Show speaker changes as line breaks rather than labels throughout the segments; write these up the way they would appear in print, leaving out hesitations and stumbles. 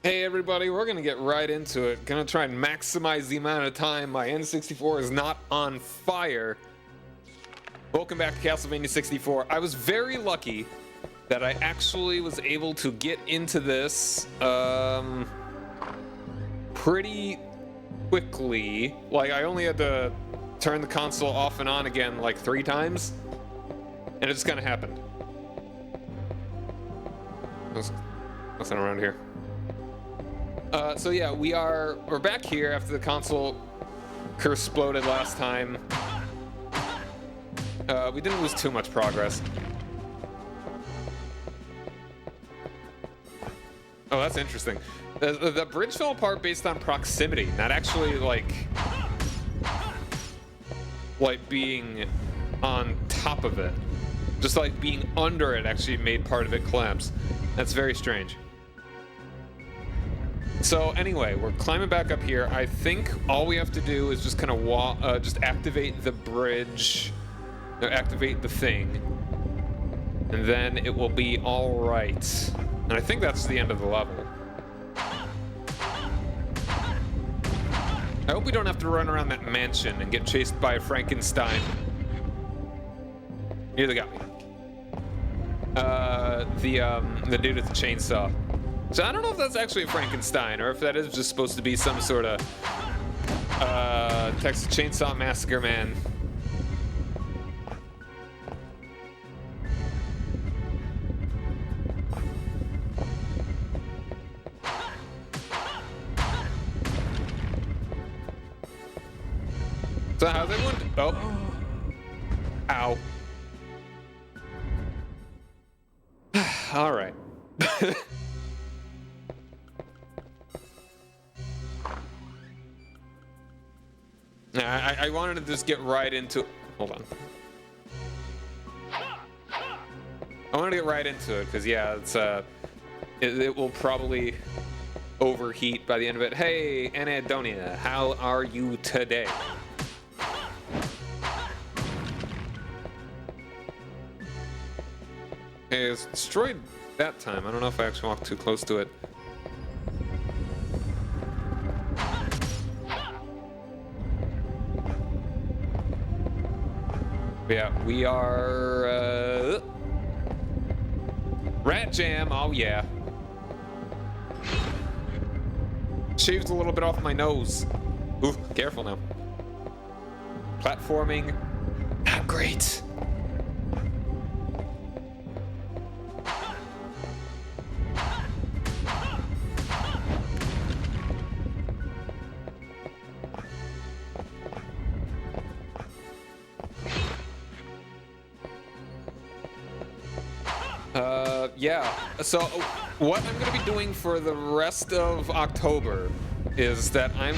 Hey everybody, we're gonna get right into it. Gonna try and maximize the amount of time my N64 is not on fire. Welcome back to Castlevania 64. I was very lucky that I actually was able to get into this pretty quickly. Like, I only had to turn the console off and on again like 3 times, and it just kind of happened. There's nothing around here. So yeah, we're back here after the console curse exploded last time. We didn't lose too much progress. Oh, that's interesting. The bridge fell apart based on proximity, not actually like being on top of it. Just like being under it actually made part of it collapse. That's very strange. So anyway, we're climbing back up here. I think all we have to do is just kind of just activate the bridge, or activate the thing, and then it will be all right. And I think that's the end of the level. I hope we don't have to run around that mansion and get chased by a Frankenstein. Here they got me. The dude with the chainsaw. So I don't know if that's actually a Frankenstein or if that is just supposed to be some sort of Texas Chainsaw Massacre man. So how's everyone? Oh. Ow. All right. I wanted to just get right into... Hold on. I wanted to get right into it, because, yeah, it's, it will probably overheat by the end of it. Hey, Anadonia, how are you today? Okay, it's destroyed that time. I don't know if I actually walked too close to it. Yeah, we are, Rat Jam, oh yeah. Shaved a little bit off my nose. Ooh, careful now. Platforming, not great. Yeah, so what I'm going to be doing for the rest of October is that I'm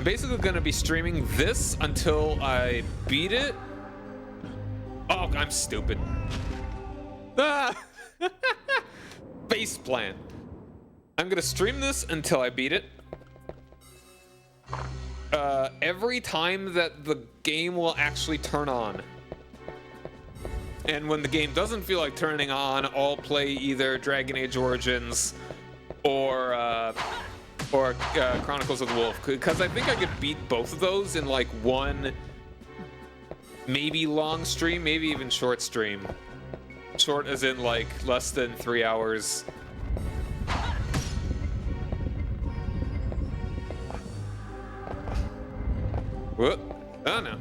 basically going to be streaming this until I beat it. Oh, I'm stupid. Ah! Face plant. I'm going to stream this until I beat it. Every time that the game will actually turn on. And when the game doesn't feel like turning on, I'll play either Dragon Age Origins or Chronicles of the Wolf, because I think I could beat both of those in like one, maybe long stream, maybe even short stream. Short as in like less than 3 hours. Whoop. Oh no.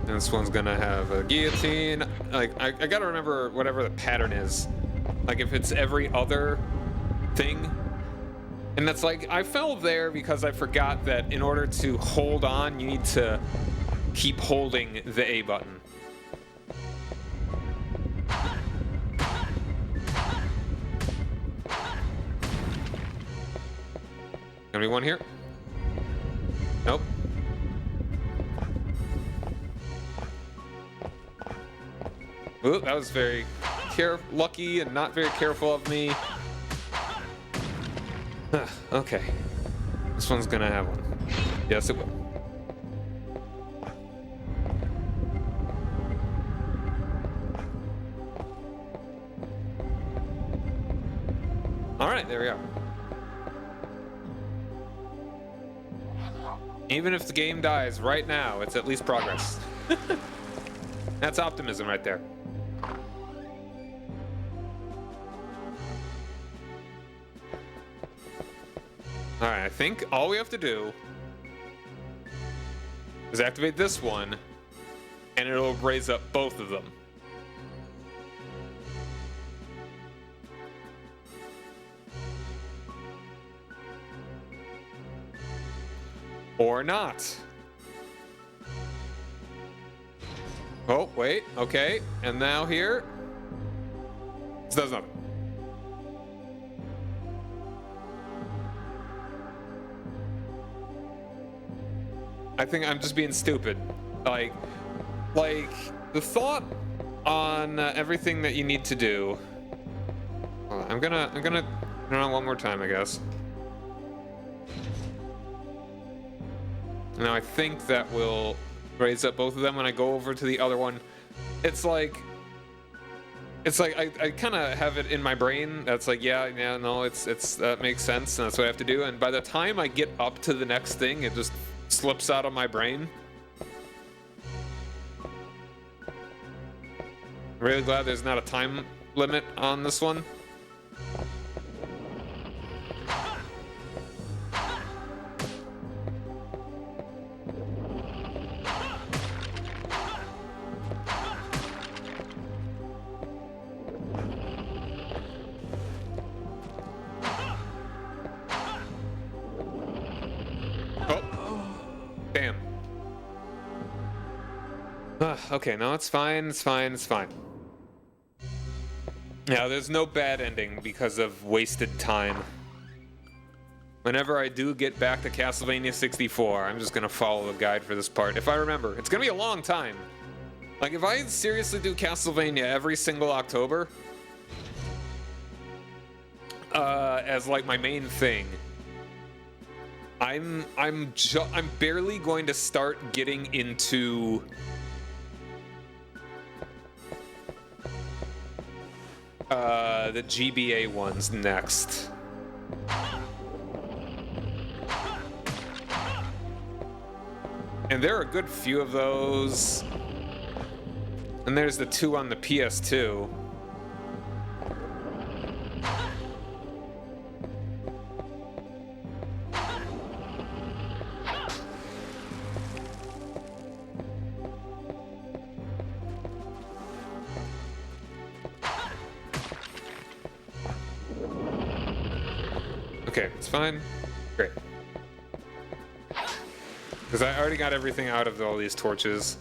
This one's gonna have a guillotine. Like, I gotta remember whatever the pattern is. Like, if it's every other thing. And that's like, I fell there because I forgot that in order to hold on, you need to keep holding the A button. Anyone here? Nope. Ooh, that was very lucky and not very careful of me. Okay. This one's gonna have one. Yes, it will. there we go. Even if the game dies right now, it's at least progress. That's optimism right there. Alright, I think all we have to do is activate this one, and it'll raise up both of them. Or not. Oh, wait, okay. And now here. This does nothing. I think I'm just being stupid. Like the thought on everything that you need to do. Hold on, I'm gonna run on one more time, I guess. Now I think that will raise up both of them when I go over to the other one. It's like I kind of have it in my brain that's like, yeah, no, it's that makes sense, and that's what I have to do. And by the time I get up to the next thing, it just slips out of my brain. I'm really glad there's not a time limit on this one. Damn. Okay, no, it's fine, it's fine, it's fine. Yeah, there's no bad ending because of wasted time. Whenever I do get back to Castlevania 64, I'm just gonna follow the guide for this part. If I remember, it's gonna be a long time. Like, if I seriously do Castlevania every single October, as like my main thing, I'm barely going to start getting into the GBA ones next. And there are a good few of those. And there's the 2 on the PS2. Okay, it's fine. Great. Because I already got everything out of all these torches.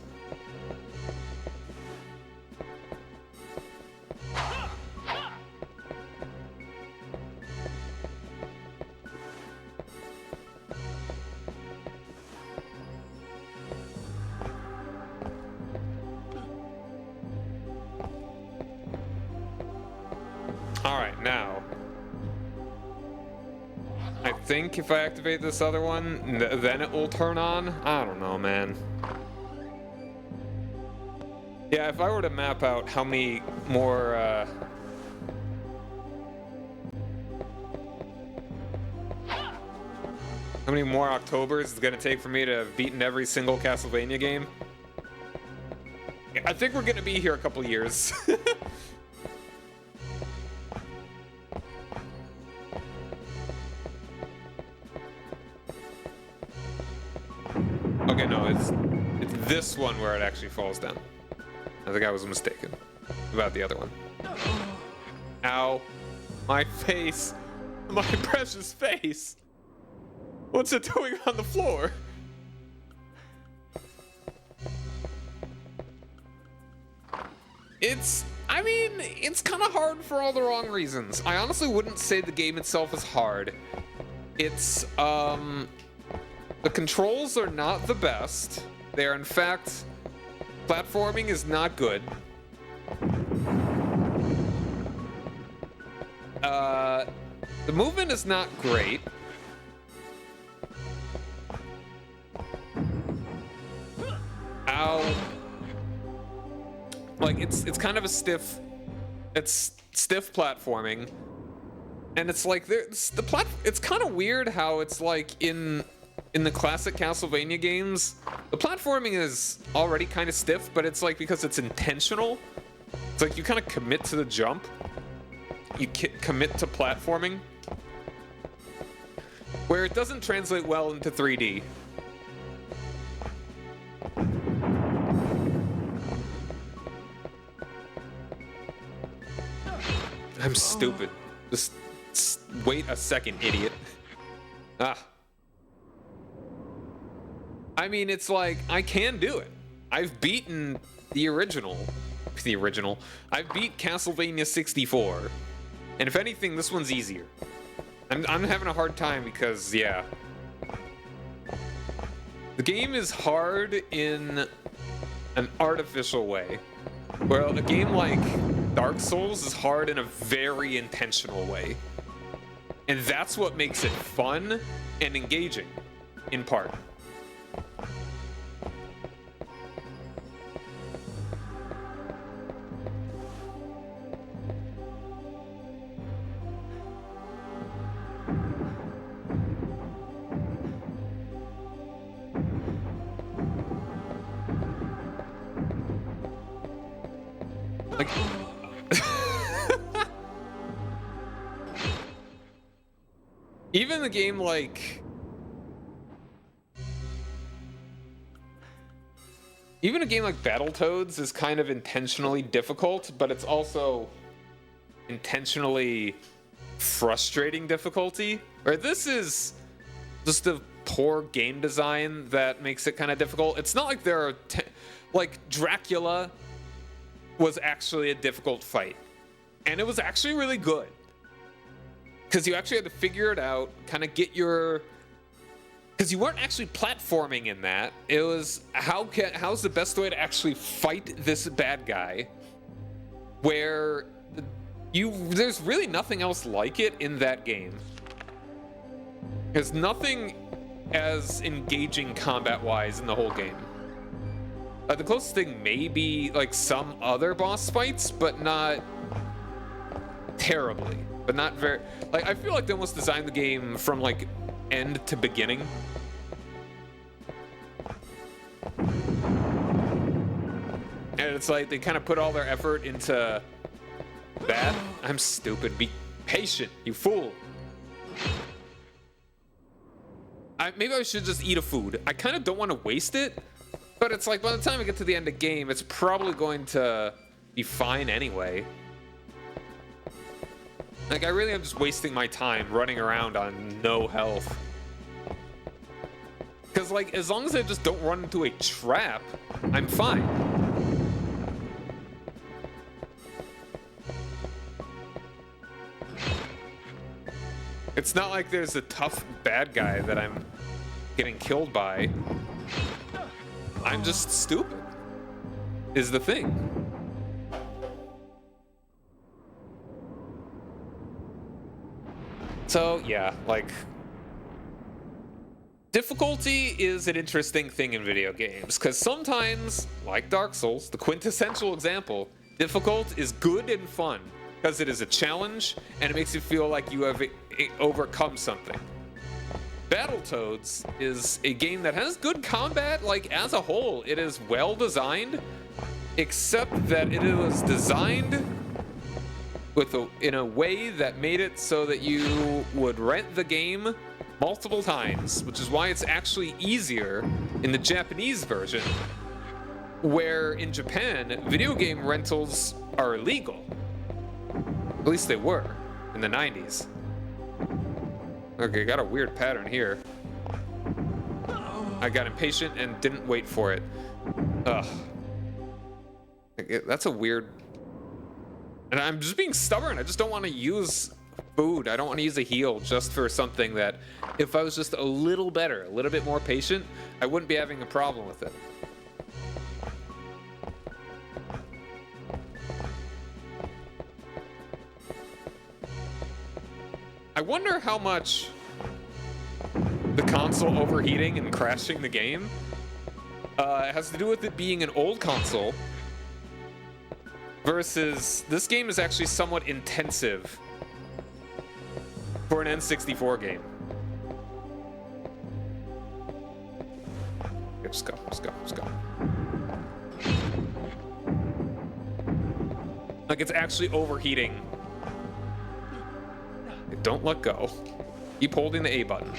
Alright, now. I think if I activate this other one, then it will turn on? I don't know, man. Yeah, if I were to map out how many more, how many more Octobers it's gonna take for me to have beaten every single Castlevania game, I think we're gonna be here a couple years. Okay, no, it's this one where it actually falls down. I think I was mistaken about the other one. Ow. My face. My precious face. What's it doing on the floor? I mean, it's kind of hard for all the wrong reasons. I honestly wouldn't say the game itself is hard. It's, the controls are not the best. They are, in fact, platforming is not good. The movement is not great. Ow. Like, it's kind of a stiff platforming. And it's like it's kind of weird how it's like in the classic Castlevania games, the platforming is already kind of stiff, but it's like because it's intentional. It's like you kind of commit to the jump. You commit to platforming. Where it doesn't translate well into 3D. I'm stupid. Just wait a second, idiot. Ah. I mean, it's like, I can do it. I've beaten the original. I've beat Castlevania 64. And if anything, this one's easier. I'm having a hard time because, yeah. The game is hard in an artificial way. Well, a game like Dark Souls is hard in a very intentional way. And that's what makes it fun and engaging, in part. Like, even the game like Battletoads is kind of intentionally difficult, but it's also intentionally frustrating difficulty. Or this is just a poor game design that makes it kind of difficult. It's not like there are like Dracula was actually a difficult fight, and it was actually really good because you actually had to figure it out, kind of get your, because you weren't actually platforming in that. It was how's the best way to actually fight this bad guy, where there's really nothing else like it in that game. There's nothing as engaging combat wise in the whole game. The closest thing may be like some other boss fights, but not terribly. But not very. Like, I feel like they almost designed the game from like end to beginning. And it's like they kind of put all their effort into that. I'm stupid. Be patient, you fool. Maybe I should just eat a food. I kind of don't want to waste it. But it's like, by the time I get to the end of the game, it's probably going to be fine anyway. Like, I really am just wasting my time running around on no health. Because, like, as long as I just don't run into a trap, I'm fine. It's not like there's a tough bad guy that I'm getting killed by. I'm just stupid, is the thing. So, yeah, like, difficulty is an interesting thing in video games, because sometimes, like Dark Souls, the quintessential example, difficult is good and fun, because it is a challenge, and it makes you feel like you have overcome something. Battletoads is a game that has good combat, like, as a whole. It is well designed, except that it was designed in a way that made it so that you would rent the game multiple times, which is why it's actually easier in the Japanese version, where in Japan, video game rentals are illegal. At least they were in the 90s. Okay, got a weird pattern here. I got impatient and didn't wait for it. Ugh. That's a weird... And I'm just being stubborn. I just don't want to use food. I don't want to use a heal just for something that, if I was just a little better, a little bit more patient, I wouldn't be having a problem with it. I wonder how much the console overheating and crashing the game has to do with it being an old console versus this game is actually somewhat intensive for an N64 game. Okay, let's go, let's go, let's go. Like, it's actually overheating. Don't let go. Keep holding the A button.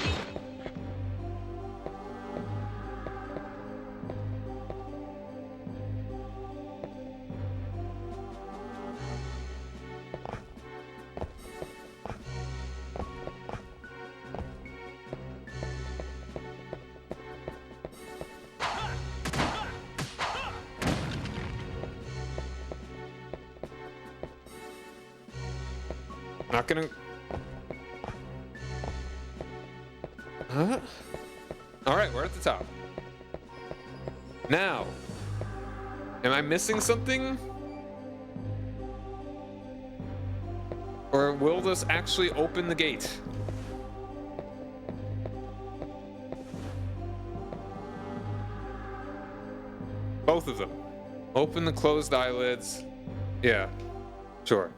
Not gonna... Huh? Alright, we're at the top. Now, am I missing something? Or will this actually open the gate? Both of them. Open the closed eyelids. Yeah, sure.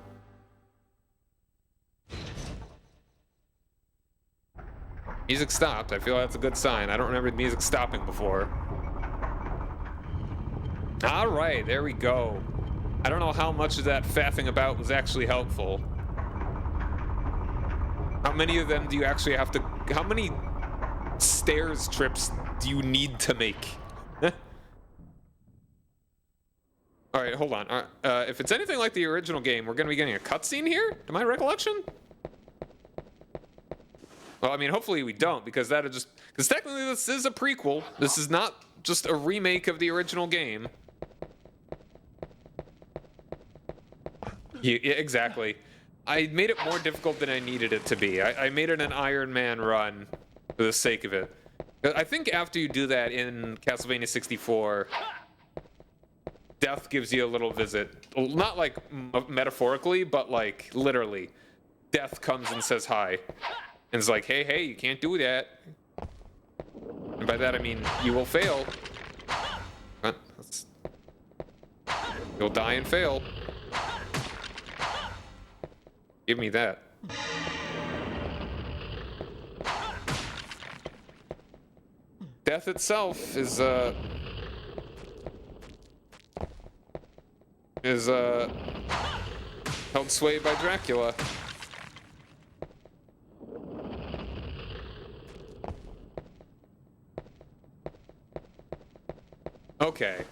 Music stopped. I feel that's a good sign. I don't remember the music stopping before. All right, there we go. I don't know how much of that faffing about was actually helpful. How many of them do you actually have to... How many stairs trips do you need to make? All right, hold on. If it's anything like the original game, we're going to be getting a cutscene here? To my recollection? Well, I mean, hopefully we don't, because that'd just... Because technically this is a prequel. This is not just a remake of the original game. Yeah, exactly. I made it more difficult than I needed it to be. I made it an Iron Man run for the sake of it. I think after you do that in Castlevania 64, death gives you a little visit. Not like metaphorically, but like literally. Death comes and says hi. And it's like, hey, you can't do that. And by that I mean, you will fail. You'll die and fail. Give me that. Death itself is held sway by Dracula. Okay,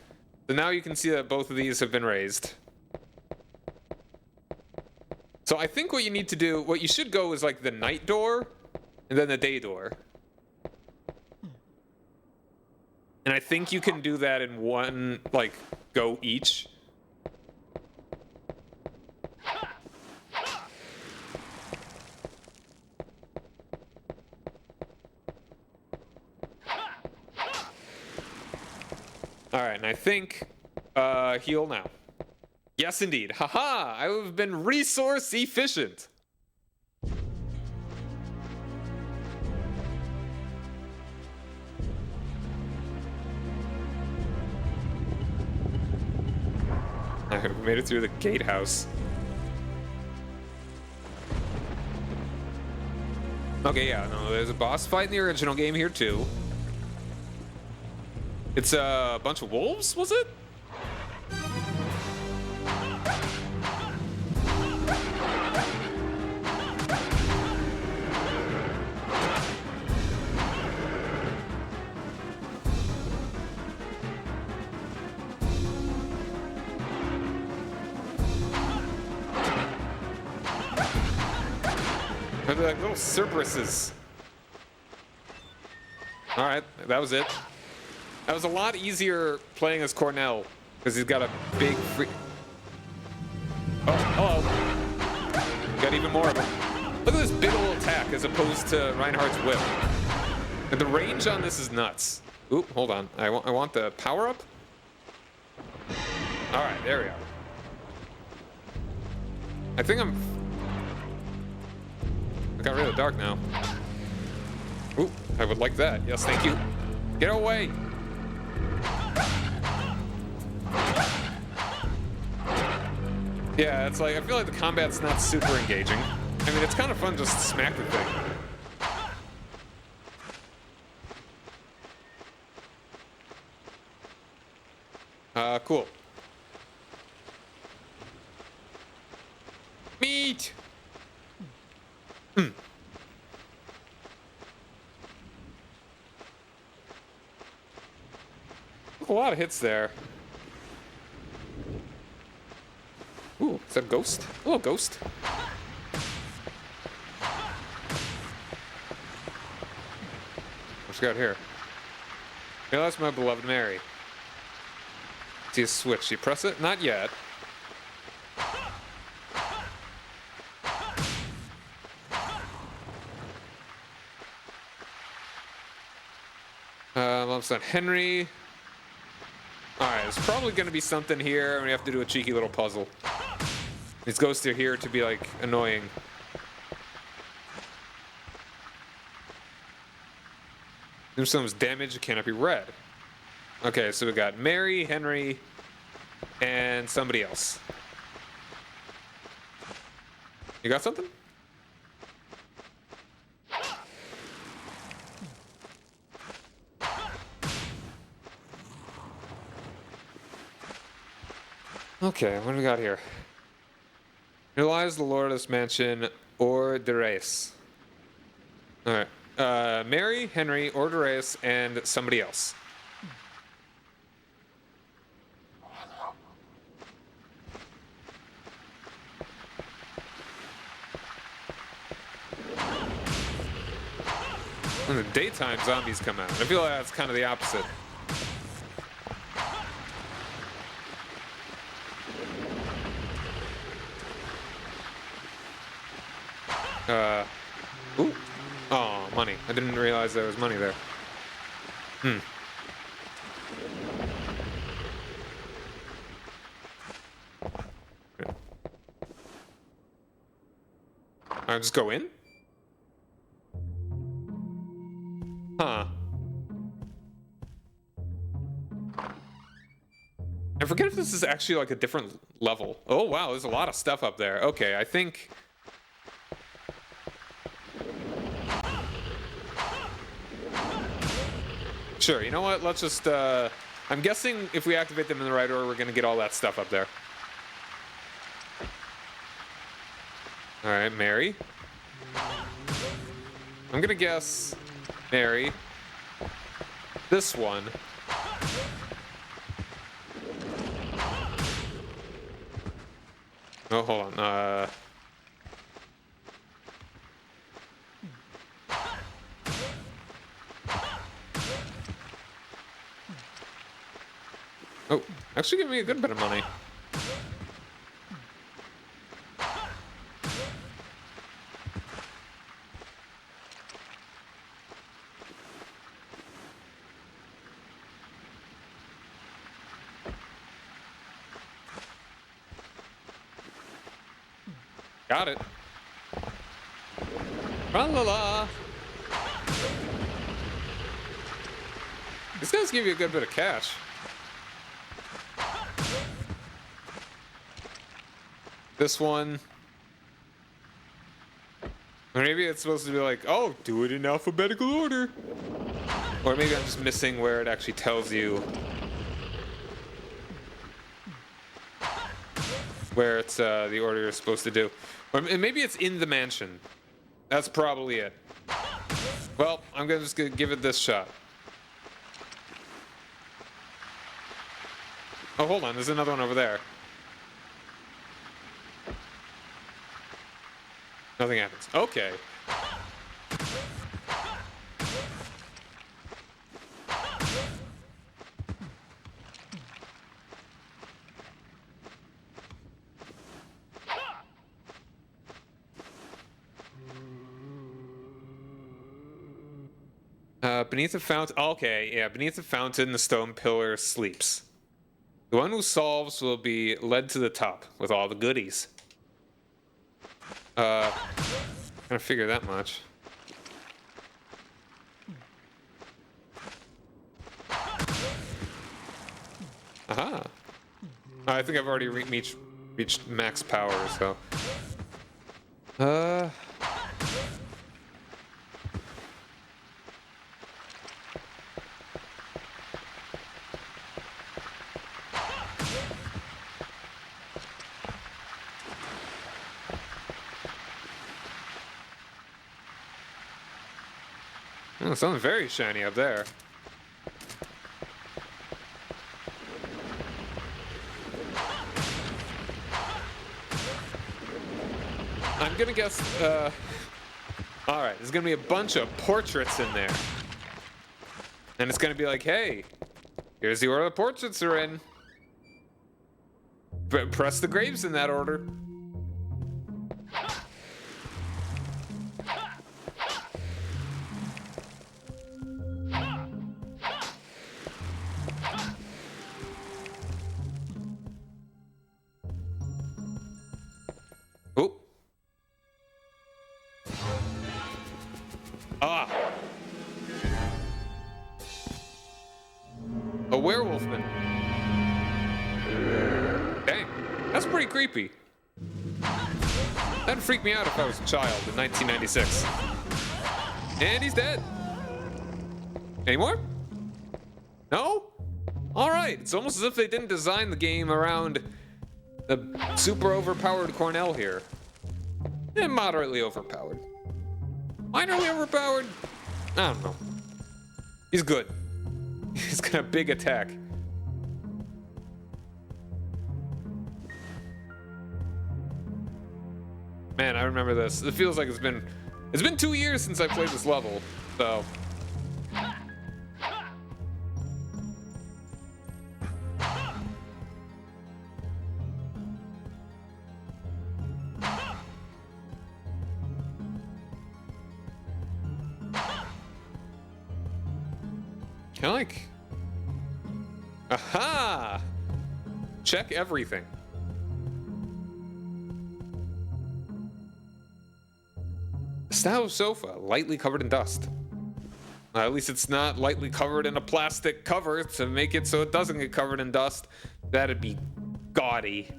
so now you can see that both of these have been raised. So I think what you need to do, what you should go is like the night door and then the day door. And I think you can do that in one, like, go each. All right, and I think heal now. Yes, indeed. Haha! I have been resource efficient. I made it through the gatehouse. Okay, yeah, no, there's a boss fight in the original game here too. It's a bunch of wolves, was it? They're like little Cerberuses. All right, that was it. That was a lot easier playing as Cornell because he's got a big free. Oh, hello. Got even more of them. Look at this big old attack as opposed to Reinhardt's whip. And the range on this is nuts. Oop, hold on. I want the power up. All right, there we are. I think I got rid of the dark now. Ooh, I would like that. Yes, thank you. Get away. Yeah, it's like, I feel like the combat's not super engaging. I mean, it's kind of fun just to smack the thing. Cool. Meat! A lot of hits there. Ooh, is that a ghost? Oh, ghost. What's we got here? Realize my beloved Mary. See a switch. You press it? Not yet. Almost done. Henry. Alright, there's probably going to be something here, and we have to do a cheeky little puzzle. These ghosts are here to be, like, annoying. Tombstone's damage cannot be read. Okay, so we got Mary, Henry, and somebody else. You got something? Okay, what do we got here? Here lies the Lord of this mansion, Orderes. Alright. Mary, Henry, Orderes, and somebody else. When the daytime zombies come out. I feel like that's kind of the opposite. Ooh. Oh, money. I didn't realize there was money there. I'll just go in? Huh. I forget if this is actually like a different level. Oh wow, there's a lot of stuff up there. Okay, I think... Sure, you know what? Let's just, I'm guessing if we activate them in the right order, we're gonna get all that stuff up there. Alright, Mary. I'm gonna guess Mary. This one. Oh, hold on. Oh, actually give me a good bit of money. Got it. La-la-la. These guys give you a good bit of cash. This one. Or maybe it's supposed to be like, oh, do it in alphabetical order. Or maybe I'm just missing where it actually tells you where it's the order you're supposed to do. Or maybe it's in the mansion. That's probably it. Well, I'm just gonna give it this shot. Oh, hold on, there's another one over there. Nothing happens. Okay. Beneath the fountain. Okay, yeah, beneath the fountain, the stone pillar sleeps. The one who solves will be led to the top with all the goodies. Gotta figure that much. Aha. I think I've already reached max power, so. Uh... Oh, something very shiny up there. I'm gonna guess, alright, there's gonna be a bunch of portraits in there. And it's gonna be like, hey, here's the order the portraits are in. Press the graves in that order. Oh. Ah. A werewolfman. Dang, that's pretty creepy. That'd freak me out if I was a child in 1996. And he's dead. Any more? No? Alright, it's almost as if they didn't design the game around the super overpowered Cornell here. And moderately overpowered. Minorly overpowered? I don't know. He's good. He's got a big attack. Man, I remember this. It feels like it's been 2 years since I played this level, so. Can I like... Aha! Check everything. Style of sofa, lightly covered in dust. At least it's not lightly covered in a plastic cover to make it so it doesn't get covered in dust. That'd be gaudy.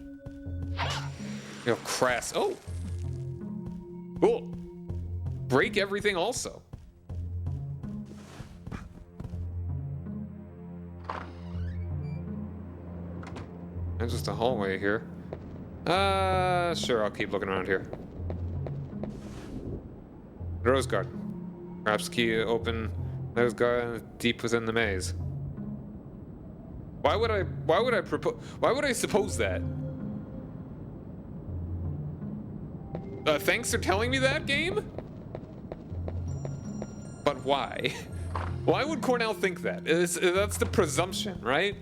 You know, crass. Oh! Cool. Break everything also. There's just a hallway here. Sure, I'll keep looking around here. Rose garden. Perhaps key open rose garden deep within the maze. Why would I suppose that? Thanks for telling me that, game? But why? Why would Cornell think that? That's the presumption, right?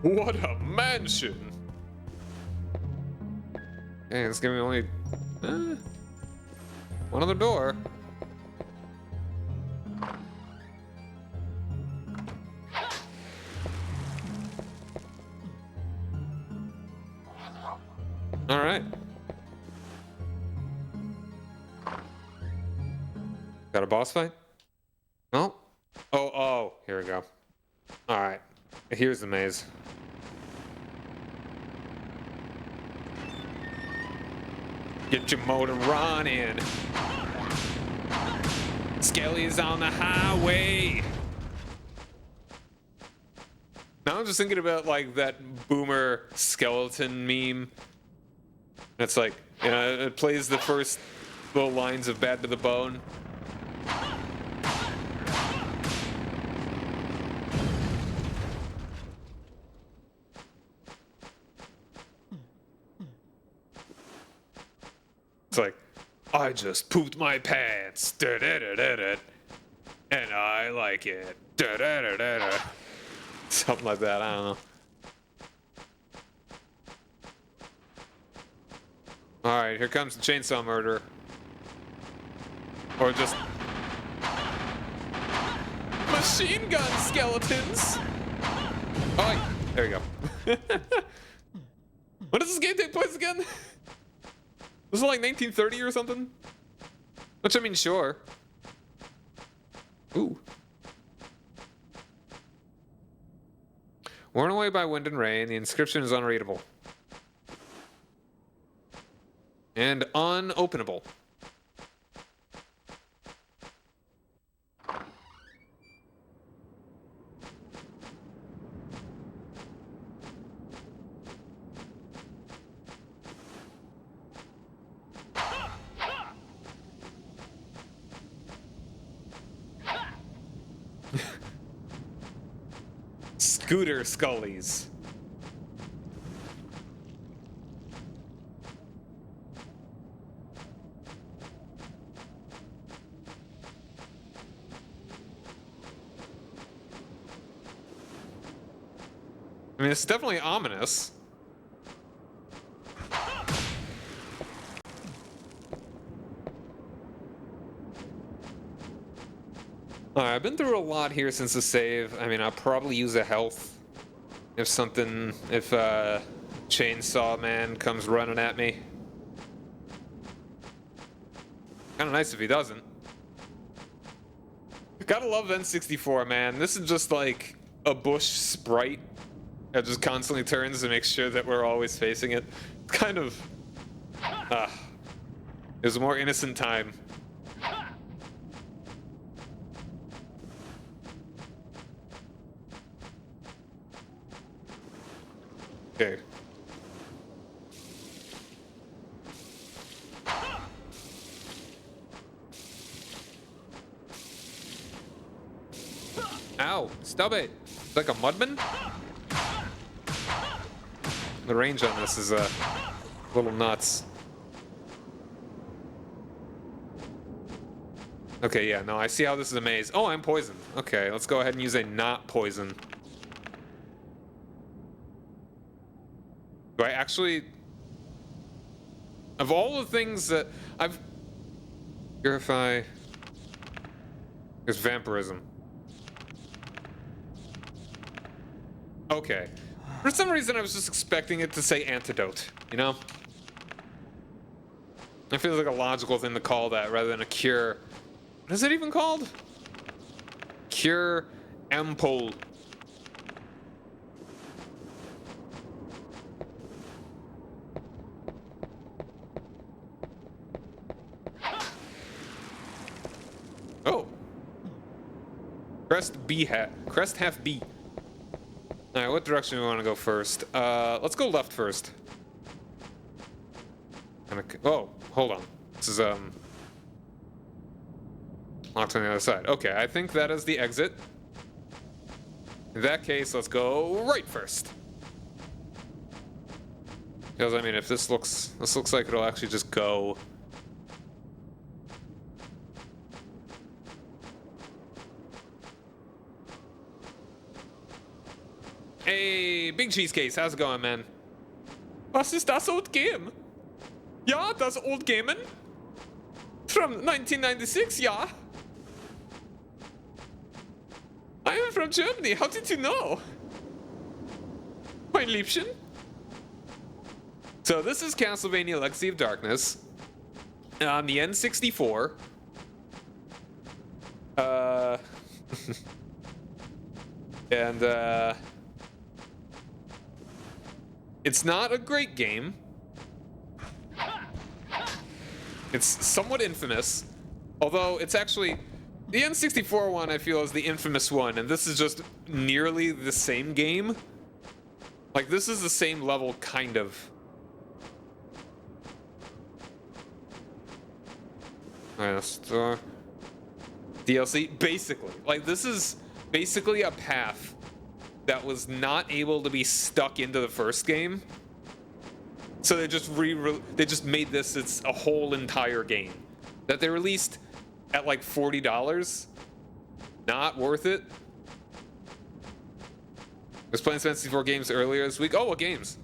What a mansion! Hey, it's gonna be only one other door. All right. Got a boss fight? No? Oh, here we go. All right, here's the maze. Get your motor running. Skelly's on the highway. Now I'm just thinking about like that boomer skeleton meme. It's like, you know, it plays the first little lines of Bad to the Bone. It's like, I just pooped my pants, and I like it, something like that. I don't know. All right, here comes the chainsaw murderer, or just machine gun skeletons. Oh, there you go. When does this game take place again? Was it like 1930 or something? Which, I mean, sure. Ooh. Worn away by wind and rain, the inscription is unreadable. And unopenable. Scooter Scullies. I mean, it's definitely ominous. Alright, I've been through a lot here since the save. I mean, I'll probably use a health if Chainsaw Man comes running at me. Kinda nice if he doesn't. Gotta love N64, man. This is just like a bush sprite that just constantly turns to make sure that we're always facing it. Kind of... it was a more innocent time. Okay. Ow! Stop it! It's like a mudman? The range on this is a little nuts. Okay, yeah, no, I see how this is a maze. Oh, I'm poisoned. Okay, let's go ahead and use a not poison. Do I actually... Of all the things that I've... Purify... There's vampirism. Okay. For some reason, I was just expecting it to say antidote, you know? It feels like a logical thing to call that rather than a cure. What is it even called? Cure Ampole. Oh. Crest half B. Alright, what direction do we want to go first? Let's go left first. Oh, hold on. This is, locked on the other side. Okay, I think that is the exit. In that case, let's go right first. Because, I mean, if this looks like it'll actually just go... Hey, Big Cheese Case, how's it going, man? Was ist das old game? Ja, das old gamen? From 1996, ja. I am from Germany, how did you know? Mein Liebchen? So this is Castlevania Legacy of Darkness on the N64. And it's not a great game. It's somewhat infamous, although it's actually the N64 one I feel is the infamous one, and this is just nearly the same game. Like, this is the same level, kind of. DLC, basically. Like, this is basically a path that was not able to be stuck into the first game. So they just made this its a whole entire game that they released at like $40. Not worth it. I was playing some N64 games earlier this week. Oh, what games?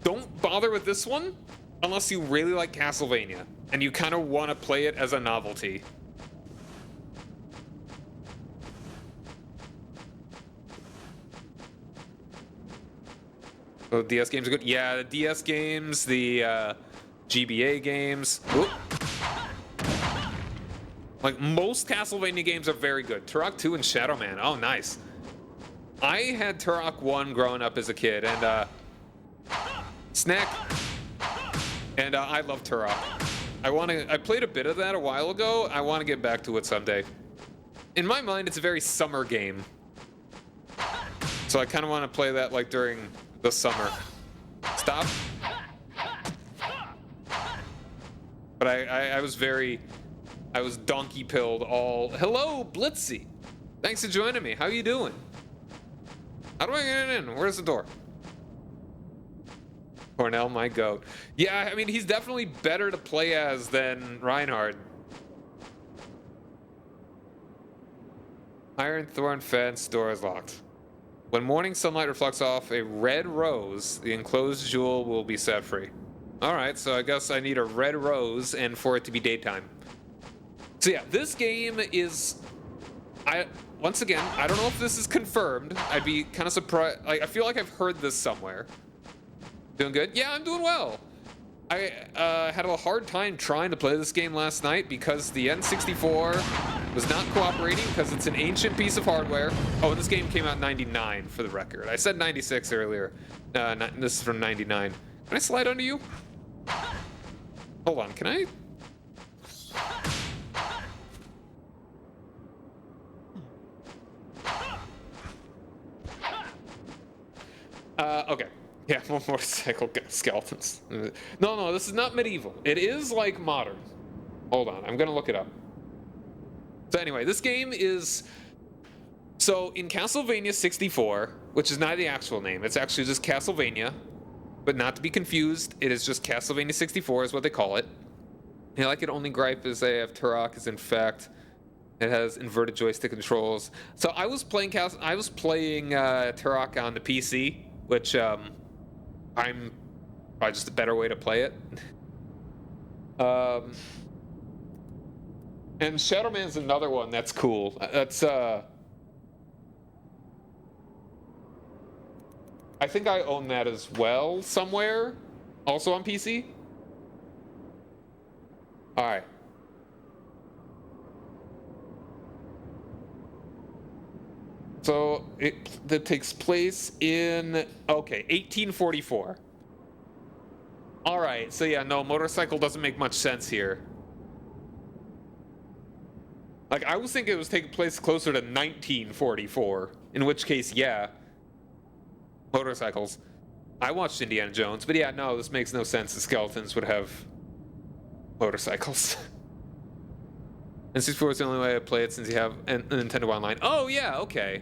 Don't bother with this one unless you really like Castlevania and you kind of want to play it as a novelty. Oh, DS games are good. Yeah, the DS games, the GBA games. Oop. Like, most Castlevania games are very good. Turok 2 and Shadow Man. Oh, nice. I had Turok 1 growing up as a kid, and, Snack. And, I love Turok. I played a bit of that a while ago. I want to get back to it someday. In my mind, it's a very summer game. So I kind of want to play that, like, during the summer. Stop. But I was donkey pilled all. Hello, Blitzy. Thanks for joining me. How you doing? How do I get in? Where's the door? Cornell, my goat. Yeah, I mean, he's definitely better to play as than Reinhardt. Iron Thorn fence, door is locked. When morning sunlight reflects off a red rose, the enclosed jewel will be set free. Alright, so I guess I need a red rose and for it to be daytime. So yeah, this game is... Once again, I don't know if this is confirmed. I'd be kind of surprised. Like, I feel like I've heard this somewhere. Doing good? Yeah, I'm doing well. I had a hard time trying to play this game last night because the N64 was not cooperating because it's an ancient piece of hardware. Oh, and this game came out in 99 for the record. I said 96 earlier. This is from 99. Can I slide under you? Hold on, can I? Okay. Yeah, more motorcycle skeletons. No, this is not medieval. It is like modern. Hold on, I'm gonna look it up. So anyway, this game is... So in Castlevania 64, which is not the actual name, it's actually just Castlevania, but not to be confused, it is just Castlevania 64 is what they call it. And I could only gripe is they have Turok is in fact... It has inverted joystick controls. So I was playing Turok on the PC, which I'm probably just a better way to play it. And Shadow Man's another one that's cool. That's I think I own that as well somewhere, also on PC. All right. So that takes place in 1844. All right, so yeah, no, motorcycle doesn't make much sense here. Like, I was thinking it was taking place closer to 1944, in which case, yeah, motorcycles. I watched Indiana Jones, but yeah, no, this makes no sense. The skeletons would have motorcycles. N64 is the only way I play it since you have a Nintendo Online. Oh, yeah, okay.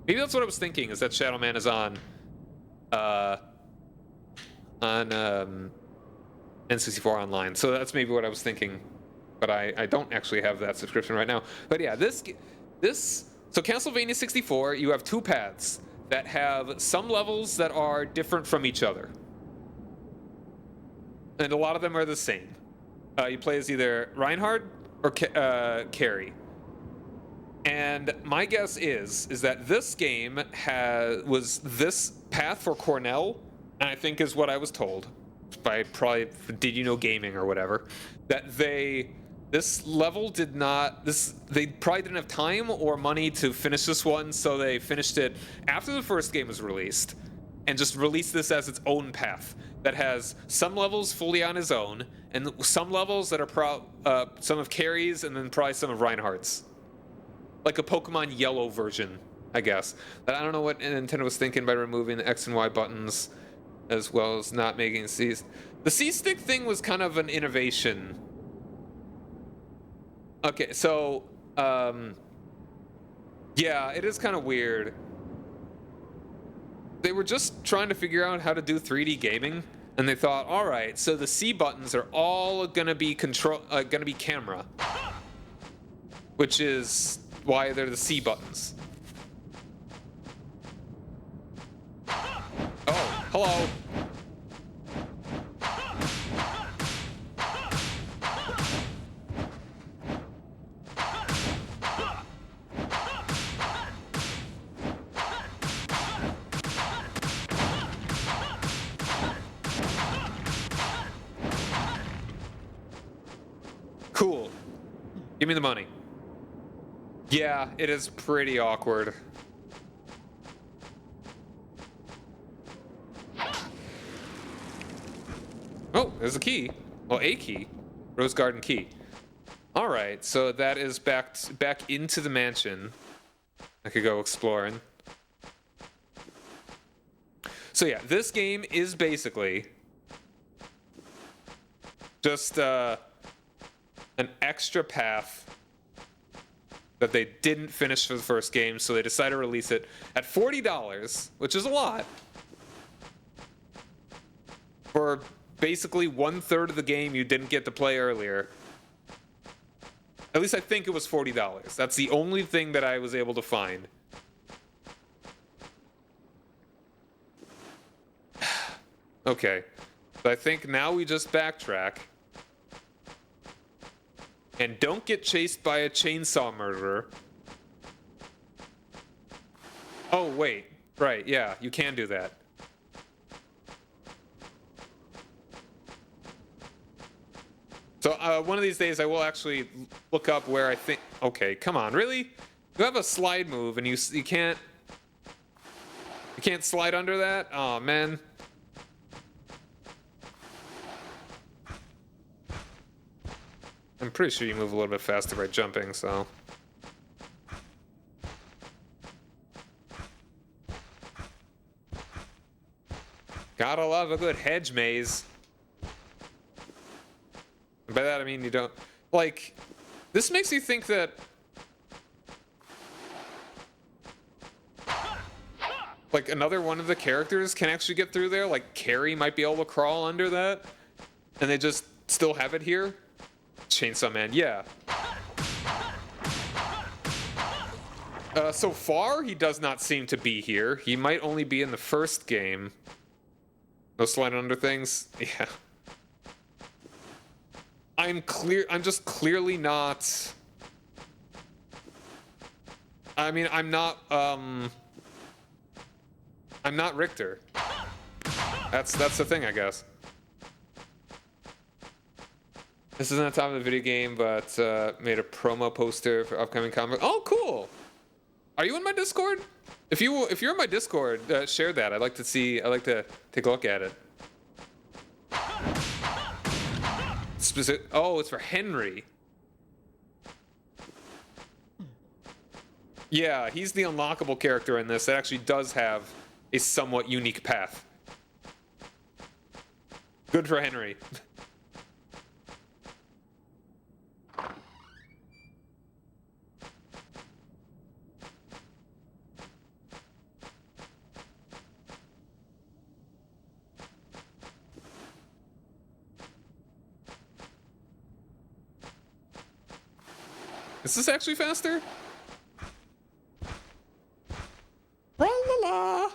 Maybe that's what I was thinking, is that Shadow Man is on N64 Online. So that's maybe what I was thinking. But I don't actually have that subscription right now. But yeah, so Castlevania 64, you have two paths that have some levels that are different from each other. And a lot of them are the same. You play as either Reinhardt or Carrie. And my guess is that this game was this path for Cornell, and I think is what I was told by probably Did You Know Gaming or whatever, that this level they probably didn't have time or money to finish this one, so they finished it after the first game was released and just released this as its own path that has some levels fully on his own and some levels that are some of Carrie's and then probably some of Reinhardt's. Like a Pokemon Yellow version, I guess. But I don't know what Nintendo was thinking by removing the X and Y buttons as well as not making C's. The C-stick thing was kind of an innovation. Okay, so, yeah, it is kind of weird. They were just trying to figure out how to do 3D gaming, and they thought, all right, so the C buttons are all gonna be camera, which is why they're the C buttons. Oh, hello. Cool. Give me the money. Yeah, it is pretty awkward. Oh, there's a key. Well, a key. Rose Garden key. All right, so that is back into the mansion. I could go exploring. So yeah, this game is basically just an extra path that they didn't finish for the first game, so they decided to release it at $40, which is a lot, for basically 1/3 of the game you didn't get to play earlier. At least I think it was $40. That's the only thing that I was able to find. Okay, so I think now we just backtrack and don't get chased by a chainsaw murderer. Oh, wait. Right, yeah, you can do that. So one of these days I will actually look up where I think... Okay, come on, really? You have a slide move and you can't... You can't slide under that? Oh, man. I'm pretty sure you move a little bit faster by jumping, so... Gotta love a good hedge maze. And by that I mean you don't... Like, this makes you think that... Like, another one of the characters can actually get through there. Like, Carrie might be able to crawl under that. And they just still have it here. Chainsaw Man, yeah. So far, he does not seem to be here. He might only be in the first game. No sliding under things? Yeah. I'm just clearly not... I mean, I'm not Richter. That's the thing, I guess. This isn't the top of the video game, but made a promo poster for upcoming comic. Oh, cool! Are you in my Discord? If you're in my Discord, share that. I'd like to see. I'd like to take a look at it. Oh, it's for Henry. Yeah, he's the unlockable character in this. That actually does have a somewhat unique path. Good for Henry. Is this actually faster? La la la.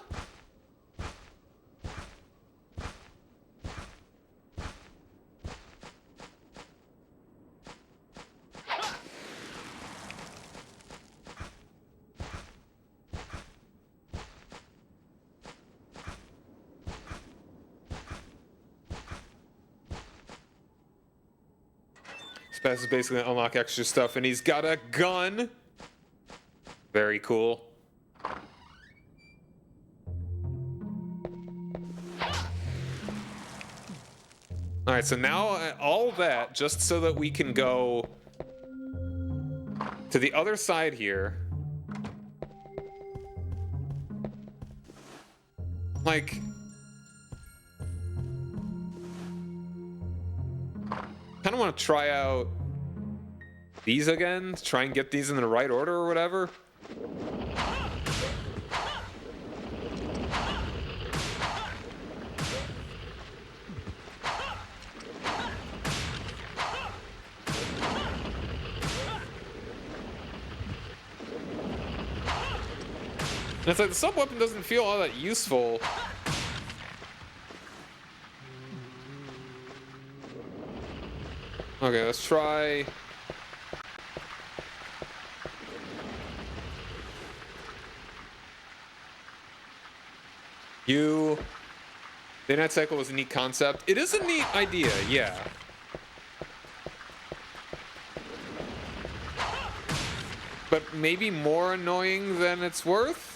Spaz is basically gonna unlock extra stuff, and he's got a gun. Very cool. All right, so now all that just so that we can go to the other side here. Like, kind of want to try out these again, try and get these in the right order or whatever. And it's like the sub-weapon doesn't feel all that useful. Okay, let's try... The Night Cycle was a neat concept. It is a neat idea, yeah. but maybe more annoying than it's worth.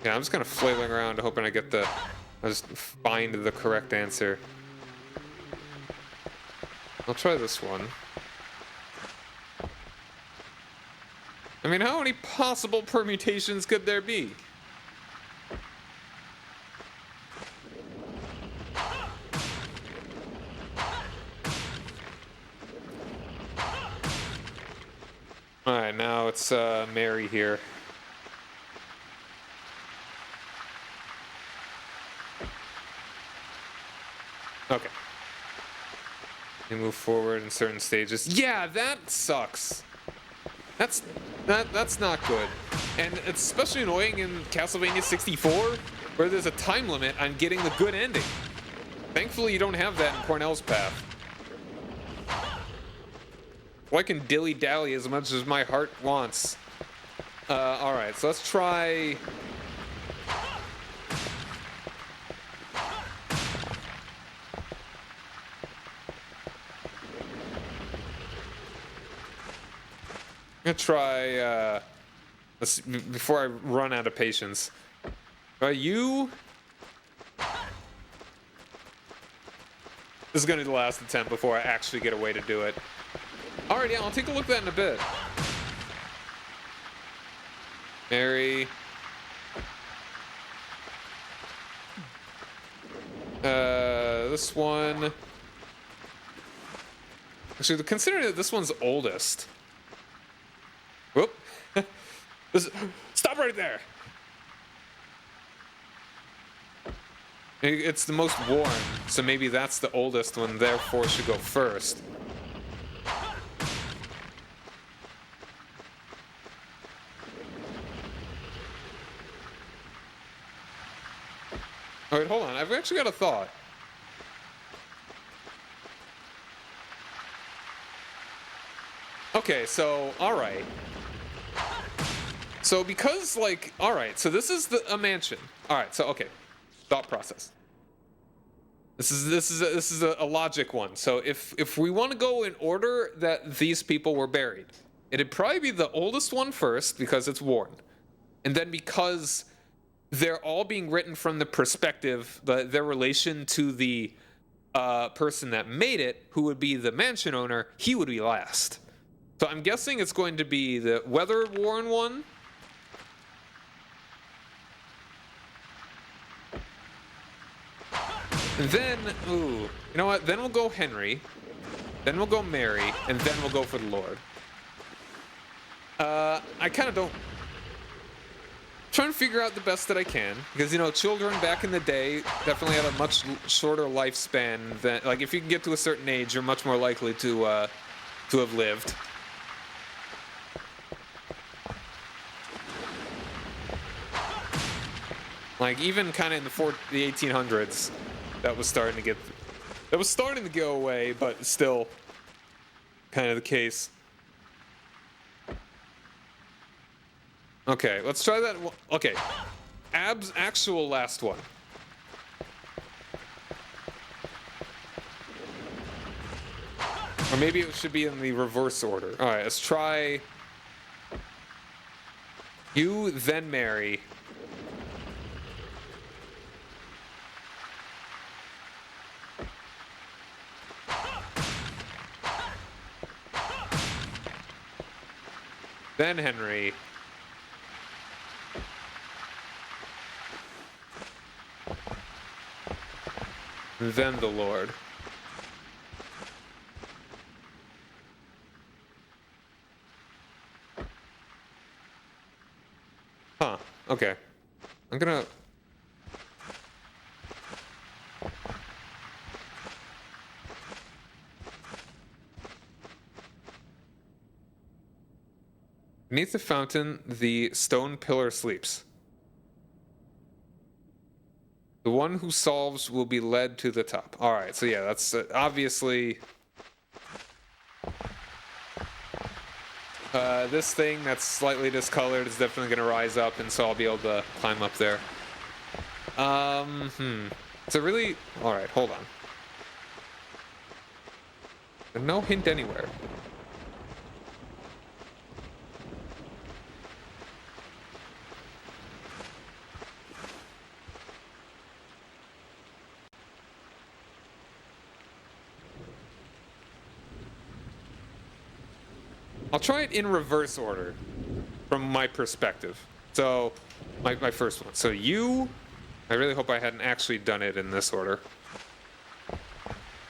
Yeah, I'm just kind of flailing around hoping I just find the correct answer. I'll try this one. I mean, how many possible permutations could there be? Alright, now it's Mary here. Okay. You move forward in certain stages. Yeah, that sucks. That's not good. And it's especially annoying in Castlevania 64, where there's a time limit on getting the good ending. Thankfully, you don't have that in Cornell's path. Well, I can dilly-dally as much as my heart wants. Alright, so let's try... I'm gonna try, let's before I run out of patience. You... This is gonna be the last attempt before I actually get a way to do it. Alright, yeah, I'll take a look at that in a bit. Mary. This one... Actually, considering that this one's oldest... Whoop. Stop right there! It's the most worn, so maybe that's the oldest one, therefore should go first. Alright, hold on. I've actually got a thought. Okay, so, alright. So, because, like, alright, so this is a mansion. Alright, so, okay. Thought process. This is a logic one. So, if we want to go in order that these people were buried, it'd probably be the oldest one first, because it's worn. And then because... they're all being written from the perspective, their relation to the person that made it, who would be the mansion owner, he would be last. So I'm guessing it's going to be the weather-worn one. And then, ooh, you know what? Then we'll go Henry. Then we'll go Mary. And then we'll go for the Lord. I kind of don't... trying to figure out the best that I can, because, you know, children back in the day definitely had a much shorter lifespan than, like, if you can get to a certain age, you're much more likely to have lived. Like, even kind of in the 1800s, that was starting to go away, but still kind of the case. Okay, let's try that. Okay, actual last one. Or maybe it should be in the reverse order. All right, let's try you, then Mary. Then Henry. Then the Lord. Huh, okay. I'm gonna... beneath the fountain, the stone pillar sleeps. The one who solves will be led to the top. All right, so yeah, that's obviously this thing that's slightly discolored is definitely going to rise up, and so I'll be able to climb up there. So really, all right, hold on. And no hint anywhere. I'll try it in reverse order from my perspective. So, my first one. So you, I really hope I hadn't actually done it in this order.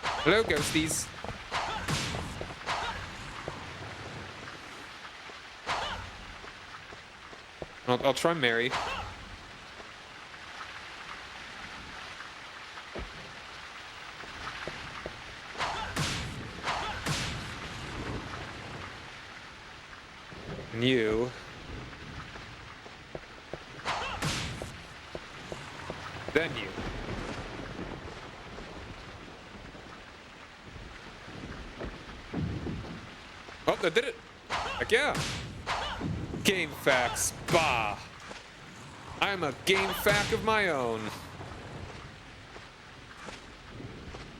Hello, ghosties. I'll try Mary. And you. Then you. Oh, that did it. Heck yeah. Game facts. Bah. I'm a game fact of my own.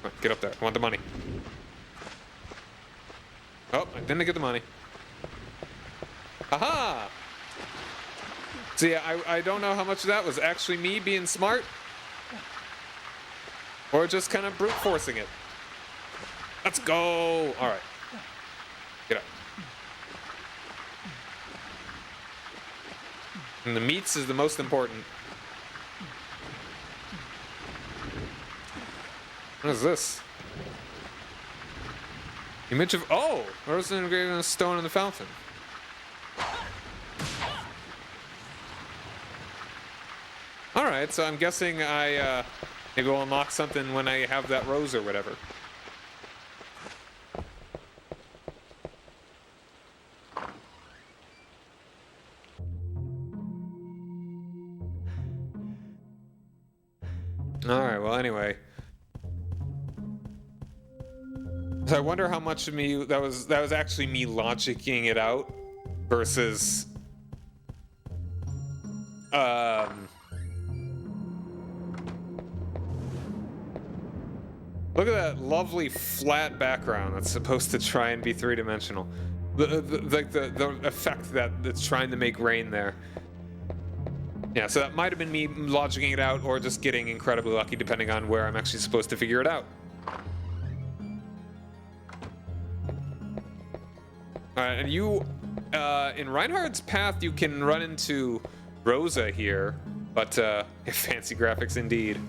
Come on, get up there. I want the money. Oh, I didn't get the money. Aha! See, I don't know how much of that was actually me being smart, or just kind of brute forcing it. Let's go! All right. Get up. And the meats is the most important. What is this? Image of... Oh! Rose engraved on a stone in the fountain. Alright, so I'm guessing I maybe will unlock something when I have that rose or whatever. Alright, well anyway. So I wonder how much of me that was actually me logicking it out versus look at that lovely flat background that's supposed to try and be three-dimensional. The effect that it's trying to make rain there. Yeah, so that might have been me logicking it out or just getting incredibly lucky depending on where I'm actually supposed to figure it out. Alright, and you, in Reinhardt's path you can run into Rosa here, but, fancy graphics indeed.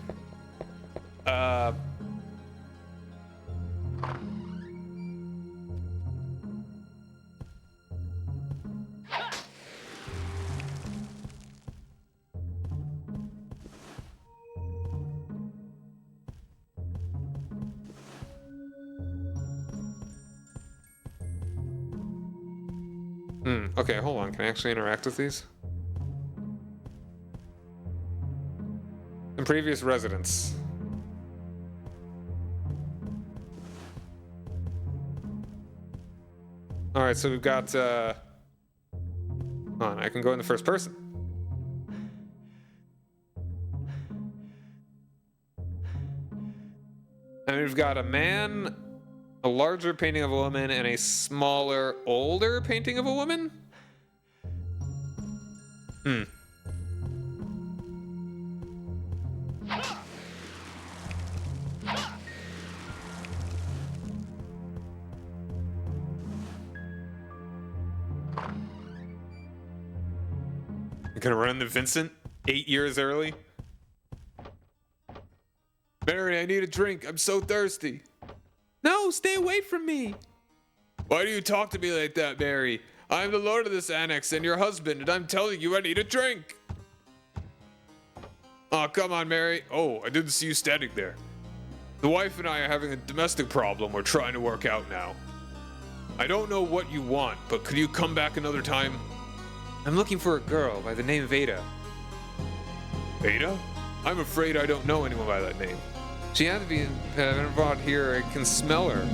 Okay, hold on. Can I actually interact with these? In previous residence. Alright, so we've got, hold on, I can go in the first person. And we've got a man, a larger painting of a woman, and a smaller, older painting of a woman? You're gonna run into Vincent 8 years early? Mary, I need a drink. I'm so thirsty. No, stay away from me. Why do you talk to me like that, Mary? I'm the lord of this annex and your husband, and I'm telling you I need a drink. Oh, come on, Mary. Oh, I didn't see you standing there. The wife and I are having a domestic problem we're trying to work out now. I don't know what you want, but could you come back another time? I'm looking for a girl by the name of Ada. Ada? I'm afraid I don't know anyone by that name. She had to be brought here. I can smell her.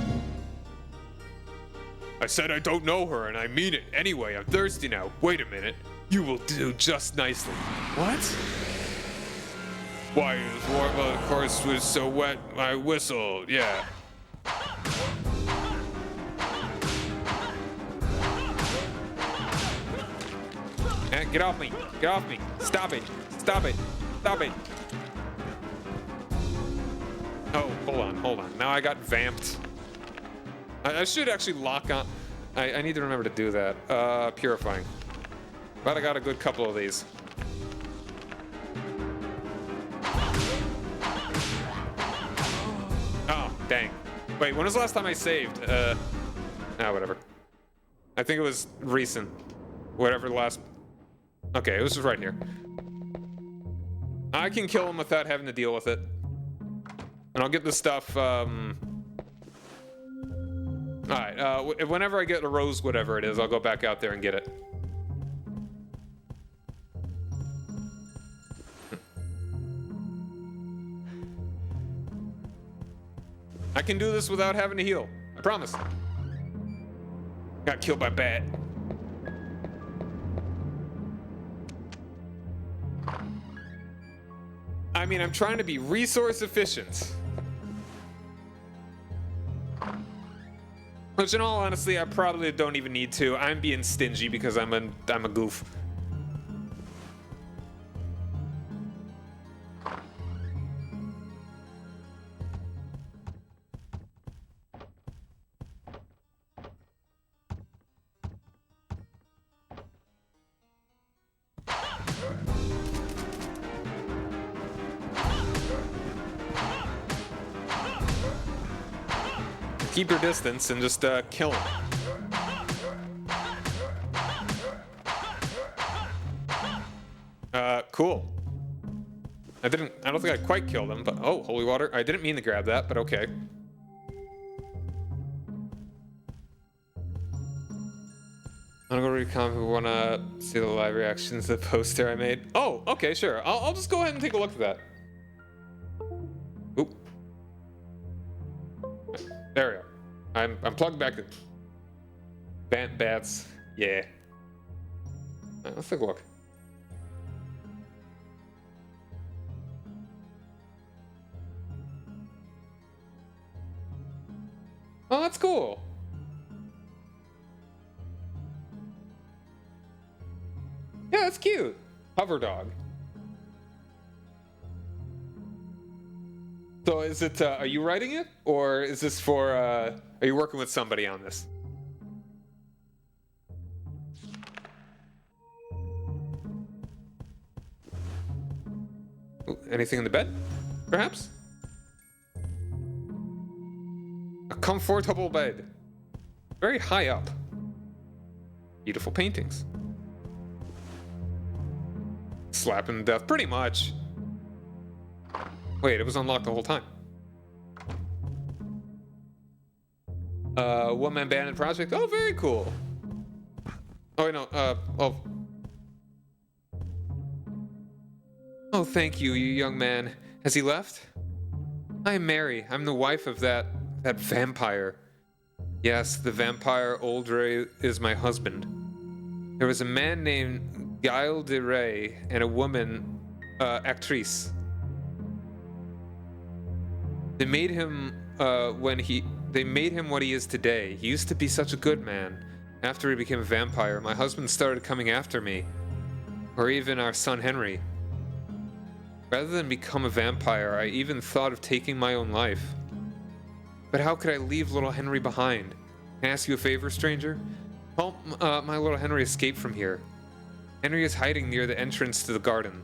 I said I don't know her, and I mean it. Anyway, I'm thirsty now. Wait a minute. You will do just nicely. What? Why, it was warm, but of course it was so wet, I whistled. Yeah. Get off me. Get off me. Stop it. Stop it. Stop it. Oh, hold on. Now I got vamped. I should actually lock on. I need to remember to do that. Purifying. But I got a good couple of these. Oh, dang. Wait, when was the last time I saved? Whatever. I think it was recent. Whatever the last... Okay, it was just right here. I can kill him without having to deal with it. And I'll get the stuff, Alright, whenever I get a rose, whatever it is, I'll go back out there and get it. I can do this without having to heal. I promise. Got killed by a bat. I mean, I'm trying to be resource efficient. Which, in all honesty, I probably don't even need to. I'm being stingy because I'm a goof. Keep your distance and just kill him. Cool. I don't think I quite killed him, but oh, holy water. I didn't mean to grab that, but okay. I'm gonna read a comment. We wanna see the live reactions to the poster I made. Oh, okay, sure. I'll just go ahead and take a look at that. Oop. There we go. I'm plugged back in. Bats. Yeah. Let's take a look. Oh, that's cool. Yeah, that's cute. Hover dog. So is it, are you writing it? Or is this for, are you working with somebody on this? Ooh, anything in the bed? Perhaps? A comfortable bed. Very high up. Beautiful paintings. Slapping to death, pretty much. Wait, it was unlocked the whole time. One-man band and project. Oh, very cool. Oh, wait, no. Oh, thank you, you young man. Has he left? I'm Mary. I'm the wife of that vampire. Yes, the vampire Oldray is my husband. There was a man named Guile de Ray and a woman, actrice. They made him what he is today. He used to be such a good man. After he became a vampire, my husband started coming after me, or even our son Henry. Rather than become a vampire, I even thought of taking my own life. But how could I leave little Henry behind? Can I ask you a favor, stranger? Help my little Henry escape from here. Henry is hiding near the entrance to the garden.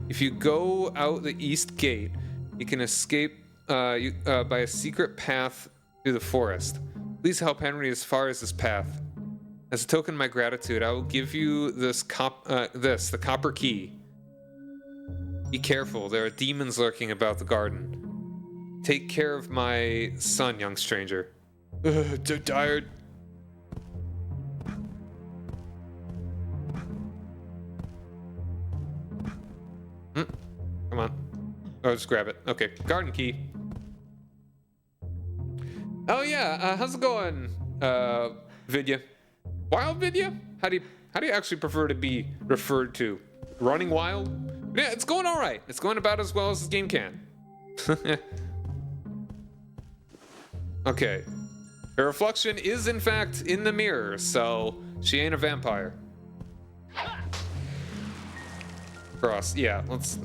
If you go out the east gate, you can escape by a secret path through the forest. Please help Henry as far as this path. As a token of my gratitude, I will give you the copper key. Be careful, there are demons lurking about the garden. Take care of my son, young stranger. Too tired. Come on. Oh, just grab it. Okay, garden key. Oh yeah, how's it going, Vidya? Wild Vidya? How do you actually prefer to be referred to? Running wild? Yeah, it's going all right. It's going about as well as this game can. Okay. Her reflection is in fact in the mirror, so she ain't a vampire. Cross. Yeah, let's...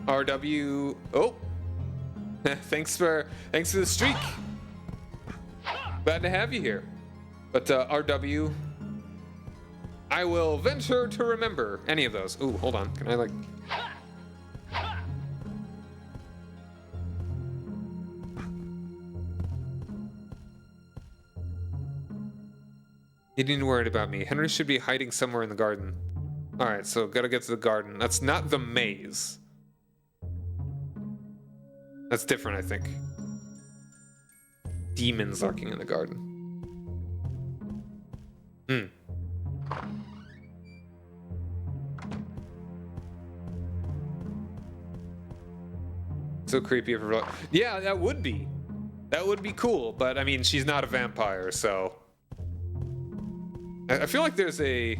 RW... Oh! thanks for the streak! Glad to have you here. But RW... I will venture to remember any of those. Ooh, hold on. Can I, like... You didn't worry about me. Henry should be hiding somewhere in the garden. Alright, so gotta get to the garden. That's not the maze. That's different, I think. Demons lurking in the garden. So creepy. Yeah, that would be. That would be cool, but I mean, she's not a vampire, so... I feel like there's a...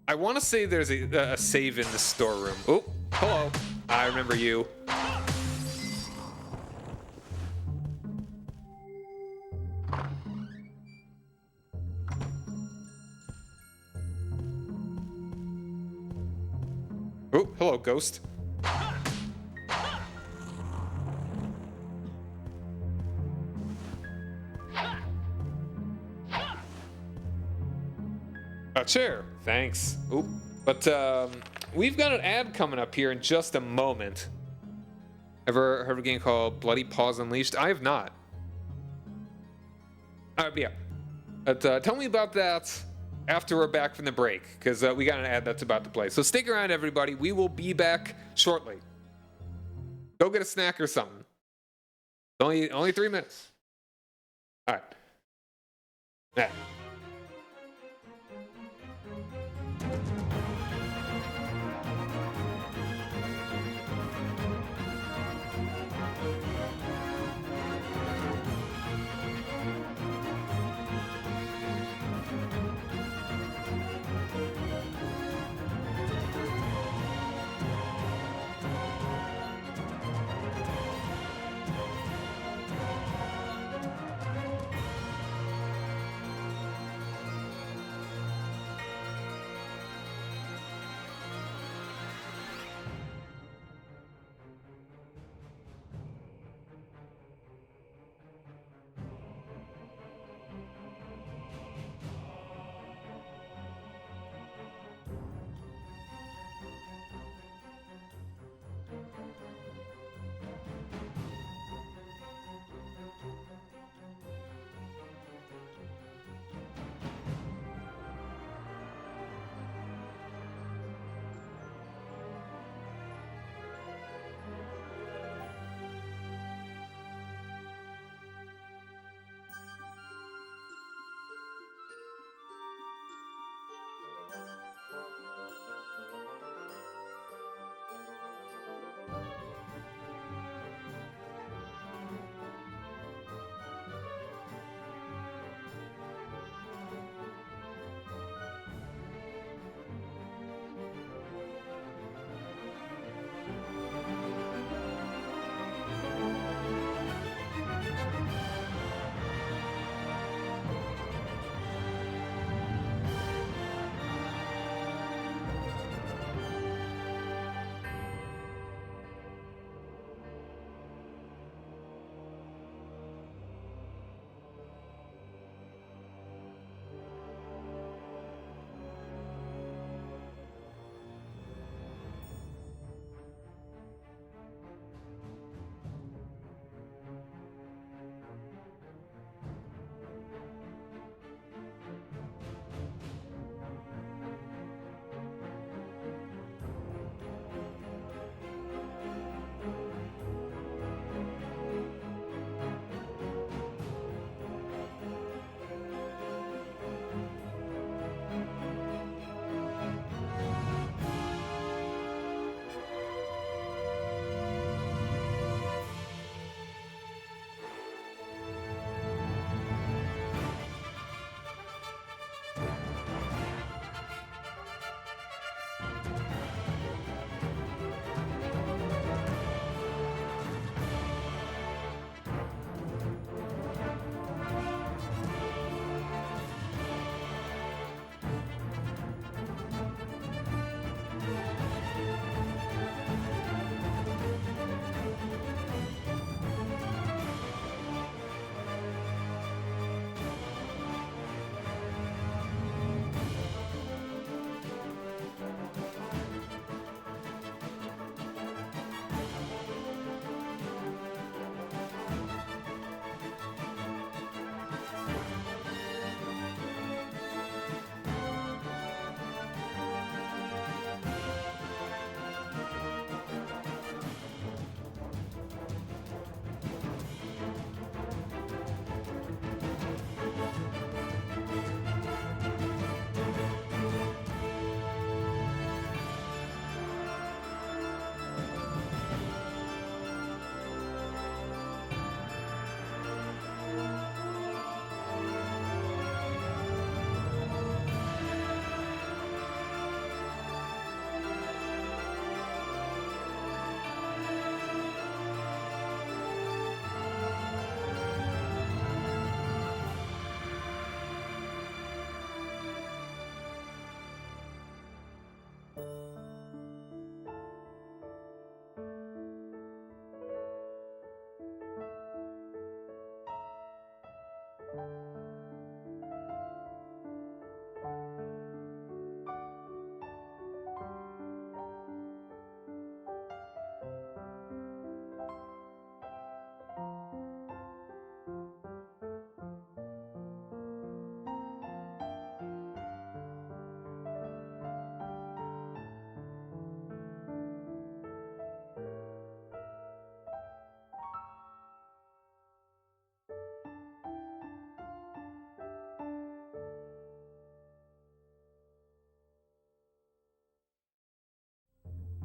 I want to say there's a save in the storeroom. Oh, hello. I remember you. Oh, hello, ghost. A chair, thanks. Oop. But we've got an ad coming up here in just a moment. Ever heard of a game called Bloody Paws Unleashed? I have not. Yeah. But tell me about that after we're back from the break, because we got an ad that's about to play. So stick around, everybody. We will be back shortly. Go get a snack or something. Only 3 minutes. All right. Yeah.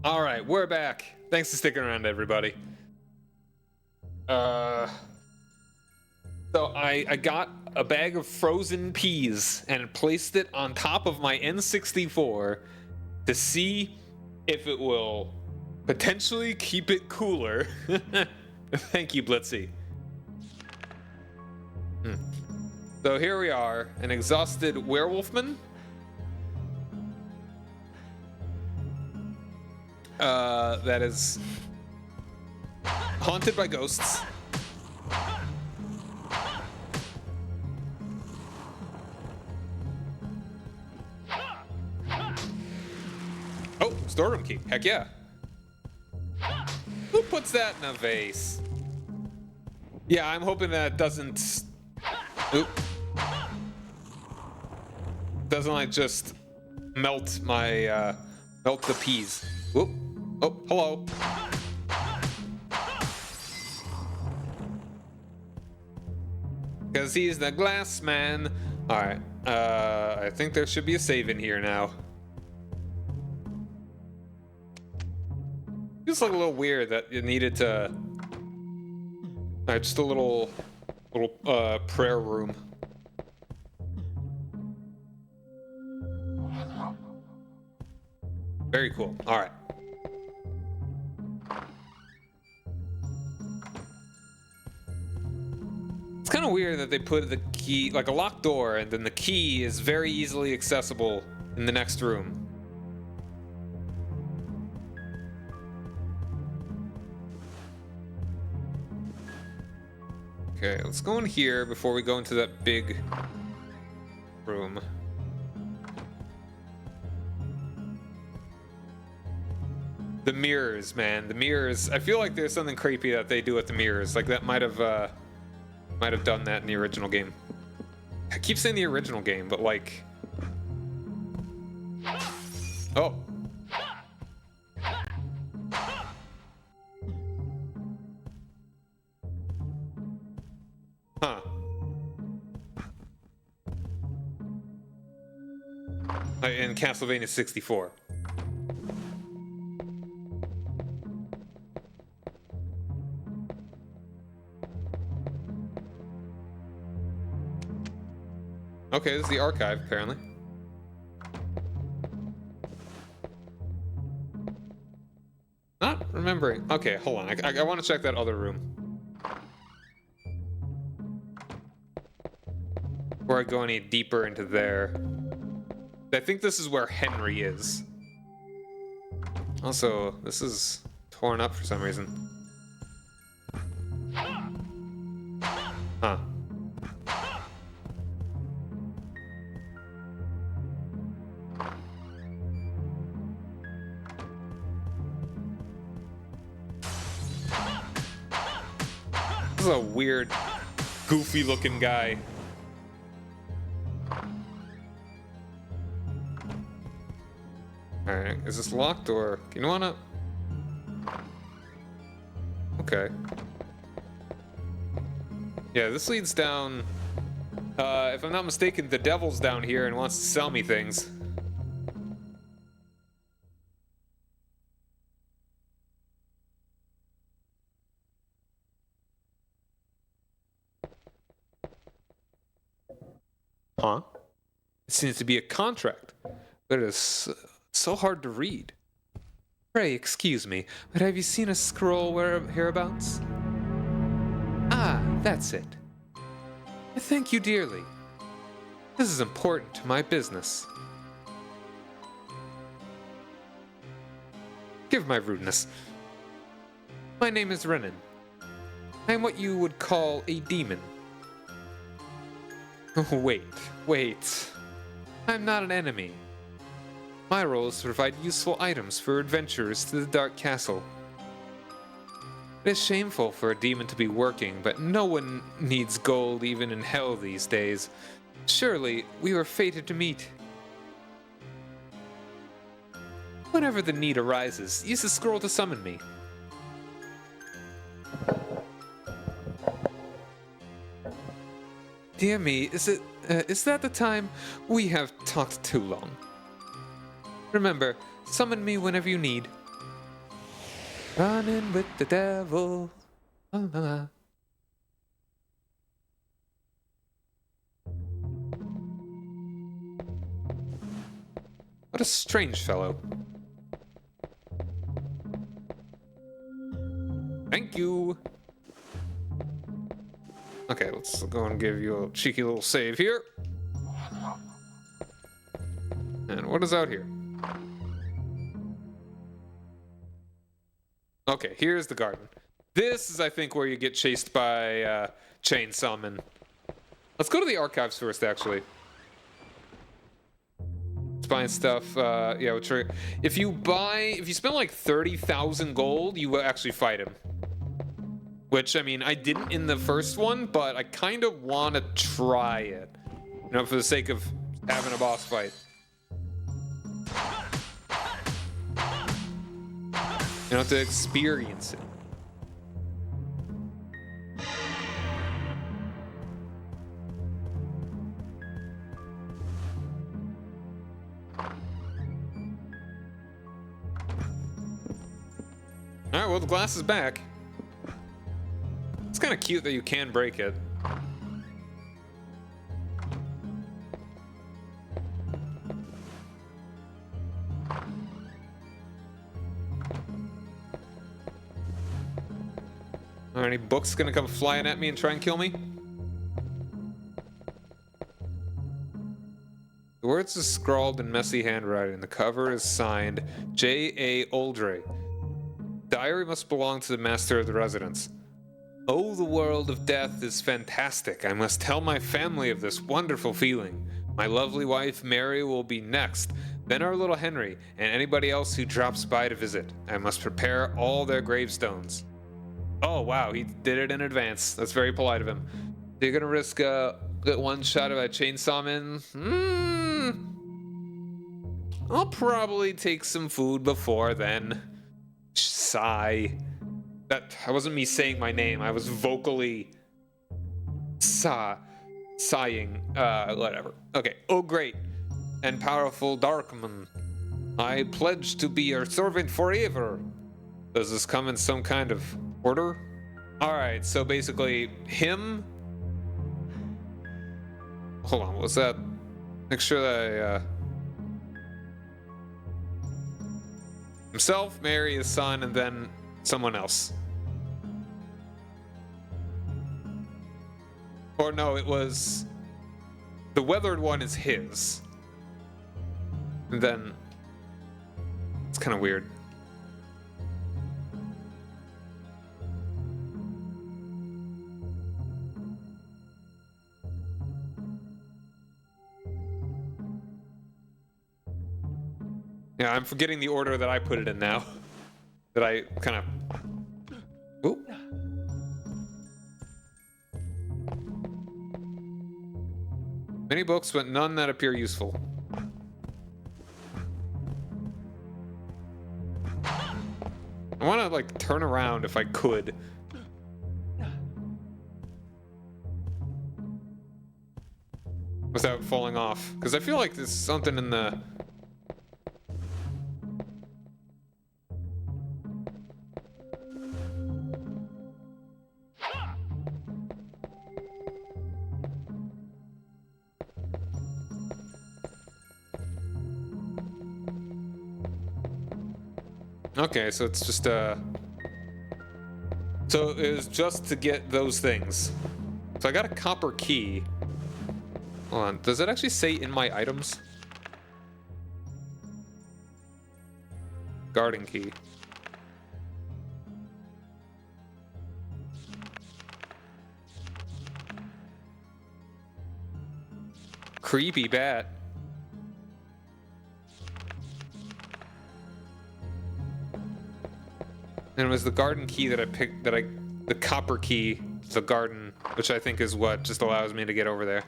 All right, we're back. Thanks for sticking around, everybody. So I got a bag of frozen peas and placed it on top of my N64 to see if it will potentially keep it cooler. Thank you, Blitzy. So here we are, an exhausted werewolfman. That is haunted by ghosts. Oh, storeroom key. Heck yeah. Who puts that in a vase? Yeah, I'm hoping that doesn't... Oop. Doesn't like just melt my, melt the peas. Oop. Oh, hello. Because he's the glass man. Alright, I think there should be a save in here now. Feels like a little weird that you needed to... Alright, just a little prayer room. Very cool. Alright. It's kind of weird that they put the key, like a locked door, and then the key is very easily accessible in the next room. Okay, let's go in here before we go into that big room. The mirrors, man. The mirrors. I feel like there's something creepy that they do with the mirrors. Like that might have done that in the original game. I keep saying the original game, but like... Oh. Huh. In Castlevania 64. Okay, this is the archive, apparently. Not remembering. Okay, hold on. I want to check that other room. Before I go any deeper into there. I think this is where Henry is. Also, this is torn up for some reason. Huh. This is a weird, goofy looking guy. Alright, is this locked or... You wanna... Okay. Yeah, this leads down... if I'm not mistaken, the devil's down here and wants to sell me things. Huh? It seems to be a contract, but it is so hard to read. Pray, excuse me, but have you seen a scroll hereabouts? Ah, that's it. I thank you dearly. This is important to my business. Give my rudeness. My name is Renan. I am what you would call a demon. Wait. I'm not an enemy. My role is to provide useful items for adventurers to the Dark Castle. It is shameful for a demon to be working, but no one needs gold even in hell these days. Surely, we were fated to meet. Whenever the need arises, use the scroll to summon me. Dear me, is that the time? We have talked too long. Remember, summon me whenever you need. Running with the devil. La, la, la. What a strange fellow. Thank you. Okay, let's go and give you a cheeky little save here. And what is out here? Okay, here's the garden. This is, I think, where you get chased by Chainsaw Man. Let's go to the archives first, actually. Buying stuff, yeah, which are, if you spend like 30,000 gold, you will actually fight him. Which, I mean, I didn't in the first one, but I kind of want to try it. You know, for the sake of having a boss fight. You know, to experience it. Alright, well, the glass is back. It's kind of cute that you can break it. Are any books gonna come flying at me and try and kill me? The words are scrawled in messy handwriting. The cover is signed J.A. Oldray. Diary must belong to the master of the residence. Oh, the world of death is fantastic. I must tell my family of this wonderful feeling. My lovely wife, Mary, will be next, then our little Henry, and anybody else who drops by to visit. I must prepare all their gravestones. Oh, wow, he did it in advance. That's very polite of him. So you're gonna risk get one shot of a Chainsaw Man? I'll probably take some food before then. Sigh. That wasn't me saying my name. I was vocally sighing. Whatever. Okay. Oh, great and powerful Darkman. I pledge to be your servant forever. Does this come in some kind of order? All right. So basically, him. Hold on. What's that? Make sure that I. Himself, Mary, his son, and then someone else. Or no, it was... The weathered one is his. And then... It's kind of weird. Yeah, I'm forgetting the order that I put it in now. That I kind of... Ooh. Many books, but none that appear useful. I want to, like, turn around if I could. Without falling off. Because I feel like there's something in the... Okay, so it's just, So it was just to get those things. So I got a copper key. Hold on, does it actually say in my items? Garden key. Creepy bat. And it was the garden key that I picked, the copper key, the garden, which I think is what just allows me to get over there.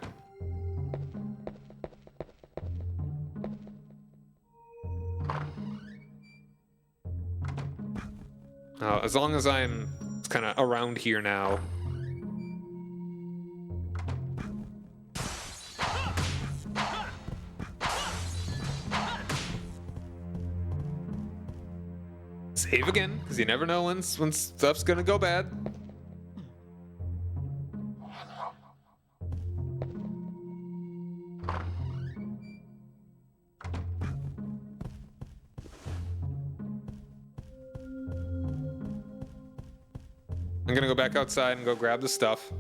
As long as I'm kind of around here now. save again, because you never know when stuff's gonna go bad. I'm gonna go back outside and go grab the stuff.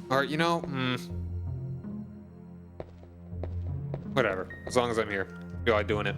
Or, you know, whatever. As long as I'm here. Feel like doing it.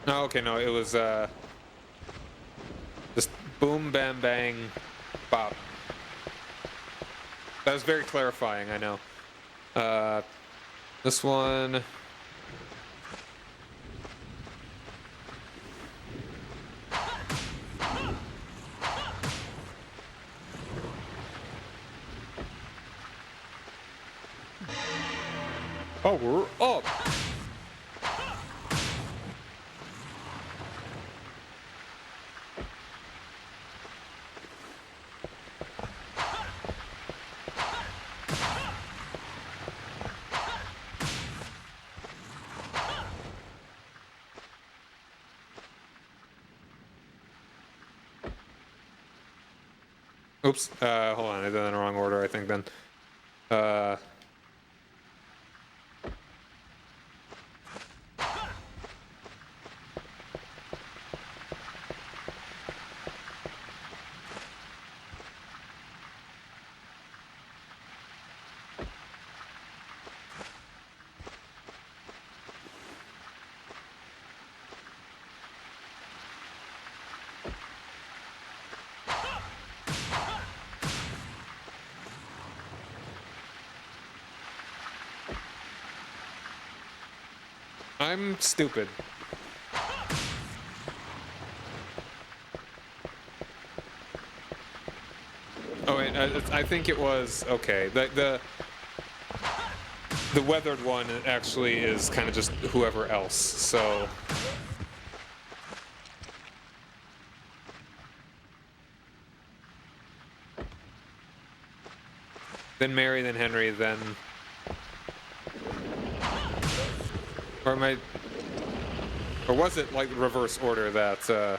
Oh, okay, no, it was, just boom, bam, bang, bop. That was very clarifying, I know. This one... Oh, we're up! Oops, hold on, I did that in the wrong order, I think, then. I'm stupid. Oh wait, I think it was okay. The weathered one actually is kind of just whoever else. So then Mary, then Henry, then or was it like reverse order that that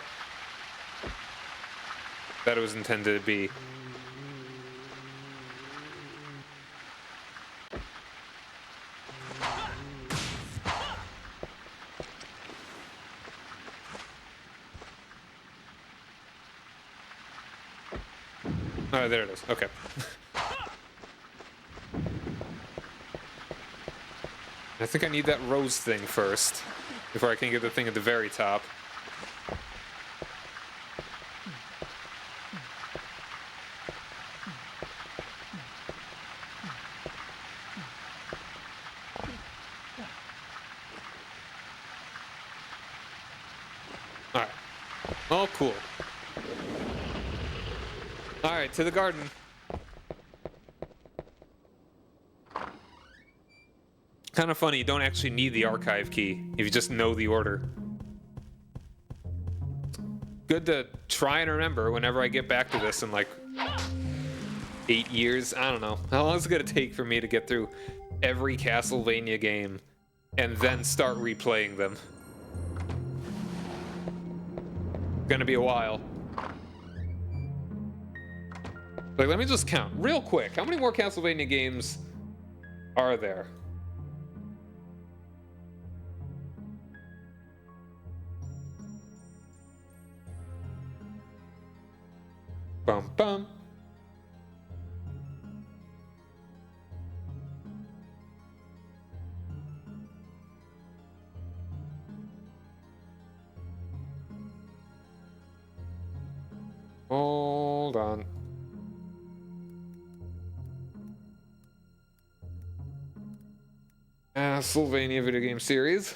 it was intended to be? Oh, there it is. Okay. I think I need that rose thing first before I can get the thing at the very top. Alright. Oh, cool. Alright, to the garden. Kind of funny, you don't actually need the archive key if you just know the order. Good to try and remember whenever I get back to this in like 8 years. I don't know. How long is it gonna take for me to get through every Castlevania game and then start replaying them? Gonna be a while. Like, let me just count real quick. How many more Castlevania games are there? Bum bum. Hold on. Castlevania video game series.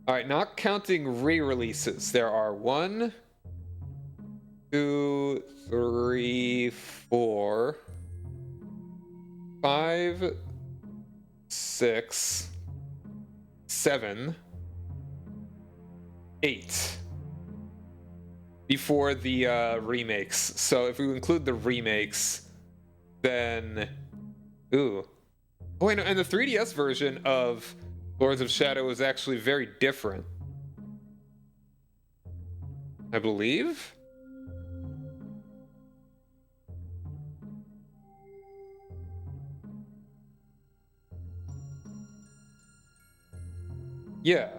Alright, not counting re-releases. There are 1, 2, 3, 4, 5, 6, 7, 8 before the remakes. So if we include the remakes, then ooh. Oh wait, no, and the 3DS version of Lords of Shadow is actually very different, I believe. Yeah.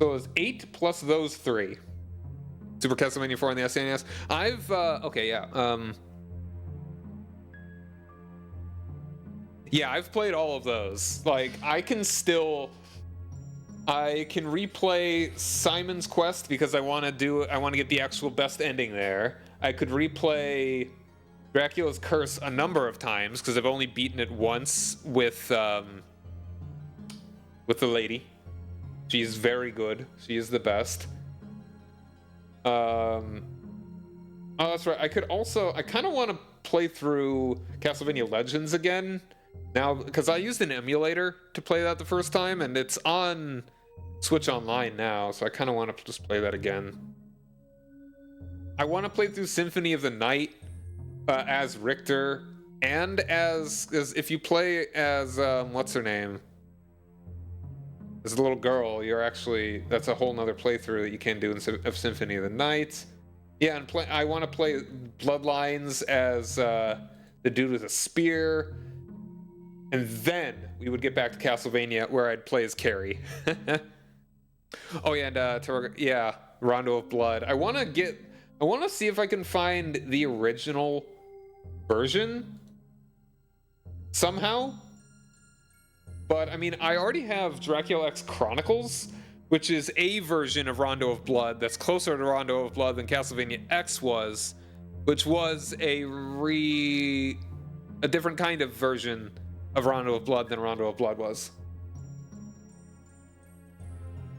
So it was 8 plus those 3. Super Castlevania 4 on the SNES. I've, okay, yeah. Yeah, I've played all of those. Like, I can replay Simon's Quest because I want to get the actual best ending there. I could replay Dracula's Curse a number of times because I've only beaten it once with the lady. She's very good. She is the best. Oh, that's right. I kind of want to play through Castlevania Legends again now because I used an emulator to play that the first time, and it's on Switch Online now, so I kind of want to just play that again. I want to play through Symphony of the Night as Richter, and as if you play as what's her name? As a little girl, that's a whole nother playthrough that you can do of Symphony of the Night. Yeah, and I want to play Bloodlines as the dude with a spear. And then we would get back to Castlevania where I'd play as Carrie. Oh yeah, and Rondo of Blood. I want to see if I can find the original version somehow. But, I mean, I already have Dracula X Chronicles, which is a version of Rondo of Blood that's closer to Rondo of Blood than Castlevania X was, which was a different kind of version of Rondo of Blood than Rondo of Blood was.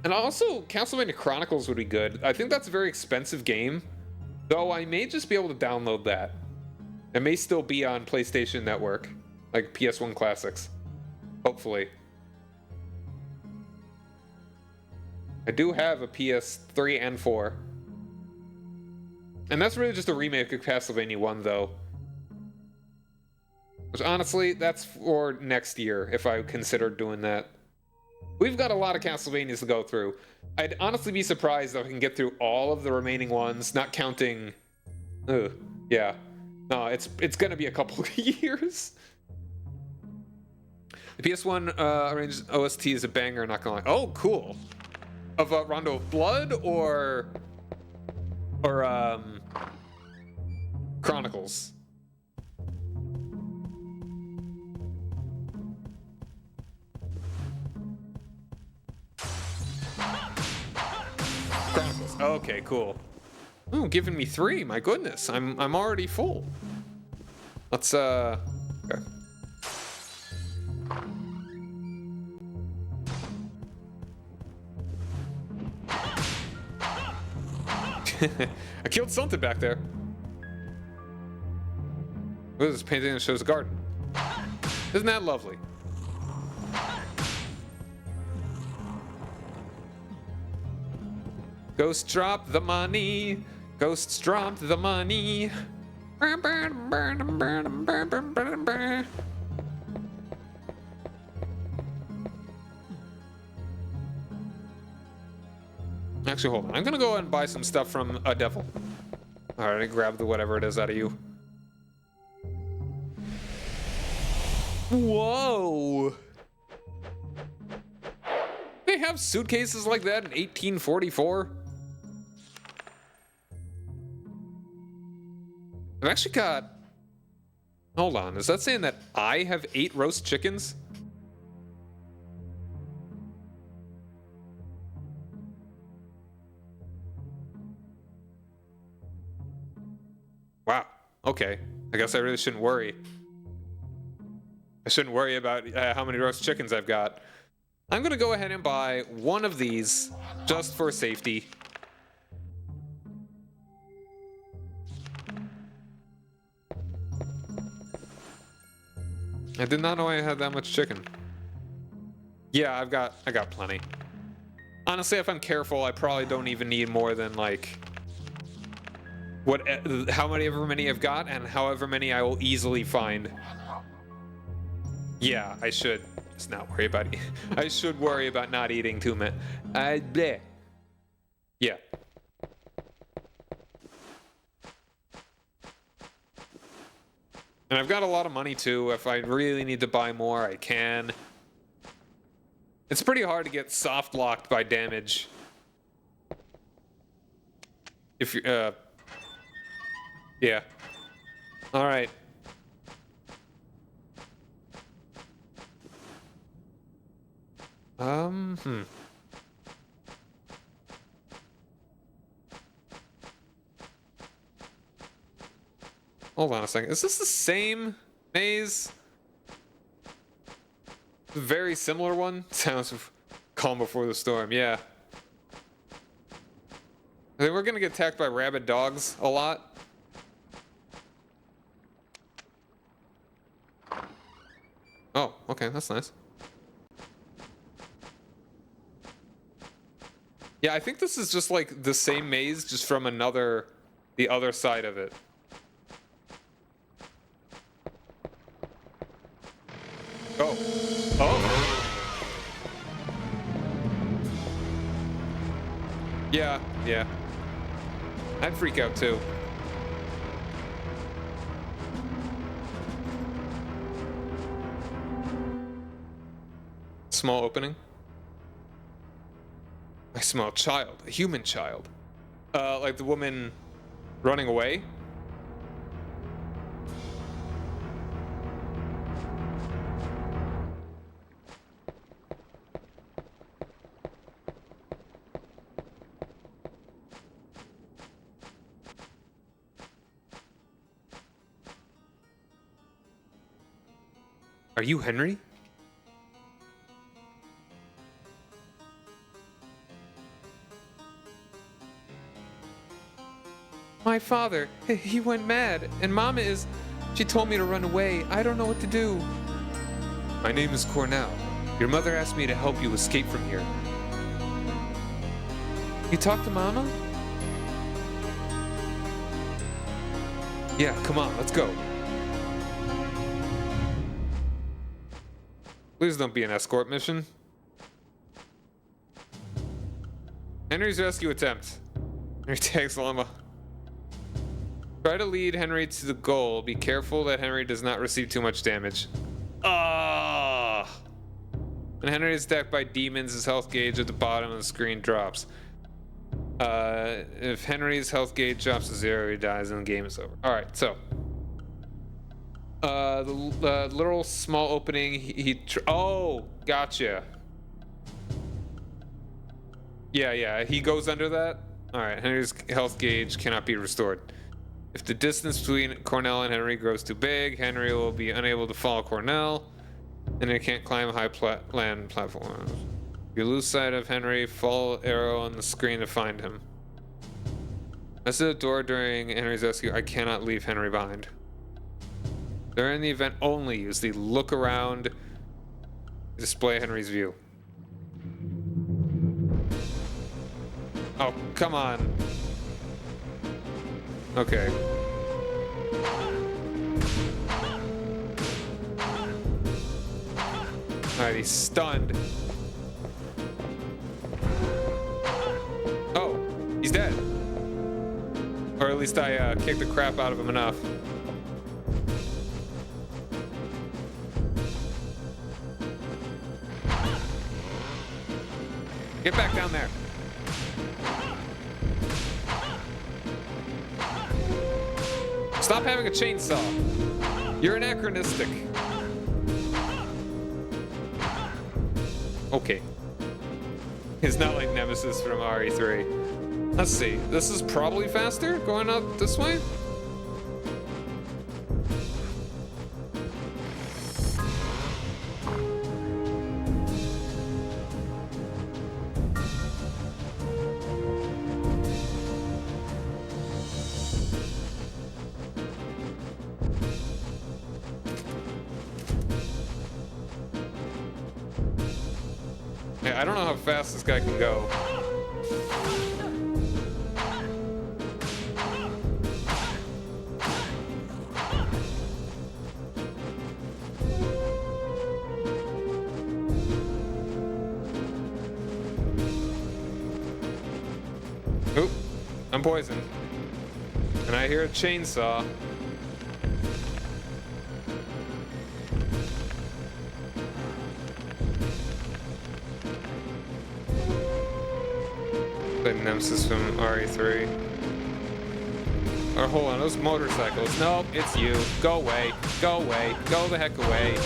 And also, Castlevania Chronicles would be good. I think that's a very expensive game, though I may just be able to download that. It may still be on PlayStation Network, like PS1 Classics. Hopefully. I do have a PS3 and 4. And that's really just a remake of Castlevania 1, though. Which, honestly, that's for next year, if I consider doing that. We've got a lot of Castlevanias to go through. I'd honestly be surprised if I can get through all of the remaining ones, not counting... yeah. No, it's gonna be a couple of years. The PS1 arranged OST is a banger, not gonna lie. Oh, cool. Of Rondo of Blood or Chronicles? Chronicles. Okay, cool. Oh, giving me 3. My goodness, I'm already full. Let's okay. I killed something back there. What is this painting that shows a garden? Isn't that lovely? Ghosts drop the money. Ghosts drop the money. Actually, hold on. I'm gonna go and buy some stuff from a devil. Alright, grab the whatever it is out of you. Whoa! They have suitcases like that in 1844? I've actually got... Hold on, is that saying that I have 8 roast chickens? Wow, okay. I guess I really shouldn't worry. I shouldn't worry about how many roast chickens I've got. I'm gonna go ahead and buy one of these just for safety. I did not know I had that much chicken. Yeah, I got plenty. Honestly, if I'm careful, I probably don't even need more than like however many I've got and however many I will easily find. Yeah, I should just not worry about it. I should worry about not eating too much. Bleh. Yeah. And I've got a lot of money too. If I really need to buy more, I can. It's pretty hard to get soft locked by damage. If you, yeah. All right. Hold on a second. Is this the same maze? A very similar one? Sounds of Calm Before the Storm, yeah. I think we're gonna get attacked by rabid dogs a lot. Oh, okay, that's nice. Yeah, I think this is just like the same maze, just from the other side of it. Oh. Oh. Yeah, yeah. I'd freak out too. Small opening. I smell a child, a human child. Like the woman running away. Are you Henry? My father, he went mad, and Mama she told me to run away. I don't know what to do. My name is Cornell. Your mother asked me to help you escape from here. You talked to Mama? Yeah, come on, let's go. Please don't be an escort mission. Henry's rescue attempt. Henry tags Llama. Try to lead Henry to the goal. Be careful that Henry does not receive too much damage. Ah! When Henry is attacked by demons, his health gauge at the bottom of the screen drops. If Henry's health gauge drops to 0, he dies and the game is over. Alright, so. The literal small opening, oh, gotcha. Yeah, he goes under that. Alright, Henry's health gauge cannot be restored. If the distance between Cornell and Henry grows too big, Henry will be unable to follow Cornell, and he can't climb high land platforms. If you lose sight of Henry, follow arrow on the screen to find him. As to the door during Henry's rescue, I cannot leave Henry behind. During the event only, use the look around to display Henry's view. Oh, come on. Okay. Alright, he's stunned. Oh, he's dead. Or at least I kicked the crap out of him enough. Get back down there. Stop having a chainsaw. You're anachronistic. Okay. He's not like Nemesis from RE3. Let's see. This is probably faster going out this way. Yeah, I don't know how fast this guy can go. Oop, I'm poisoned. And I hear a chainsaw. The Nemesis from RE3. Or hold on, those motorcycles. Nope, it's you. Go away. Go away. Go the heck away.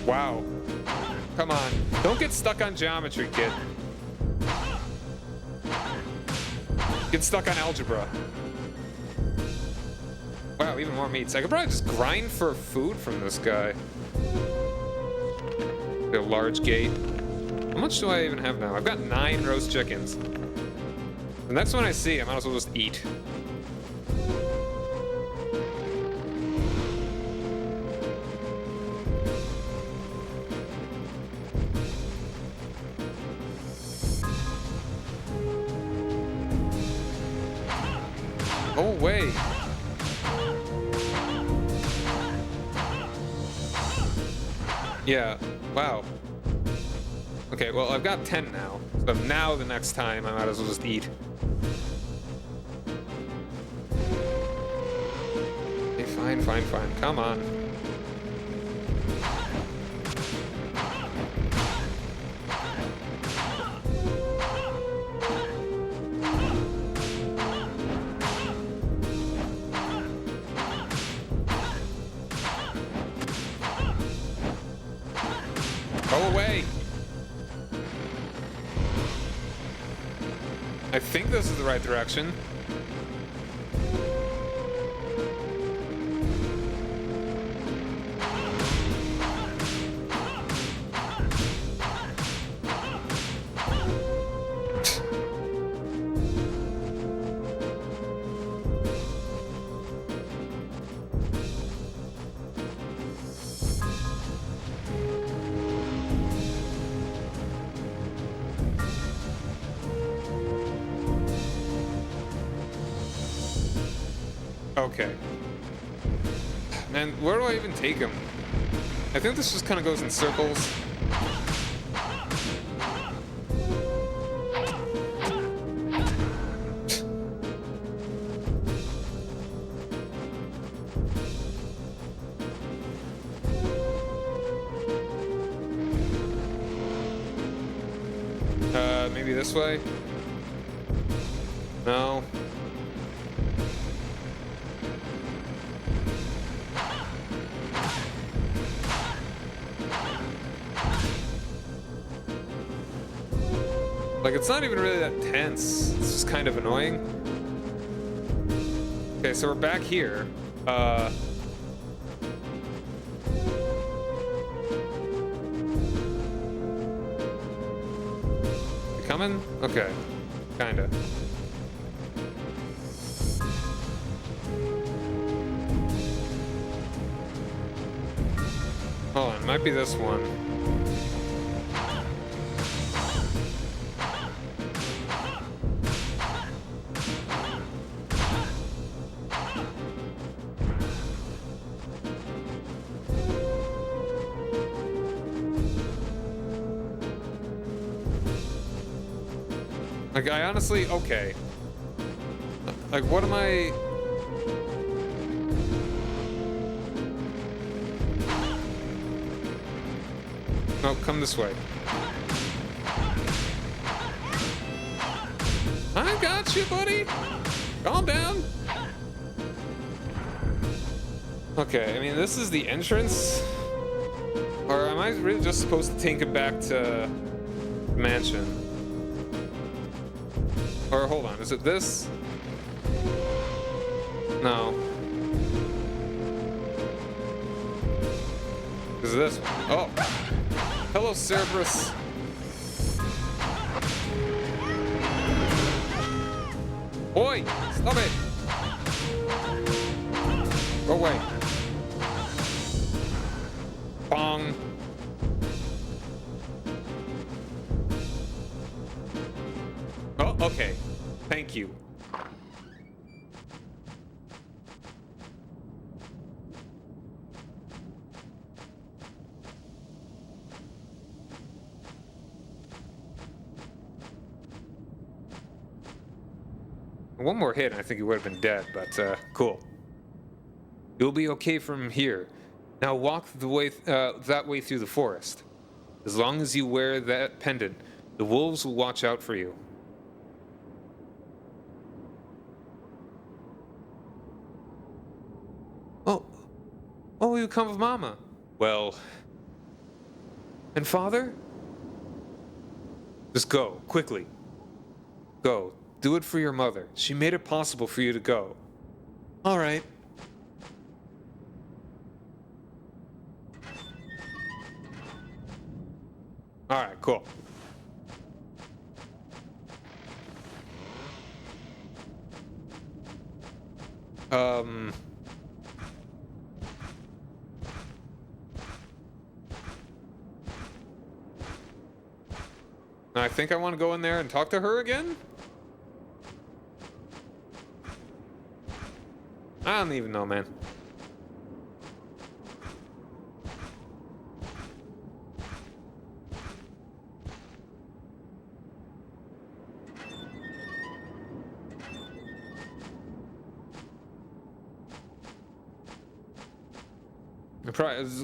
Wow. Come on. Don't get stuck on geometry, kid. Get stuck on algebra. Wow, even more meats. I could probably just grind for food from this guy. The large gate. How much do I even have now? I've got 9 roast chickens. The next one I see, I might as well just eat. Oh, wait. Yeah, wow. Okay, well, I've got 10 now. So now the next time, I might as well just eat. Okay, fine, fine, fine. Come on. Go away! I think this is the right direction. Okay. Man, where do I even take him? I think this just kind of goes in circles. Maybe this way? No. Like, it's not even really that tense. It's just kind of annoying. Okay, so we're back here. You coming? Okay. Kinda. Hold on, it might be this one. Like, I honestly, okay. Like, what am I... No, come this way. I got you, buddy. Calm down. Okay, I mean, this is the entrance. Or am I really just supposed to take it back to the mansion? Or hold on, is it this? No. Is it this one? Oh. Hello, Cerberus. Oi! Stop it! Go away. Bong. Oh, okay. Thank you. One more hit, and I think he would have been dead, but cool. You'll be okay from here. Now walk the way that way through the forest. As long as you wear that pendant, the wolves will watch out for you. Oh, you come with Mama. Well, and Father? Just go, quickly. Go. Do it for your mother. She made it possible for you to go. All right. All right, cool. I think I want to go in there and talk to her again? I don't even know, man.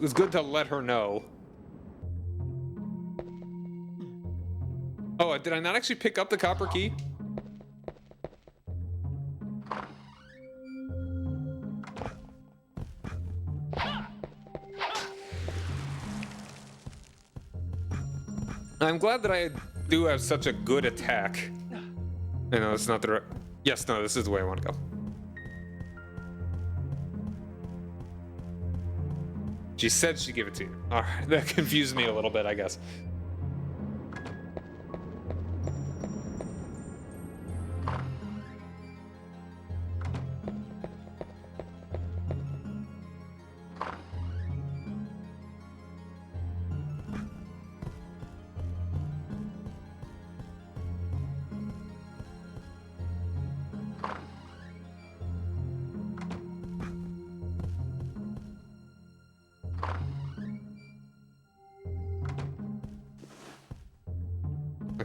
It's good to let her know. Oh, did I not actually pick up the copper key? I'm glad that I do have such a good attack. I know it's not the right... Yes, no, this is the way I want to go. She said she'd give it to you. Alright, that confused me a little bit, I guess.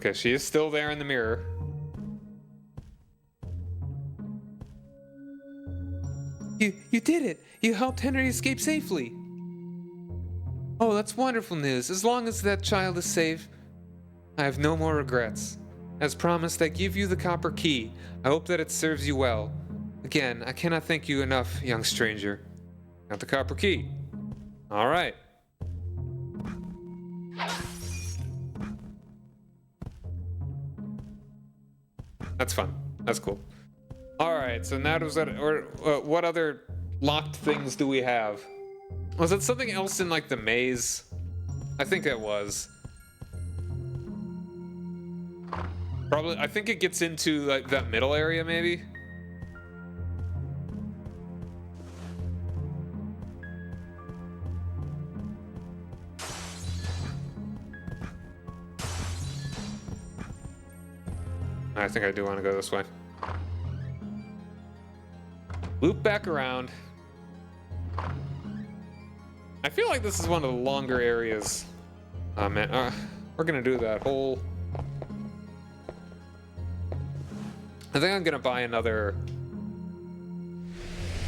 Okay, she is still there in the mirror. You did it! You helped Henry escape safely! Oh, that's wonderful news. As long as that child is safe, I have no more regrets. As promised, I give you the copper key. I hope that it serves you well. Again, I cannot thank you enough, young stranger. Got the copper key. Alright. That's fun. That's cool. Alright, so now does that... Or what other locked things do we have? Was it something else in, like, the maze? I think it was. Probably... I think it gets into, like, that middle area, maybe? I think I do want to go this way. Loop back around. I feel like this is one of the longer areas. Oh man, we're gonna do that whole... I think I'm gonna buy another...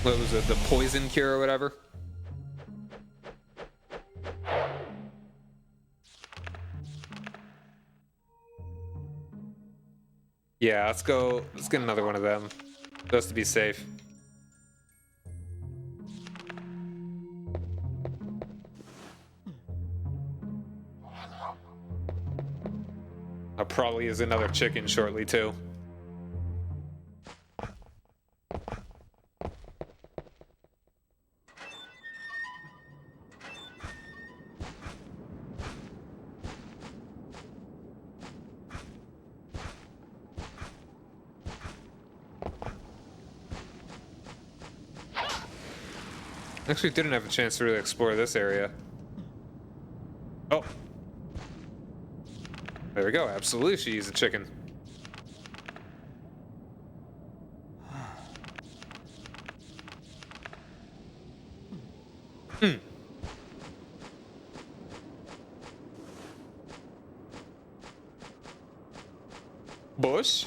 What was it, the poison cure or whatever? Yeah, let's go. Let's get another one of them, just to be safe. Probably is another chicken shortly too. Actually, didn't have a chance to really explore this area. Oh. There we go. Absolutely, she's a chicken. Hmm. Bush?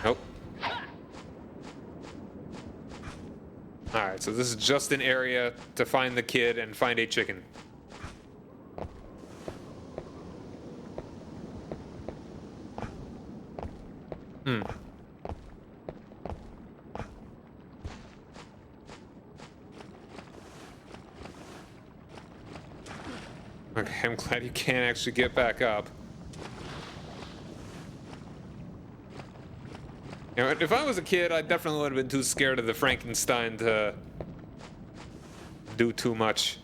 Nope. Alright, so this is just an area to find the kid and find a chicken. Hmm. Okay, I'm glad you can't actually get back up. You know, if I was a kid, I definitely would have been too scared of the Frankenstein to do too much.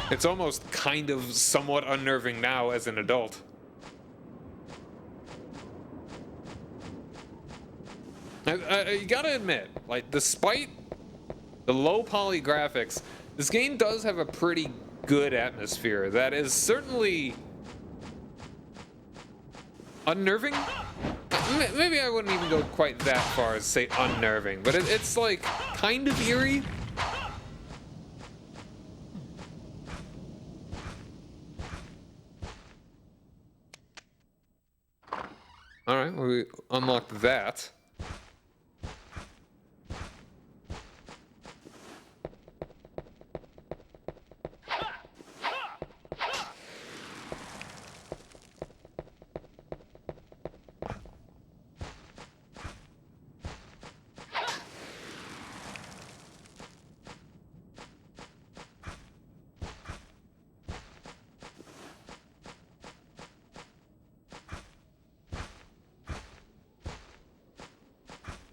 It's almost kind of somewhat unnerving now as an adult. You gotta admit, like, despite the low poly graphics, this game does have a pretty good atmosphere that is certainly unnerving. Maybe I wouldn't even go quite that far as say unnerving, but it's like kind of eerie. All right, we unlocked that.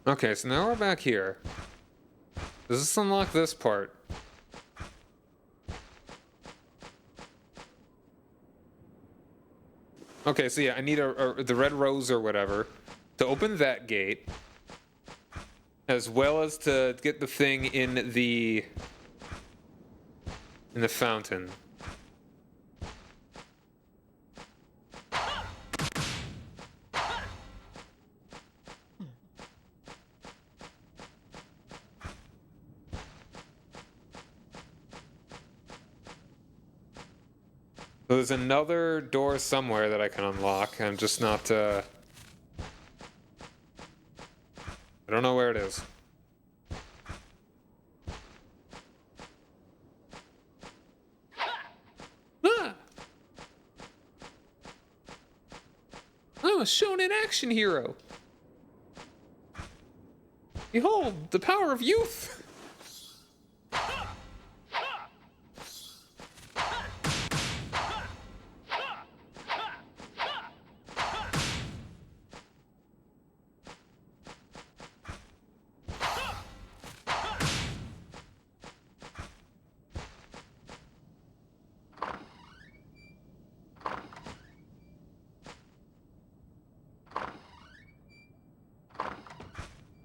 Okay, so now we're back here. Does this unlock this part? Okay, so yeah, I need the red rose or whatever to open that gate, as well as to get the thing in the fountain. So there's another door somewhere that I can unlock. I'm just not, I don't know where it is. Ah! I'm a shonen action hero. Behold, the power of youth!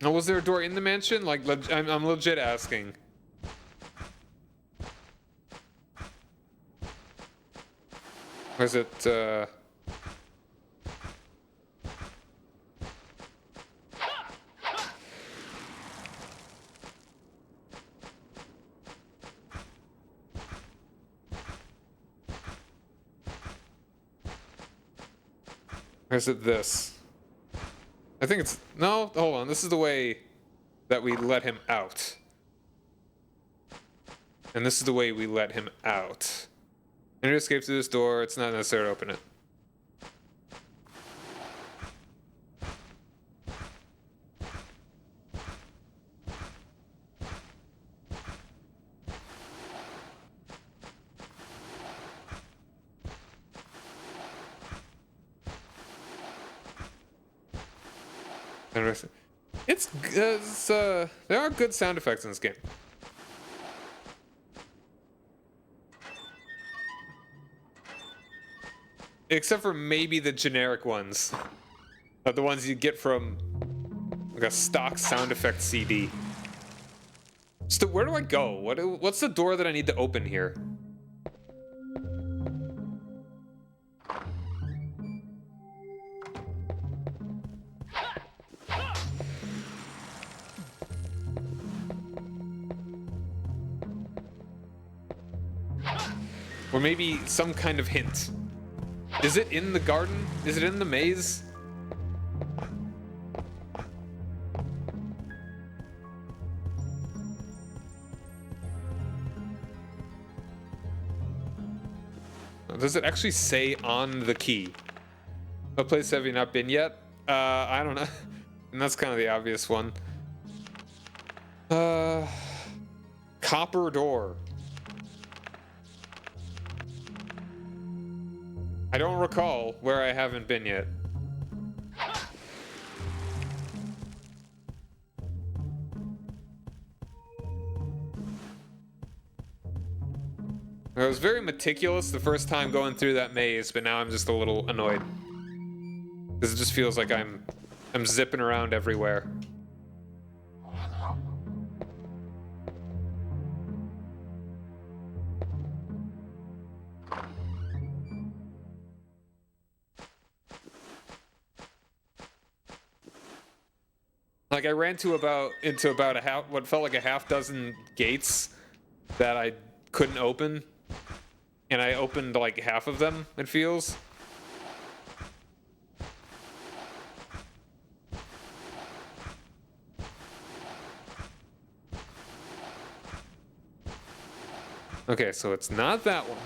Oh, was there a door in the mansion? Like, I'm legit asking. Or is it, or is it this? I think it's... No, hold on. This is the way that we let him out. And this is the way we let him out. Enter escape through this door. It's not necessary to open it. There are good sound effects in this game. Except for maybe the generic ones. The ones you get from like a stock sound effect CD. So where do I go? What's the door that I need to open here? Or maybe some kind of hint. Is it in the garden? Is it in the maze? Does it actually say on the key? What place have you not been yet? I don't know. And that's kind of the obvious one. Copper door. I don't recall where I haven't been yet. I was very meticulous the first time going through that maze, but now I'm just a little annoyed. Because it just feels like I'm zipping around everywhere. Like I ran into about what felt like a half dozen gates that I couldn't open, and I opened like half of them, it feels. Okay, so it's not that one.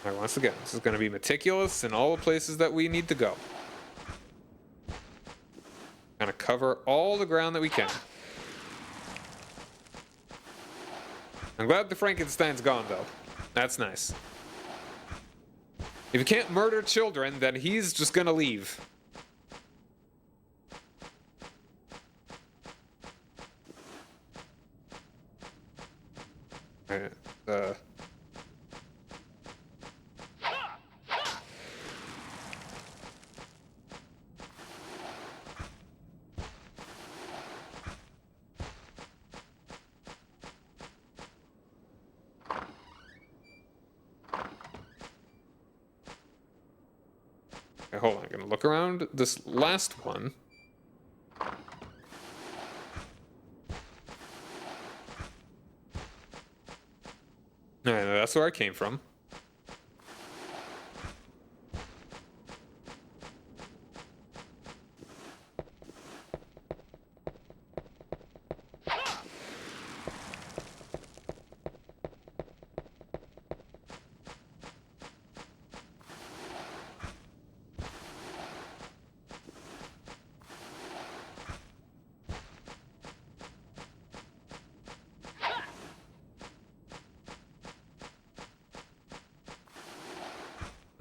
Alright, once again, this is going to be meticulous in all the places that we need to go. Gonna cover all the ground that we can. I'm glad the Frankenstein's gone, though. That's nice. If you can't murder children, then he's just gonna leave. Okay, hold on, I'm gonna look around this last one. Alright, that's where I came from.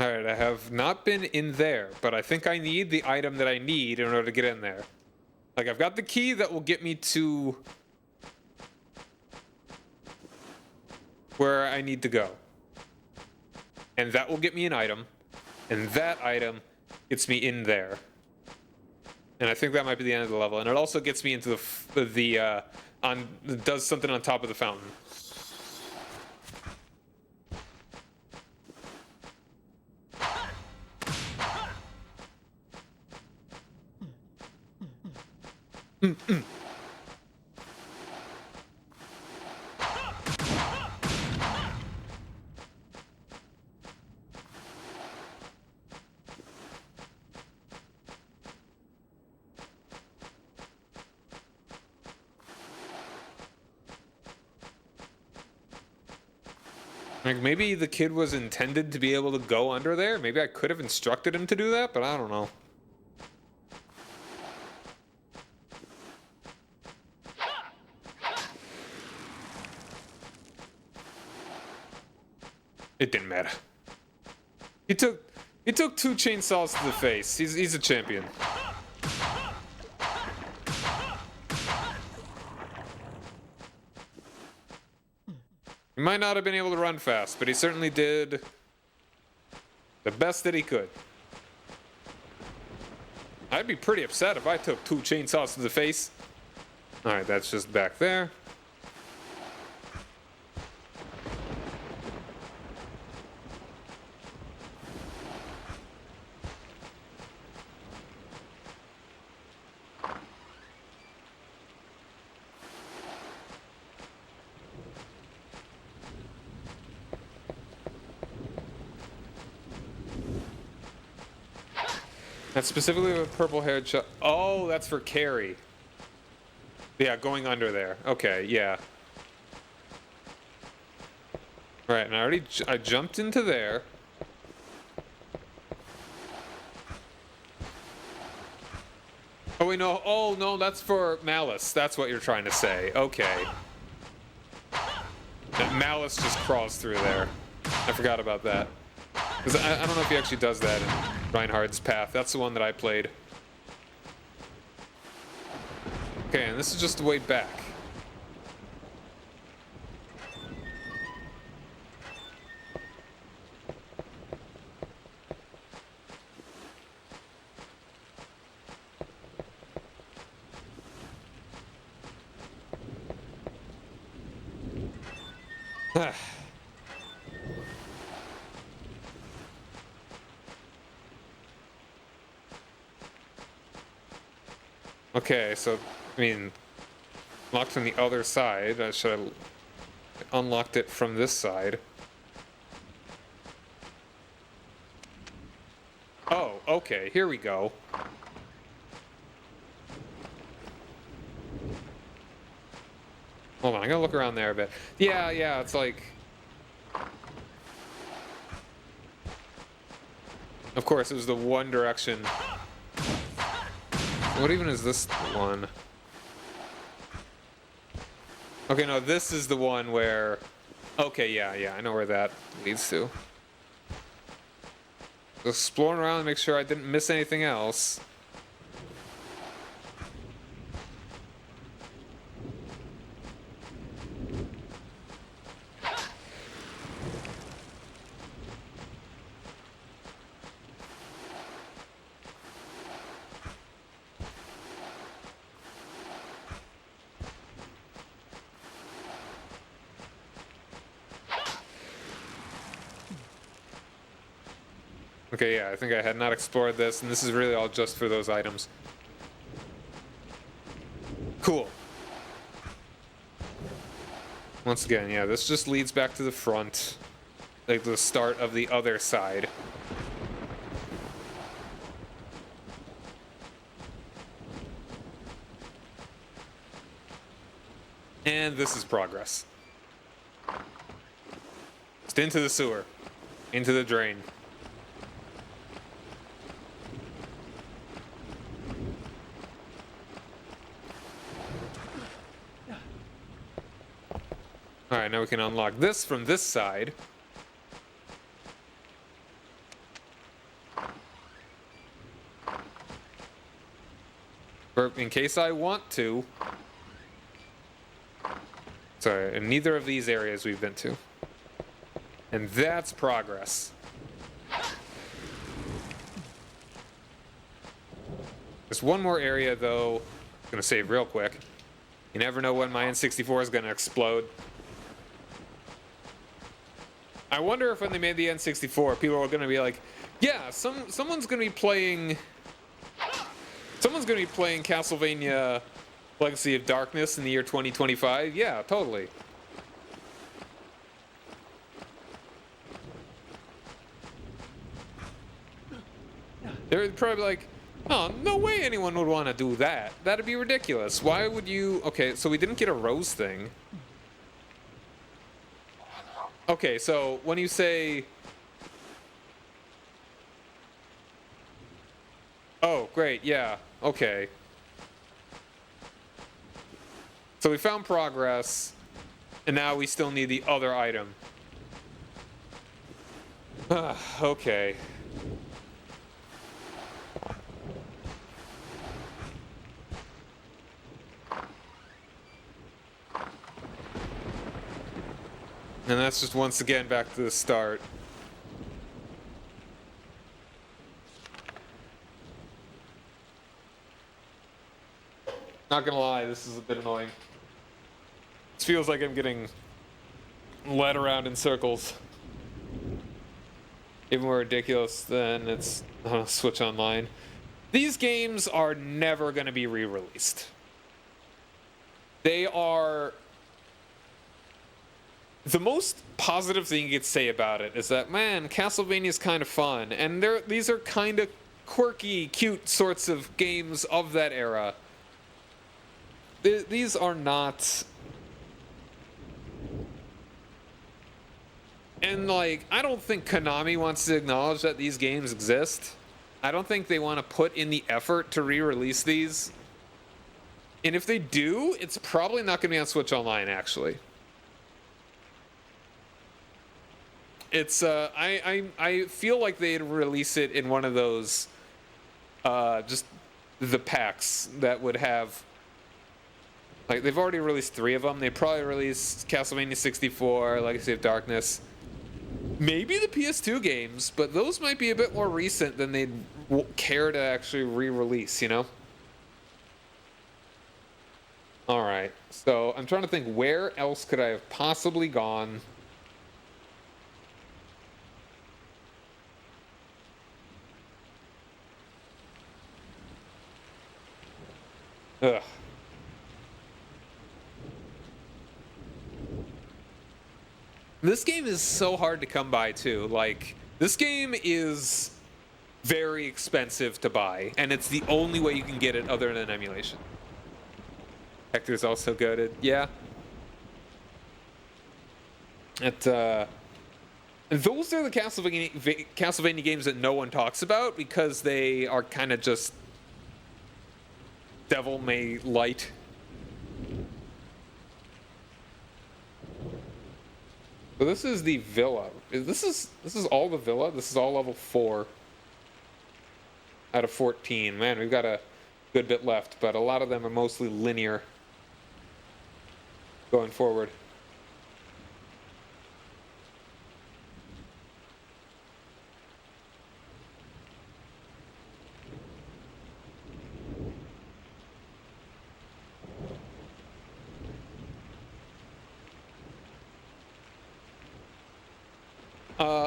Alright, I have not been in there, but I think I need the item that I need in order to get in there. Like, I've got the key that will get me to where I need to go. And that will get me an item. And that item gets me in there. And I think that might be the end of the level. And it also gets me into does something on top of the fountain. Like, maybe the kid was intended to be able to go under there. Maybe I could have instructed him to do that, but I don't know. It didn't matter. He took 2 chainsaws to the face. He's a champion. He might not have been able to run fast, but he certainly did the best that he could. I'd be pretty upset if I took 2 chainsaws to the face. Alright, that's just back there. That's specifically with purple-haired child. Oh, that's for Carrie. Yeah, going under there. Okay, yeah. Right, and I jumped into there. Oh wait, no. Oh no, that's for Malice. That's what you're trying to say. Okay. Malice just crawls through there. I forgot about that. Because I don't know if he actually does that in Reinhardt's Path. That's the one that I played. Okay, and this is just the way back. Okay, so, I mean, locked from the other side. I should have unlocked it from this side. Oh, okay, here we go. Hold on, I gotta look around there a bit. Yeah, it's like... Of course, it was the one direction. What even is this one? Okay, no, this is the one where... Okay, yeah, I know where that leads to. Just exploring around and make sure I didn't miss anything else. Okay, yeah, I think I had not explored this, and this is really all just for those items. Cool. Once again, yeah, this just leads back to the front. Like the start of the other side. And this is progress. Just into the sewer. Into the drain. Alright, now we can unlock this from this side. In case I want to. Sorry, in neither of these areas we've been to. And that's progress. There's one more area, though. I'm gonna save real quick. You never know when my N64 is gonna explode. I wonder if when they made the N64, people were gonna be like, yeah, someone's gonna be playing Castlevania Legacy of Darkness in the year 2025. Yeah, totally. They're probably like, oh, no way anyone would want to do that. That'd be ridiculous. Why would you... Okay, so we didn't get a rose thing. Okay, so when you say... Oh, great, yeah, okay. So we found progress, and now we still need the other item. Okay. And that's just once again back to the start. Not gonna lie, this is a bit annoying. This feels like I'm getting led around in circles. Even more ridiculous than it's Switch Online. These games are never gonna be re-released. They are... The most positive thing you could say about it is that, man, Castlevania is kind of fun. And these are kind of quirky, cute sorts of games of that era. These are not... And, like, I don't think Konami wants to acknowledge that these games exist. I don't think they want to put in the effort to re-release these. And if they do, it's probably not going to be on Switch Online, actually. It's, I feel like they'd release it in one of those, just the packs that would have... Like, they've already released 3 of them. They probably released Castlevania 64, Legacy of Darkness. Maybe the PS2 games, but those might be a bit more recent than they'd care to actually re-release, you know? Alright, so I'm trying to think, where else could I have possibly gone? Ugh. This game is so hard to come by, too. Like, this game is very expensive to buy, and it's the only way you can get it other than emulation. Hector's also goated. Yeah. Those are the Castlevania games that no one talks about because they are kind of just Devil May Light. So this is the villa. This is all the villa. This is all level 4 out of 14. Man, we've got a good bit left, but a lot of them are mostly linear going forward.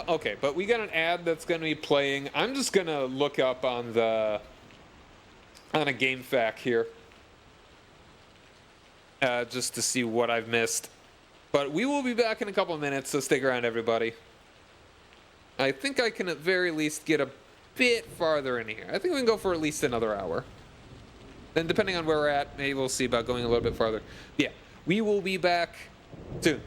Okay, but we got an ad that's going to be playing. I'm just going to look up on a game fact here. Just to see what I've missed. But we will be back in a couple of minutes, so stick around, everybody. I think I can at very least get a bit farther in here. I think we can go for at least another hour. Then depending on where we're at, maybe we'll see about going a little bit farther. Yeah, we will be back soon.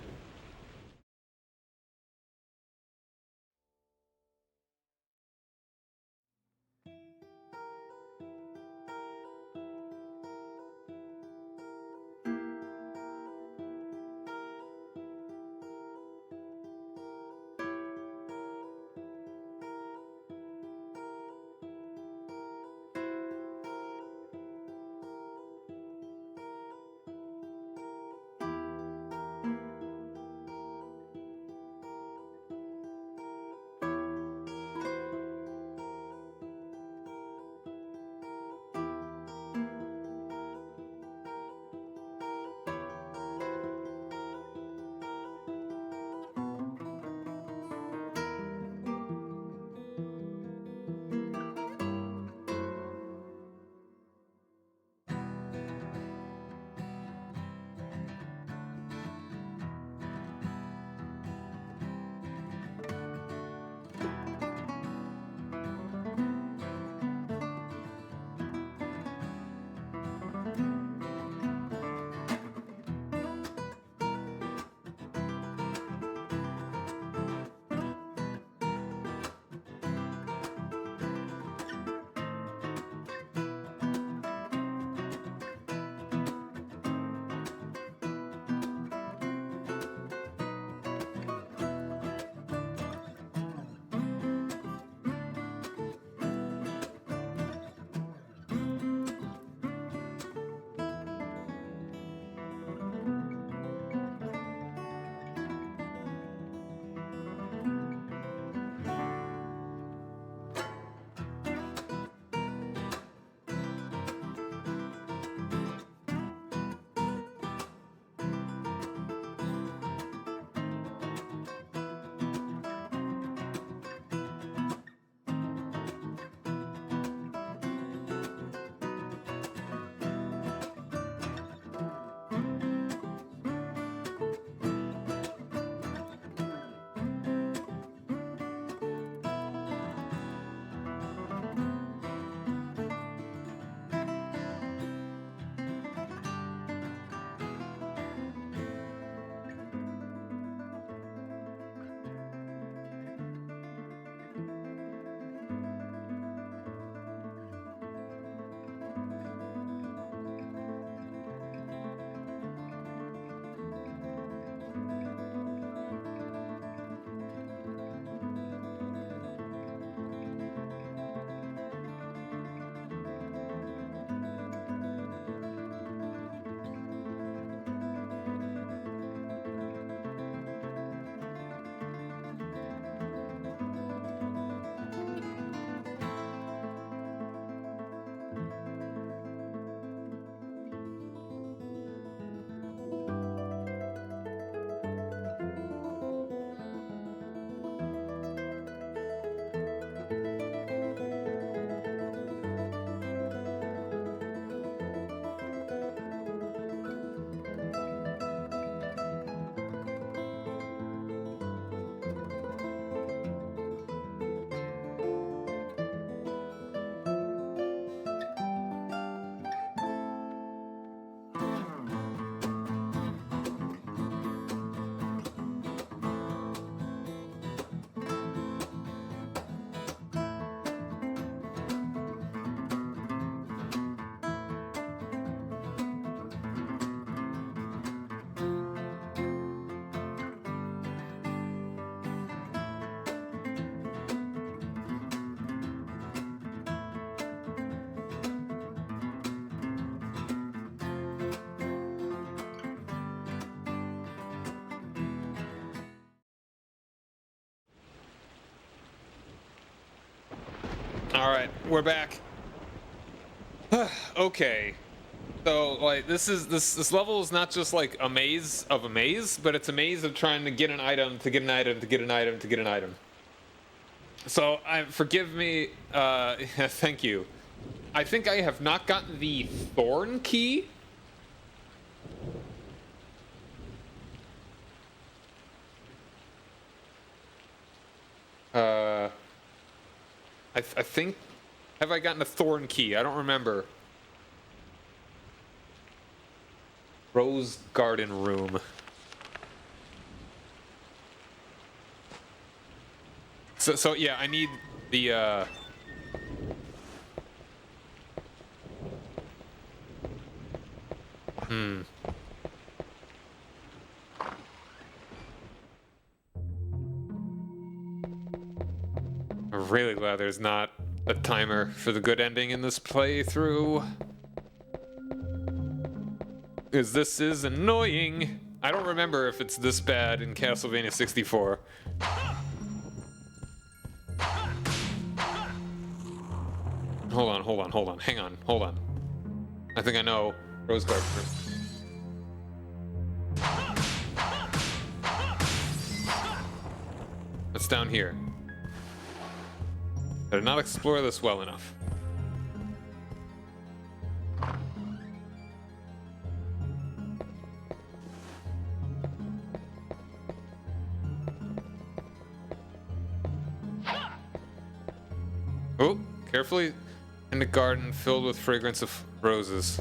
All right, we're back. Okay. So like this level is not just like a maze of a maze, but it's a maze of trying to get an item to get an item to get an item to get an item. So forgive me, thank you. I think I have not gotten the thorn key. I think, have I gotten a thorn key? I don't remember. Rose garden room. So yeah, I need the I'm really glad there's not a timer for the good ending in this playthrough. Because this is annoying. I don't remember if it's this bad in Castlevania 64. Hold on. Hang on, hold on. I think I know Rose Garden. It's down here. I did not explore this well enough. Oh, carefully in the garden filled with fragrance of roses.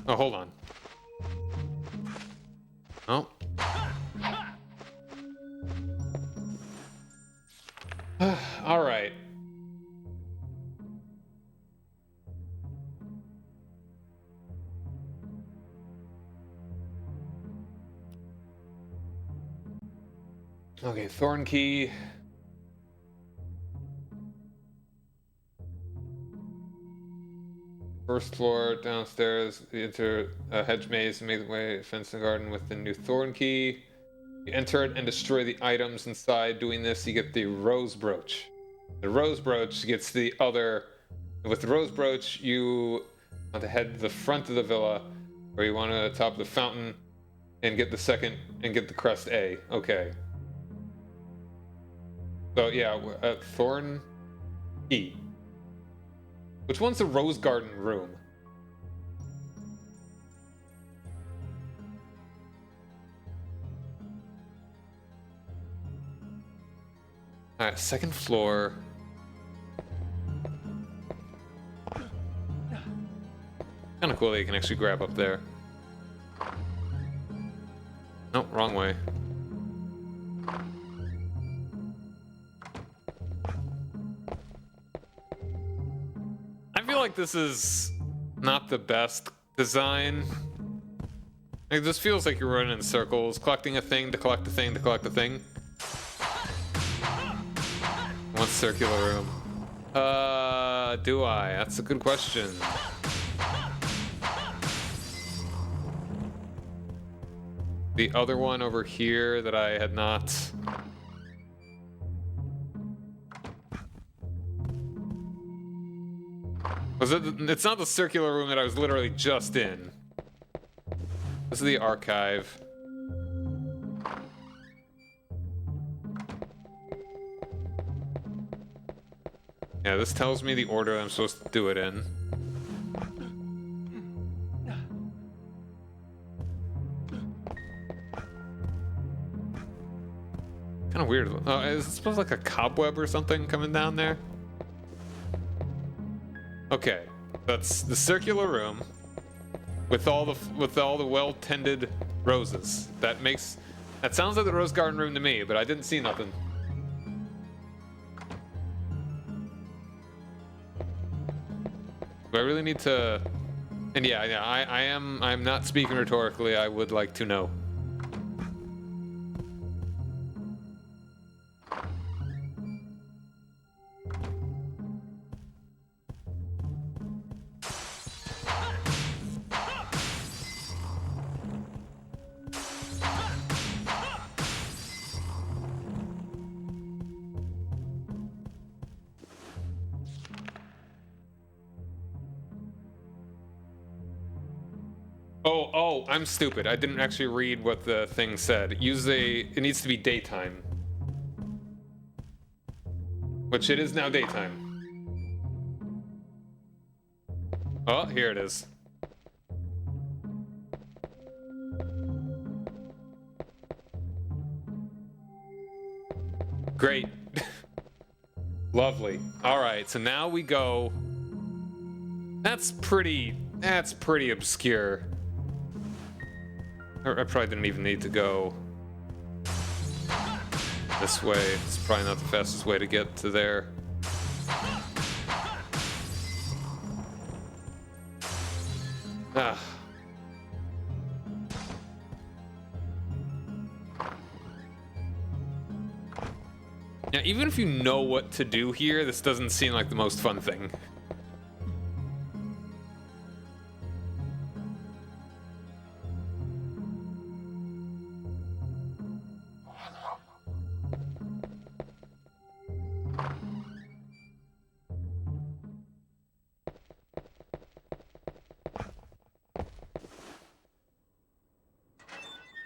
Oh, hold on. Oh. All right. Okay, thorn key. First floor, downstairs, you enter a hedge maze and make the way fence the garden with the new thorn key. You enter it and destroy the items inside. Doing this, you get the rose brooch. The rose brooch gets the other. With the rose brooch, you want to head to the front of the villa, where you want to top the fountain and get the second and get the crest A. Okay. So yeah, thorn key. Which one's the rose garden room? Alright, second floor. Kinda cool that you can actually grab up there. Nope, wrong way. I feel like this is not the best design. Like, this feels like you're running in circles, collecting a thing to collect a thing to collect a thing. One circular room. Do I? That's a good question. The other one over here that I had not... Was it? It's not the circular room that I was literally just in. This is the archive. Yeah, this tells me the order I'm supposed to do it in. Kind of weird. Oh, is it supposed to like a cobweb or something coming down there? Okay, that's the circular room with all the well-tended roses. That sounds like the rose garden room to me, but I didn't see nothing. Do I really need to? And yeah, I'm not speaking rhetorically. I would like to know. Oh, I'm stupid. I didn't actually read what the thing said. It needs to be daytime. Which it is now daytime. Oh, here it is. Great. Lovely. All right, so now we go. That's pretty obscure. I probably didn't even need to go this way. It's probably not the fastest way to get to there. Ah. Now, even if you know what to do here, this doesn't seem like the most fun thing.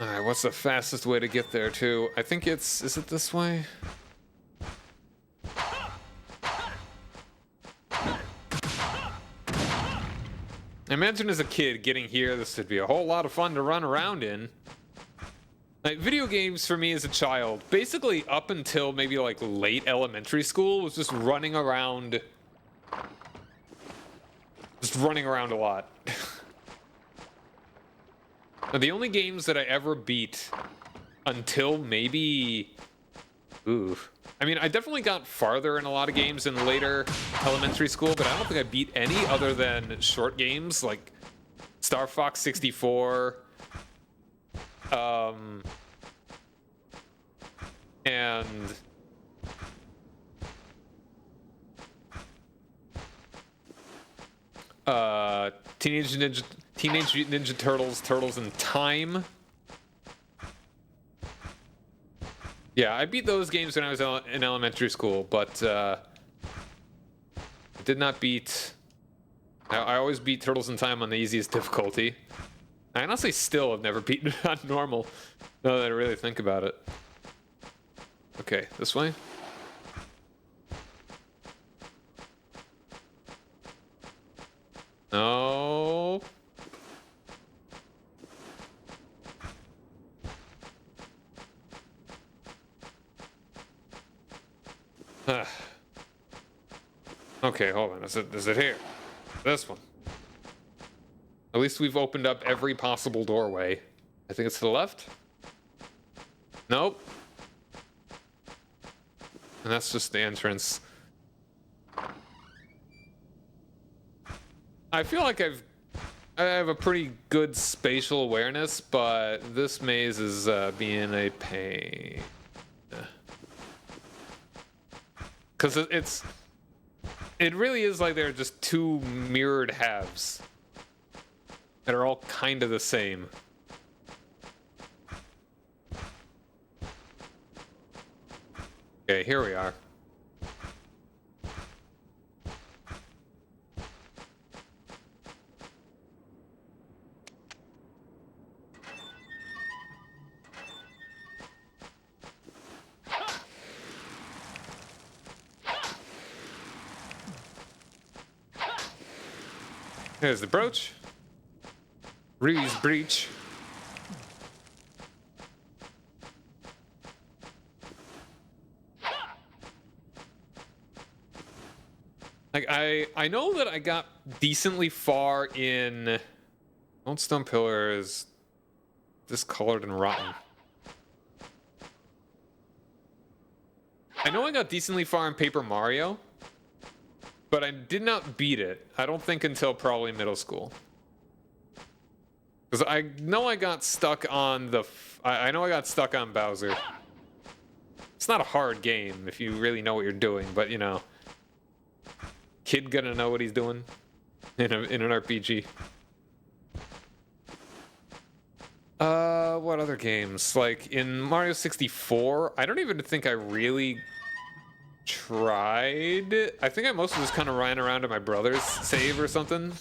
Alright, what's the fastest way to get there, too? I think is it this way? Imagine as a kid getting here, this would be a whole lot of fun to run around in. Like, video games for me as a child, basically up until maybe like late elementary school, was just running around. Just running around a lot. Now, the only games that I ever beat until maybe... Ooh. I mean, I definitely got farther in a lot of games in later elementary school, but I don't think I beat any other than short games like Star Fox 64, and Teenage Mutant Ninja Turtles, Turtles in Time. Yeah, I beat those games when I was in elementary school, but I did not beat... I always beat Turtles in Time on the easiest difficulty. I honestly still have never beaten it on normal, now that I really think about it. Okay, this way? No... Okay, hold on. Is it here? This one. At least we've opened up every possible doorway. I think it's to the left? Nope. And that's just the entrance. I feel like I have a pretty good spatial awareness, but this maze is being a pain. Because it really is like they're just two mirrored halves that are all kind of the same. Okay, here we are. There's the brooch. Rue's breach. Like, I know that I got decently far in... Old Stone Pillar is discolored and rotten. I know I got decently far in Paper Mario, but I did not beat it. I don't think until probably middle school. Because I know I got stuck on the... I know I got stuck on Bowser. It's not a hard game if you really know what you're doing, but you know... Kid gonna know what he's doing in an RPG. What other games? Like in Mario 64, I don't even think I really tried. I think I mostly just kind of ran around to my brother's save or something.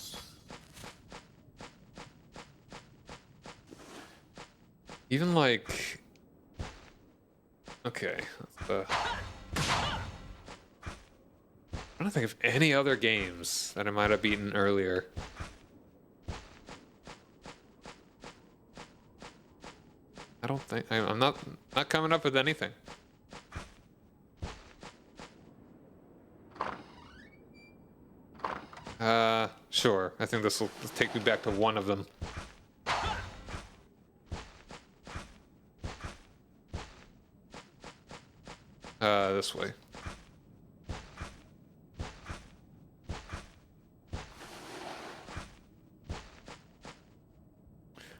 Even like... Okay. I'm trying to think of any other games that I might have beaten earlier. I don't think... I'm not coming up with anything. Sure. I think this will take me back to one of them. This way.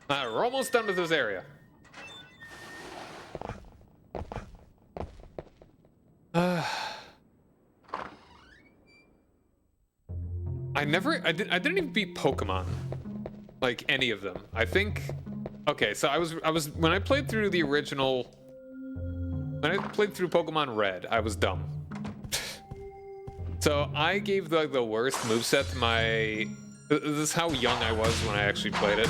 We're almost done with this area. I didn't even beat Pokemon. Like any of them. I think. Okay, so I was when I played through the original. When I played through Pokemon Red, I was dumb. So I gave the worst moveset to my. This is how young I was when I actually played it.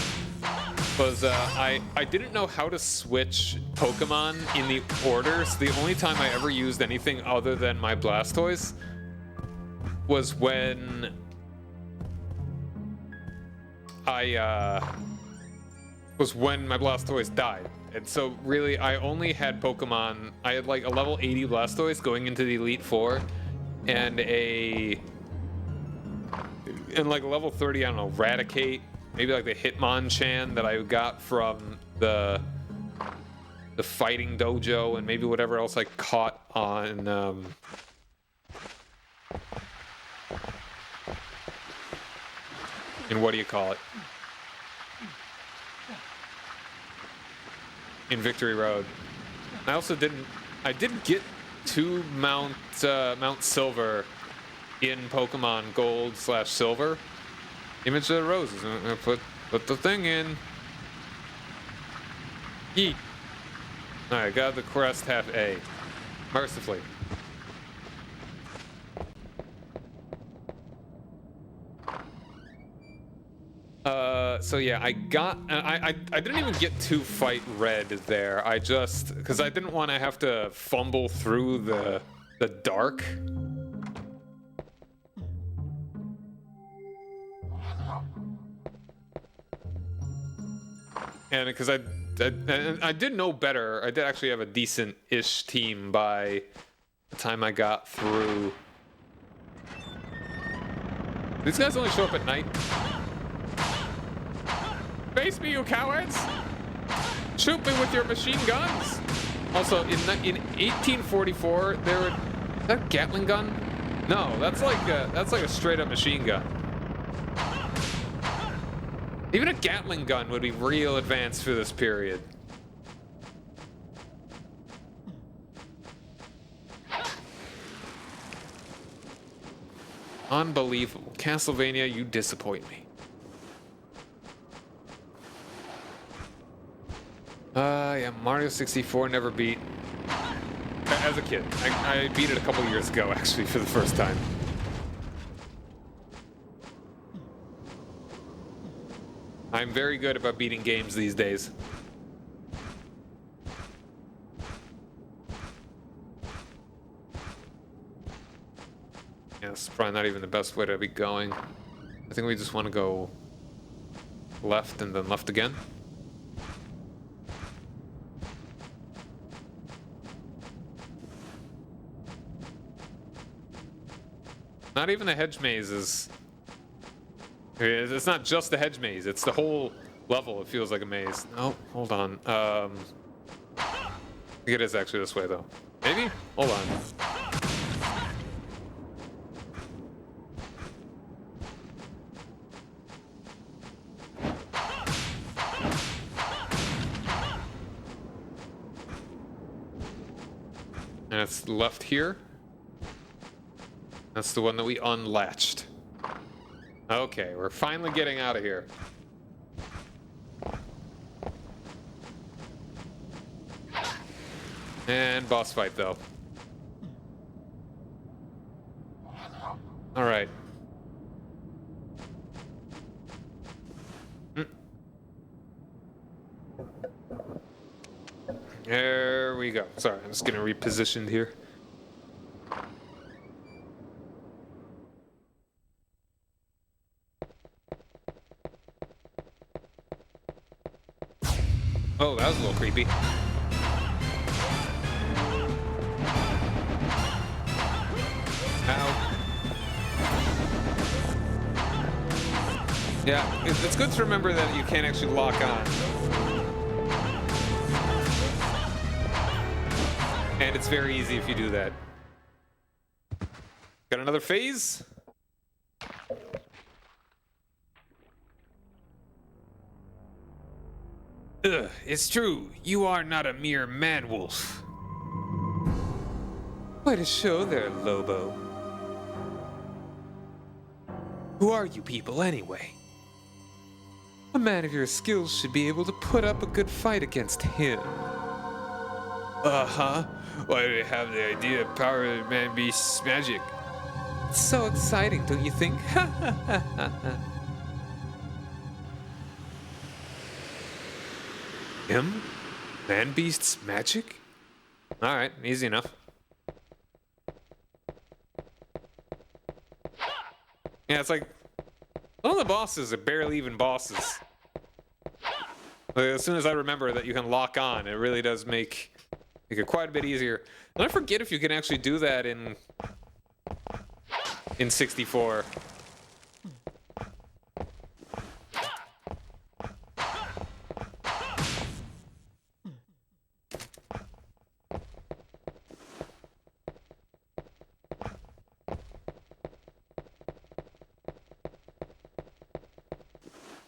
Was I didn't know how to switch Pokemon in the order, so the only time I ever used anything other than my Blastoise was when my Blastoise died. And so really I only had Pokemon. I had like a level 80 Blastoise going into the Elite Four and like a level 30, I don't know, Raticate. Maybe like the Hitmonchan that I got from the fighting dojo, and maybe whatever else I caught on in what do you call it? In Victory Road. I did get to Mount Silver in Pokemon Gold/Silver. Image of the roses. I'm gonna put the thing in. Yeet. Alright, got the crest half A. Mercifully. So yeah, I didn't even get to fight Red there. I just, because I didn't want to have to fumble through the dark. And because I did know better, I did actually have a decent-ish team by the time I got through. These guys only show up at night. Face me, you cowards! Shoot me with your machine guns! Also, in 1844, is that a Gatling gun? No, that's like a straight-up machine gun. Even a Gatling gun would be real advanced for this period. Unbelievable. Castlevania, you disappoint me. Yeah, Mario 64 never beat. As a kid. I beat it a couple years ago, actually, for the first time. I'm very good about beating games these days. Yeah, it's probably not even the best way to be going. I think we just want to go left and then left again. Not even the hedge maze is... It's not just the hedge maze, it's the whole level. It feels like a maze. Oh, hold on. I think it is actually this way, though. Maybe? Hold on. And it's left here. That's the one that we unlatched. Okay, we're finally getting out of here. And boss fight, though. All right. There we go. Sorry, I'm just getting repositioned here. Oh, that was a little creepy. Ow. Yeah, it's good to remember that you can't actually lock on. And it's very easy if you do that. Got another phase? Ugh, it's true. You are not a mere man-wolf. Quite a show there, Lobo. Who are you people, anyway? A man of your skills should be able to put up a good fight against him. Uh-huh. Why do you have the idea of power man beast's magic? It's so exciting, don't you think? Him? Man beast's magic? Alright, easy enough. Yeah, it's like some of the bosses are barely even bosses. Like, as soon as I remember that you can lock on, it really does make it quite a bit easier. And I forget if you can actually do that in 64.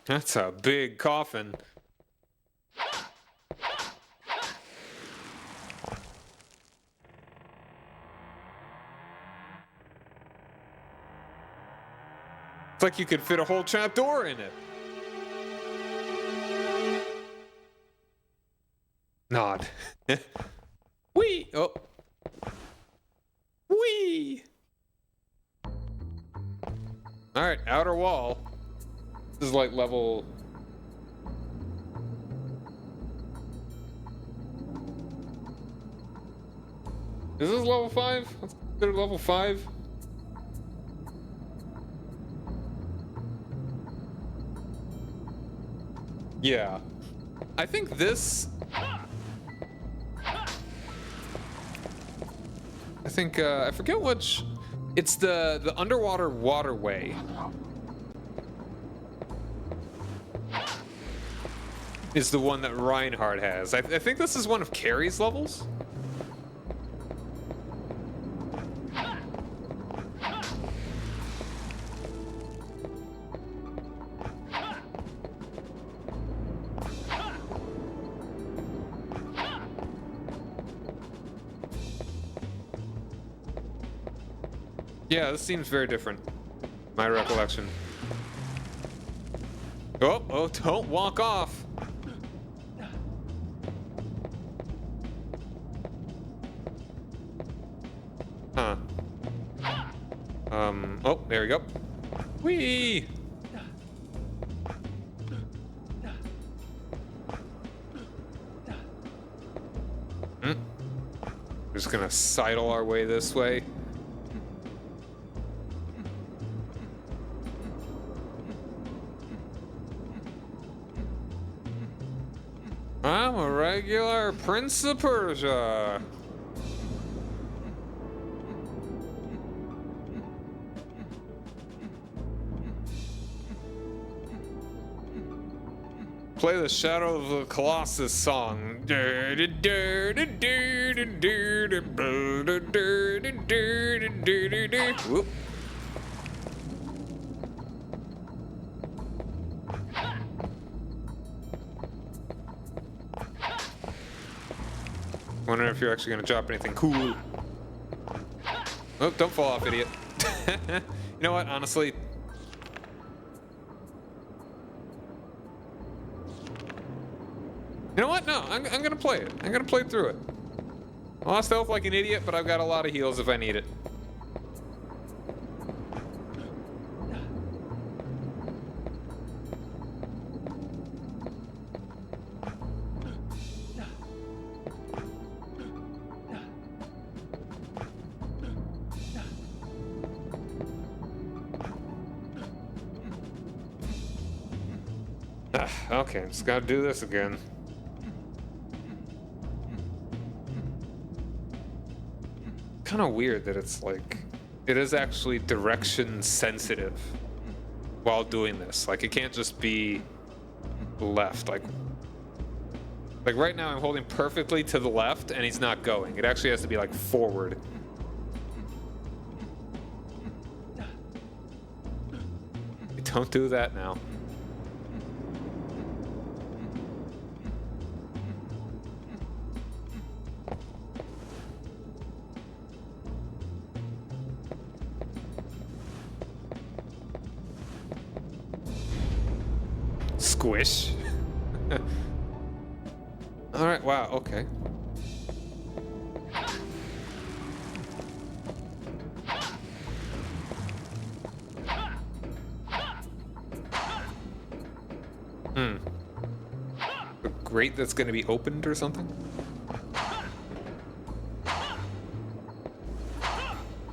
That's a big coffin. It's like you could fit a whole trapdoor in it. Nod. Wee! Oh. Wee! Alright, outer wall. This is like level... Is this level 5? Let's consider level 5. Yeah. I think this... I forget which... It's the underwater waterway. Is the one that Reinhardt has. I think this is one of Carrie's levels. Yeah, this seems very different. My recollection. Oh, don't walk off. Huh. Oh, there we go. Whee! Just gonna sidle our way this way. I'm a regular Prince of Persia. Play the Shadow of the Colossus song. Whoop. Wondering if you're actually gonna drop anything cool. Oh, don't fall off, idiot. You know what, honestly. You know what? No, I'm gonna play it. I'm gonna play through it. I lost health like an idiot, but I've got a lot of heals if I need it. Okay, just gotta do this again. Kind of weird that it's like it is actually direction sensitive while doing this. Like it can't just be left. Like right now I'm holding perfectly to the left and he's not going. It actually has to be like forward. Don't do that now. Squish. All right, wow, okay. A grate that's going to be opened or something?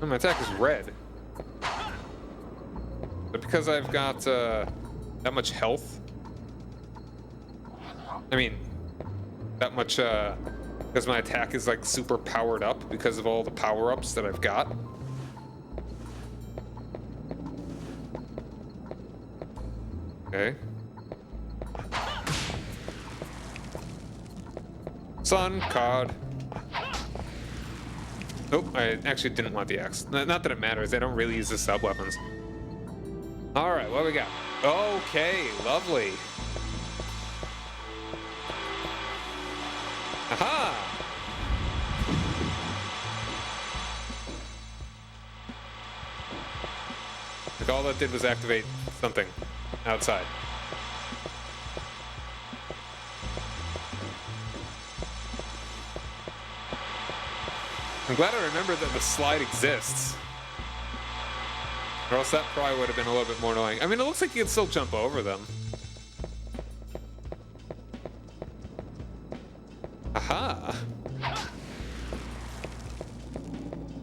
Oh, my attack is red. But because I've got that much health, I mean, that much, because my attack is like super powered up because of all the power-ups that I've got. Okay. Sun card. Nope, I actually didn't want the axe. Not that it matters, I don't really use the sub-weapons. Alright, what we got? Okay, lovely. Aha! Like all that did was activate something outside. I'm glad I remembered that the slide exists. Or else that probably would have been a little bit more annoying. I mean, it looks like you can still jump over them. Aha!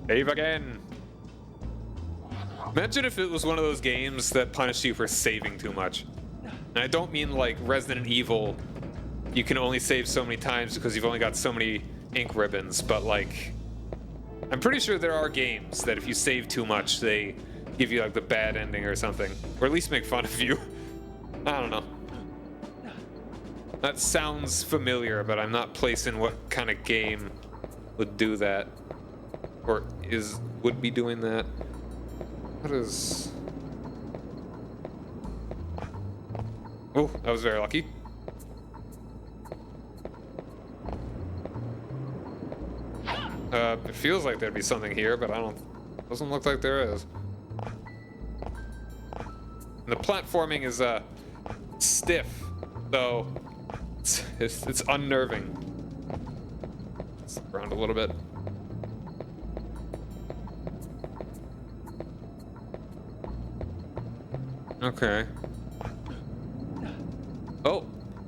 Save again! Imagine if it was one of those games that punished you for saving too much. And I don't mean like Resident Evil, you can only save so many times because you've only got so many ink ribbons, but like, I'm pretty sure there are games that if you save too much, they give you like the bad ending or something. Or at least make fun of you. I don't know. That sounds familiar, but I'm not placing what kind of game would do that. Or would be doing that. What is... Oh, that was very lucky. It feels like there'd be something here, but doesn't look like there is. And the platforming is, stiff, though it's unnerving. Let's look around a little bit. Okay. Oh,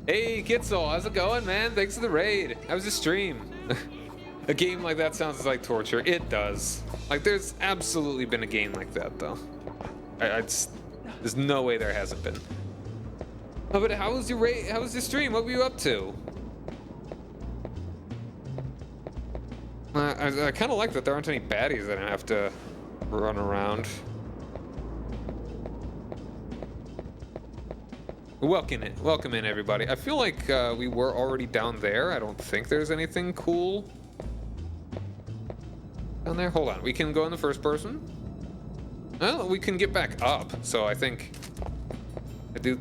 hey Kitzel, how's it going, man? Thanks for the raid. How was the stream? A game like that sounds like torture. It does. Like, there's absolutely been a game like that, though. There's no way there hasn't been. Oh, but how was your raid? How was your stream? What were you up to? I kind of like that there aren't any baddies that I have to run around. Welcome in, everybody. I feel like we were already down there. I don't think there's anything cool down there. Hold on, we can go in the first person. Well, we can get back up, so I think I do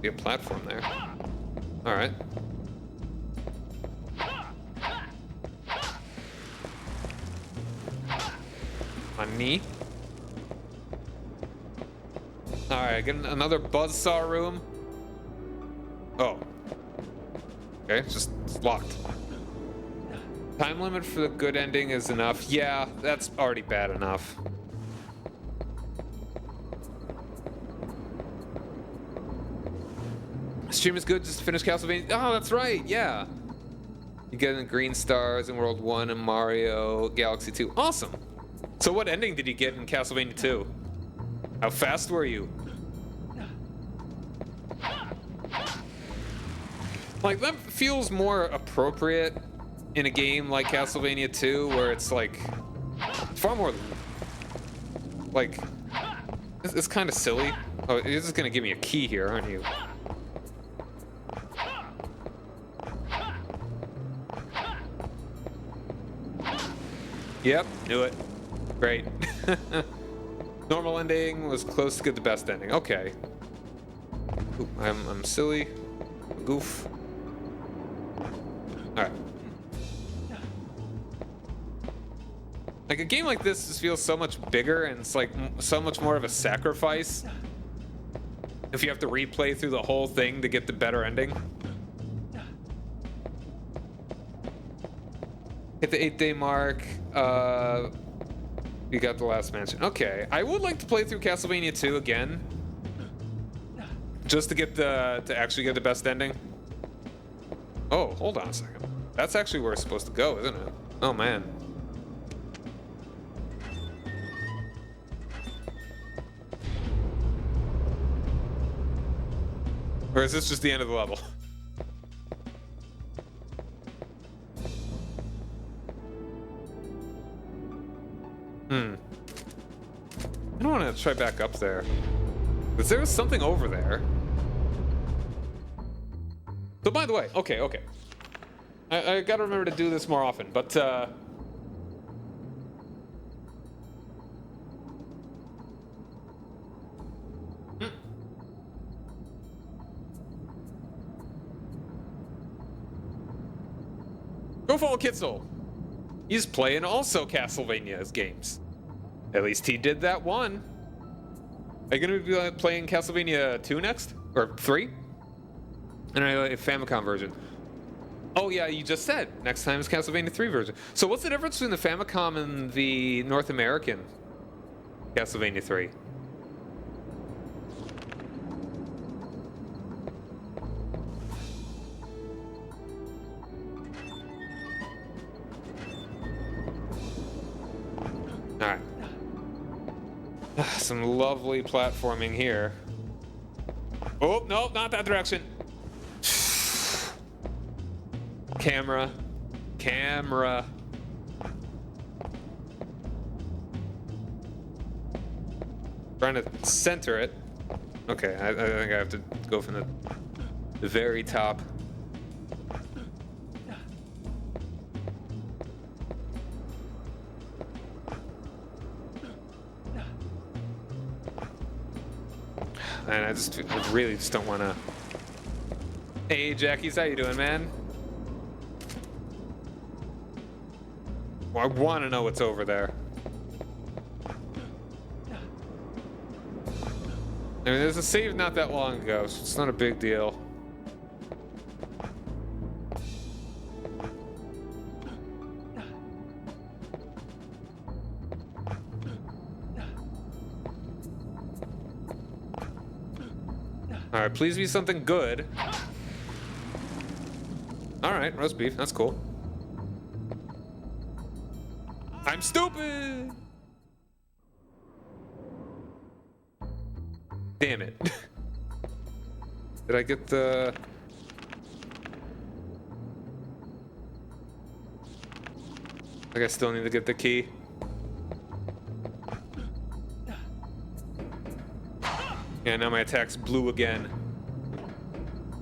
see a platform there. All right. On knee. All right, get another buzzsaw room. Oh. Okay, it's locked. Time limit for the good ending is enough. Yeah, that's already bad enough. Stream is good, just finish Castlevania. Oh, that's right, yeah. You get the green stars in World 1 and Mario Galaxy 2. Awesome. So what ending did you get in Castlevania 2? How fast were you? Like, that feels more appropriate in a game like Castlevania 2, where it's like far more like it's kind of silly. Oh, you're just gonna give me a key here, aren't you? Yep, knew it. Great. Normal ending was close to get the best ending. Okay. Ooh, I'm silly. Goof. Alright. Like, a game like this just feels so much bigger, and it's like so much more of a sacrifice if you have to replay through the whole thing to get the better ending. Hit the 8-day mark. You got the last mansion. Okay, I would like to play through Castlevania 2 again, just to get to actually get the best ending. Oh, hold on a second. That's actually where it's supposed to go, isn't it? Oh man. Or is this just the end of the level? I don't want to try back up there. Because there was something over there. So by the way, okay. I gotta remember to do this more often, but go follow Kitzel. He's playing also Castlevania's games. At least he did that one. Are you gonna be playing Castlevania 2 next? Or 3? And a Famicom version. Oh yeah, you just said next time is Castlevania 3 version. So what's the difference between the Famicom and the North American Castlevania 3? Alright. Some lovely platforming here. Oh, no, not that direction. Camera. Trying to center it. Okay, I think I have to go from the very top. And I really just don't want to. Hey, Jackies, how you doing, man? Well, I want to know what's over there. I mean, there's a save not that long ago, so it's not a big deal. Alright, please be something good. Alright, roast beef, that's cool. I'm stupid! Damn it. Did I get the... I still need to get the key. Yeah, now my attack's blue again.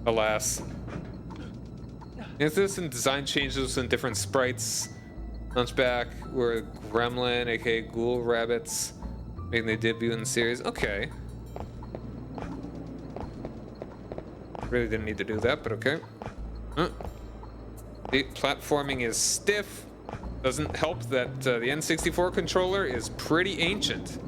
Alas. Is this in design changes in different sprites? Hunchback, we're Gremlin, aka Ghoul Rabbits, making their debut in the series. Okay. Really didn't need to do that, but okay. The platforming is stiff. Doesn't help that the N64 controller is pretty ancient.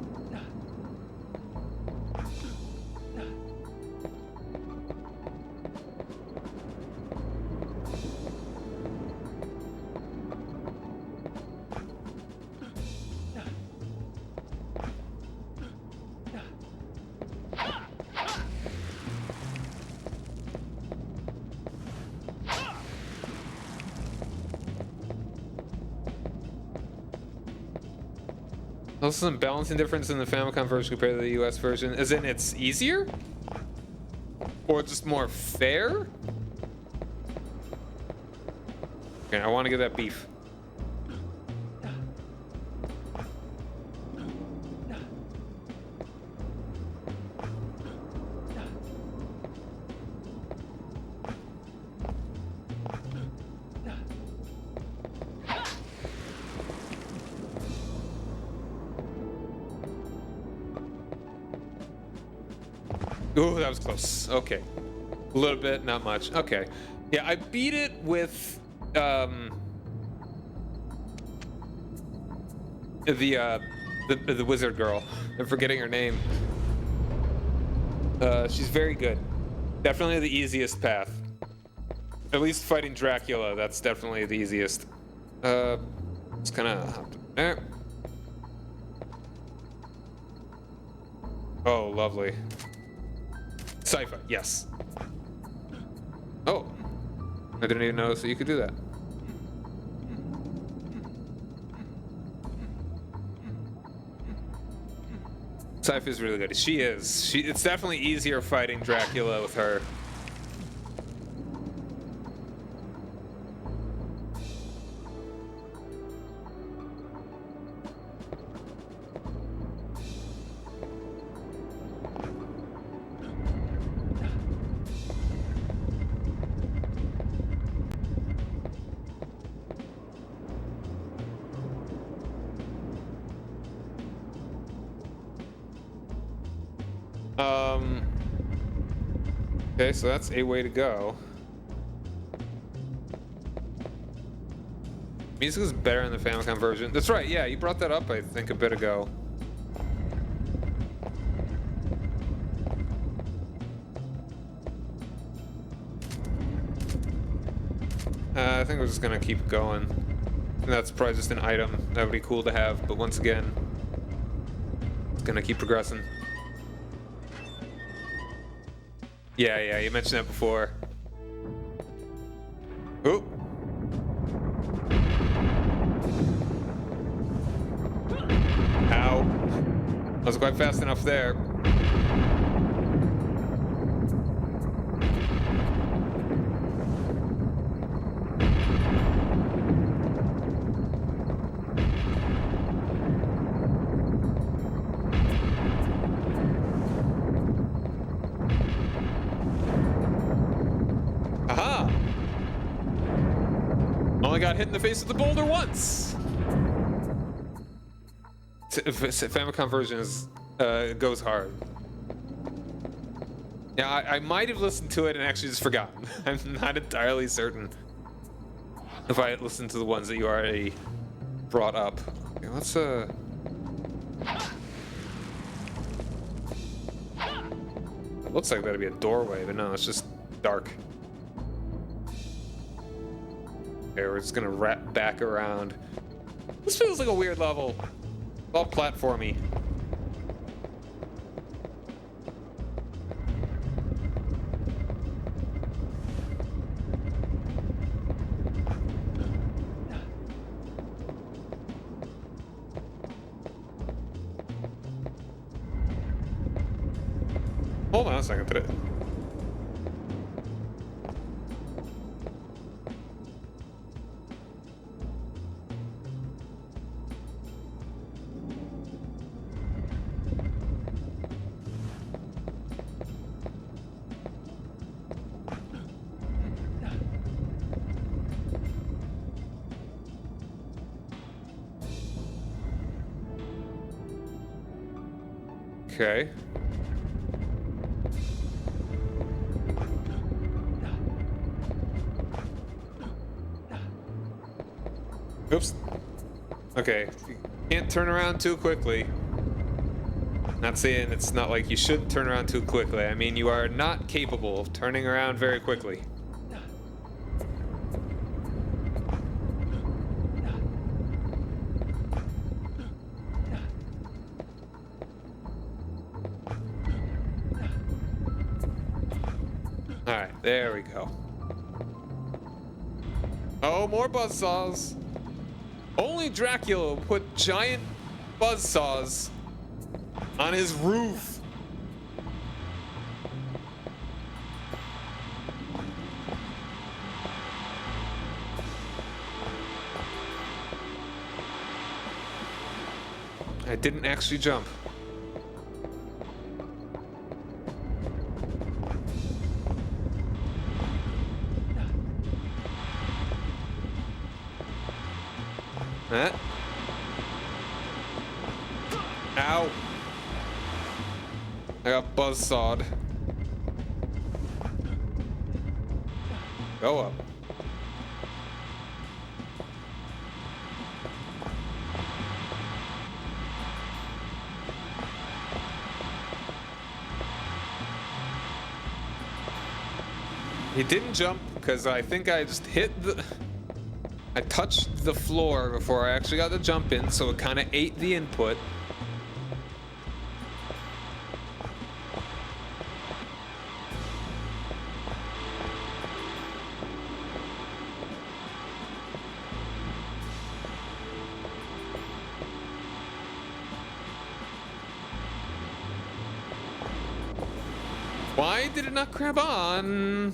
Also, some balancing difference in the Famicom version compared to the US version, as in it's easier? Or just more fair? Okay, I want to get that beef. Ooh, that was close. Okay. A little bit, not much. Okay. Yeah, I beat it with the wizard girl. I'm forgetting her name. She's very good. Definitely the easiest path. At least fighting Dracula, that's definitely the easiest. Just kind of hop there. Oh, lovely. Sci-fi, yes. Oh, I didn't even notice that you could do that. Sci-fi is really good. She is. It's definitely easier fighting Dracula with her. Okay, so that's a way to go. Music is better in the Famicom version. That's right, yeah, you brought that up, I think, a bit ago. I think we're just gonna keep going. And that's probably just an item that would be cool to have, but once again, it's gonna keep progressing. Yeah, you mentioned that before. Oop. Ow. I was quite fast enough there. Got hit in the face with the boulder once. Famicom version is goes hard. Yeah, I might have listened to it and actually just forgotten. I'm not entirely certain if I had listened to the ones that you already brought up. Okay, let's It looks like that'd be a doorway, but no, it's just dark. Okay, we're just gonna wrap back around. This feels like a weird level. All platformy. Hold on a second to it. Okay. Oops. Okay. You can't turn around too quickly. Not saying it's not like you should turn around too quickly. I mean, you are not capable of turning around very quickly. Alright, there we go. Oh, more buzzsaws. Only Dracula would put giant buzzsaws on his roof. didn't actually jump. Huh? Ow. I got buzzsawed. Go up. He didn't jump because I think I just I touched the floor before I actually got the jump in, so it kind of ate the input. Why did it not grab on?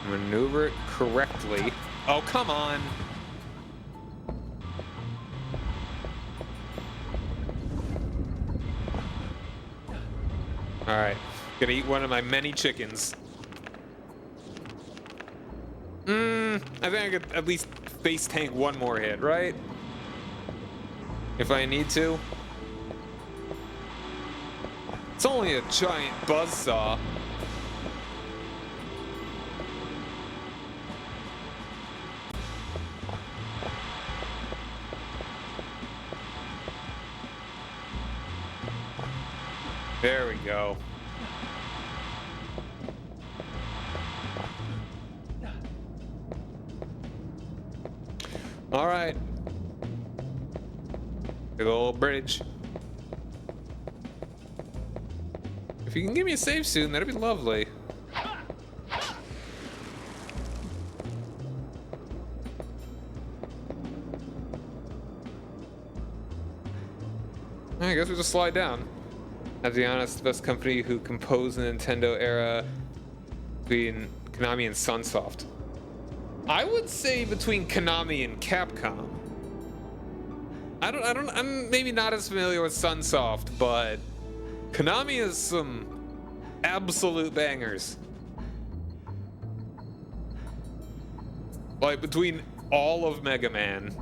Maneuver it correctly. Oh, come on. All right, gonna eat one of my many chickens. I think I could at least face tank one more hit, right? If I need to. It's only a giant buzzsaw. There we go. All right. Big old bridge. If you can give me a save soon, that'd be lovely. I guess we just slide down. To be honest, the best company who composed the Nintendo era between Konami and Sunsoft. I would say between Konami and Capcom. I'm maybe not as familiar with Sunsoft, but Konami has some absolute bangers. Like between all of Mega Man.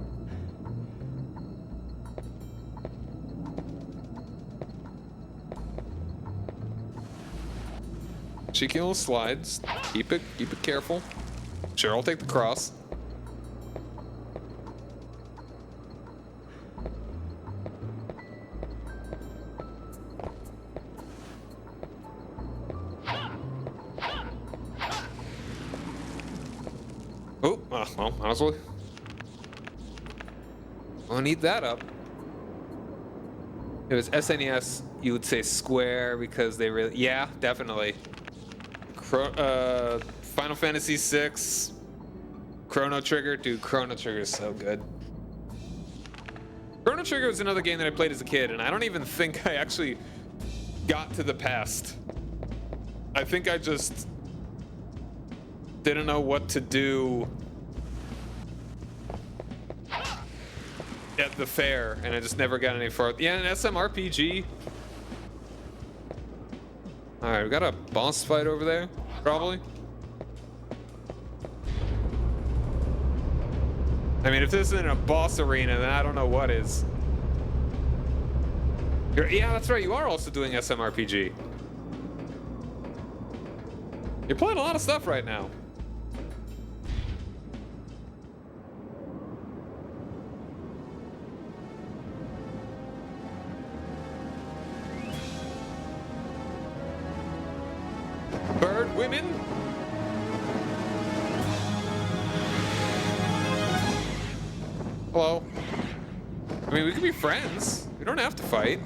Cheeky little slides. Keep it careful. Sure, I'll take the cross. Oh, well, honestly, I'll need that up. If it was SNES, you would say Square because they really, yeah, definitely. Final Fantasy VI, Chrono Trigger. Dude, Chrono Trigger is so good. Chrono Trigger was another game that I played as a kid, and I don't even think I actually got to the past. I think I just didn't know what to do at the fair, and I just never got any farther. Yeah, an SMRPG. All right, we got a boss fight over there, probably. I mean, if this isn't a boss arena, then I don't know what is. Yeah, that's right. You are also doing SMRPG. You're playing a lot of stuff right now. Bird women? Hello. I mean, we could be friends. We don't have to fight.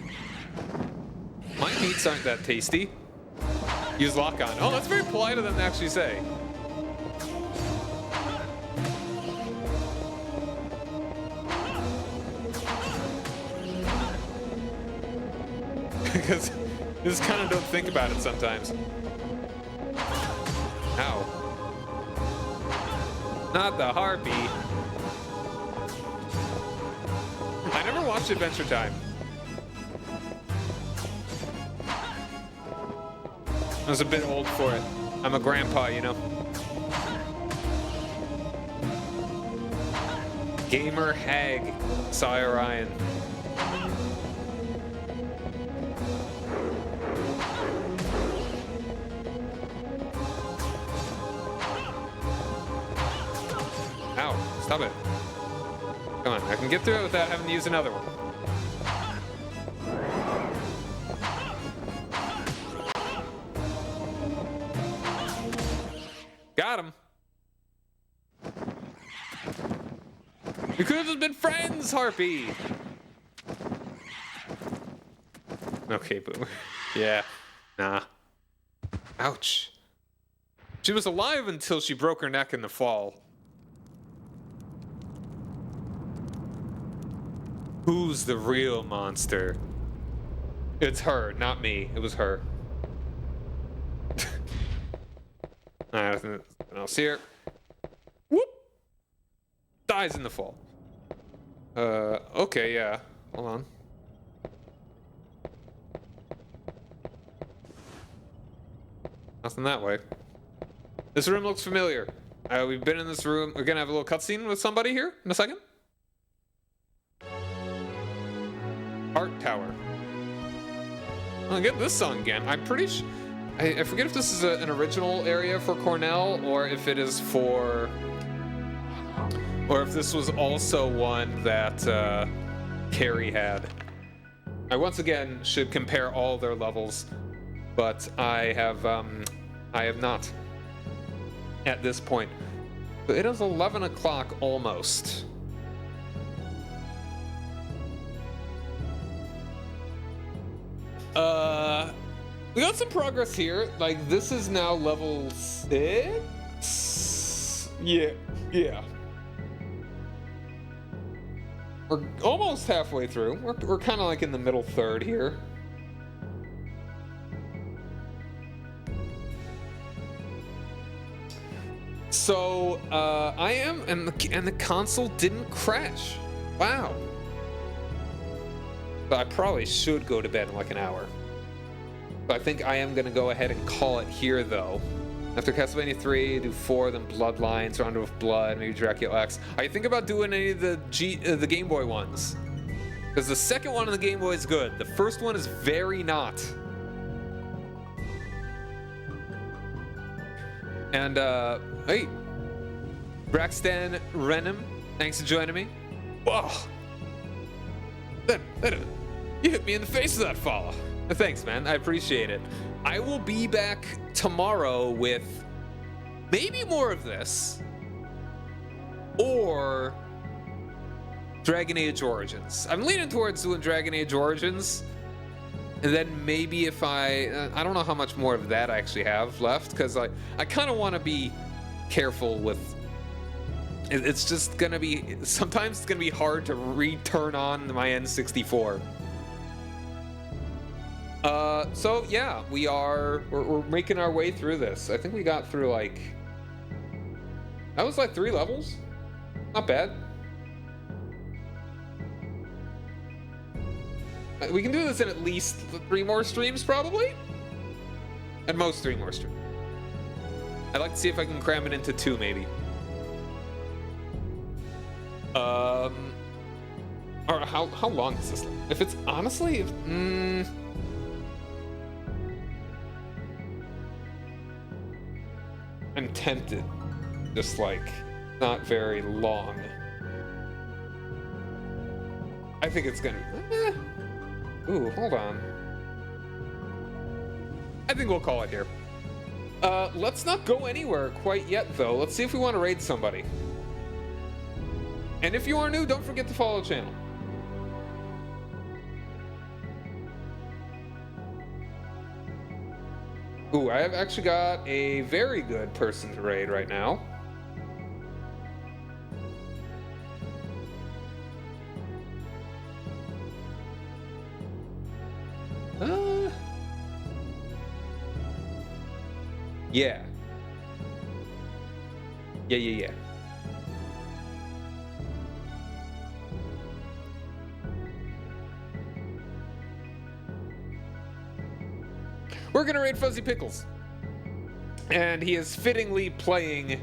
My meats aren't that tasty. Use lock on. Oh, that's very polite of them to actually say. Because I just kind of don't think about it sometimes. Ow. Not the harpy. I never watched Adventure Time. I was a bit old for it. I'm a grandpa, you know. Gamer Hag, Sire Ryan. Ow, stop it. Come on, I can get through it without having to use another one. Got him. We could have just been friends, Harpy. Okay, boomer. Yeah. Nah. Ouch. She was alive until she broke her neck in the fall. Who's the real monster? It's her, not me. It was her. Alright, nothing else here. Whoop! Dies in the fall. Okay, yeah. Hold on. Nothing that way. This room looks familiar. We've been in this room. We're gonna have a little cutscene with somebody here in a second. Art Tower. I'll get this song again. I'm pretty sure. I forget if this is an original area for Cornell or if it is for. Or if this was also one that Carrie had. I once again should compare all their levels, but I have not at this point. But it is 11 o'clock almost. We got some progress here. Like, this is now level 6? Yeah. We're almost halfway through. We're kind of like in the middle third here. So, I am, and the console didn't crash. Wow. But I probably should go to bed in like an hour. But I think I am going to go ahead and call it here, though. After Castlevania 3, do 4, then Bloodlines, Round of Blood, maybe Dracula X. I think about doing any of the Game Boy ones. Because the second one on the Game Boy is good. The first one is very not. And, hey. Braxton Renham, thanks for joining me. Whoa. You hit me in the face with that follow. Thanks, man. I appreciate it. I will be back tomorrow with maybe more of this or Dragon Age Origins. I'm leaning towards doing Dragon Age Origins, and then maybe if I don't know how much more of that I actually have left, because I kind of want to be careful with. It's just gonna be, sometimes it's gonna be hard to return on my N64. So yeah, we're making our way through this. I think we got through that was like 3 levels. Not bad. We can do this in at least 3 more streams, probably. At most 3 more streams. I'd like to see if I can cram it into 2, maybe. Or how long is this? If it's honestly, I'm tempted. Just not very long. I think it's gonna. Ooh, hold on. I think we'll call it here. Let's not go anywhere quite yet, though. Let's see if we want to raid somebody. And if you are new, don't forget to follow the channel. Ooh, I have actually got a very good person to raid right now. Yeah. Yeah. We're gonna raid Fuzzy Pickles. And he is fittingly playing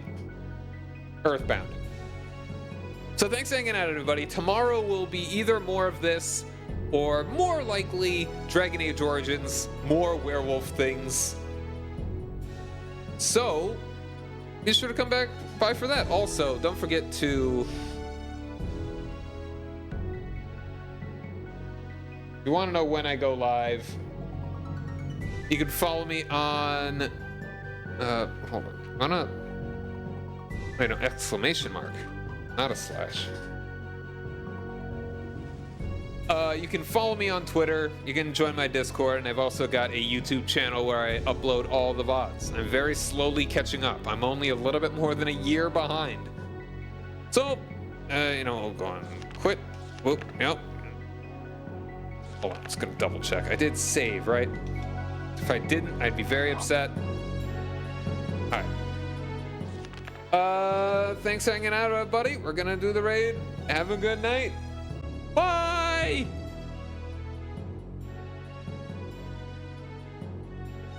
Earthbound. So thanks for hanging out, everybody. Tomorrow will be either more of this, or more likely Dragon Age Origins, more werewolf things. So be sure to come back by for that. Also, don't forget to, if you want to know when I go live, you can follow me on hold on. Wait, no, exclamation mark, not a slash. You can follow me on Twitter. You can join my Discord, and I've also got a YouTube channel where I upload all the VODs. I'm very slowly catching up. I'm only a little bit more than a year behind. So, we'll go on. Quit. Whoop. Yep. Hold on. I'm just gonna double check. I did save, right? If I didn't, I'd be very upset. All right. Thanks for hanging out, buddy. We're gonna do the raid. Have a good night. Bye!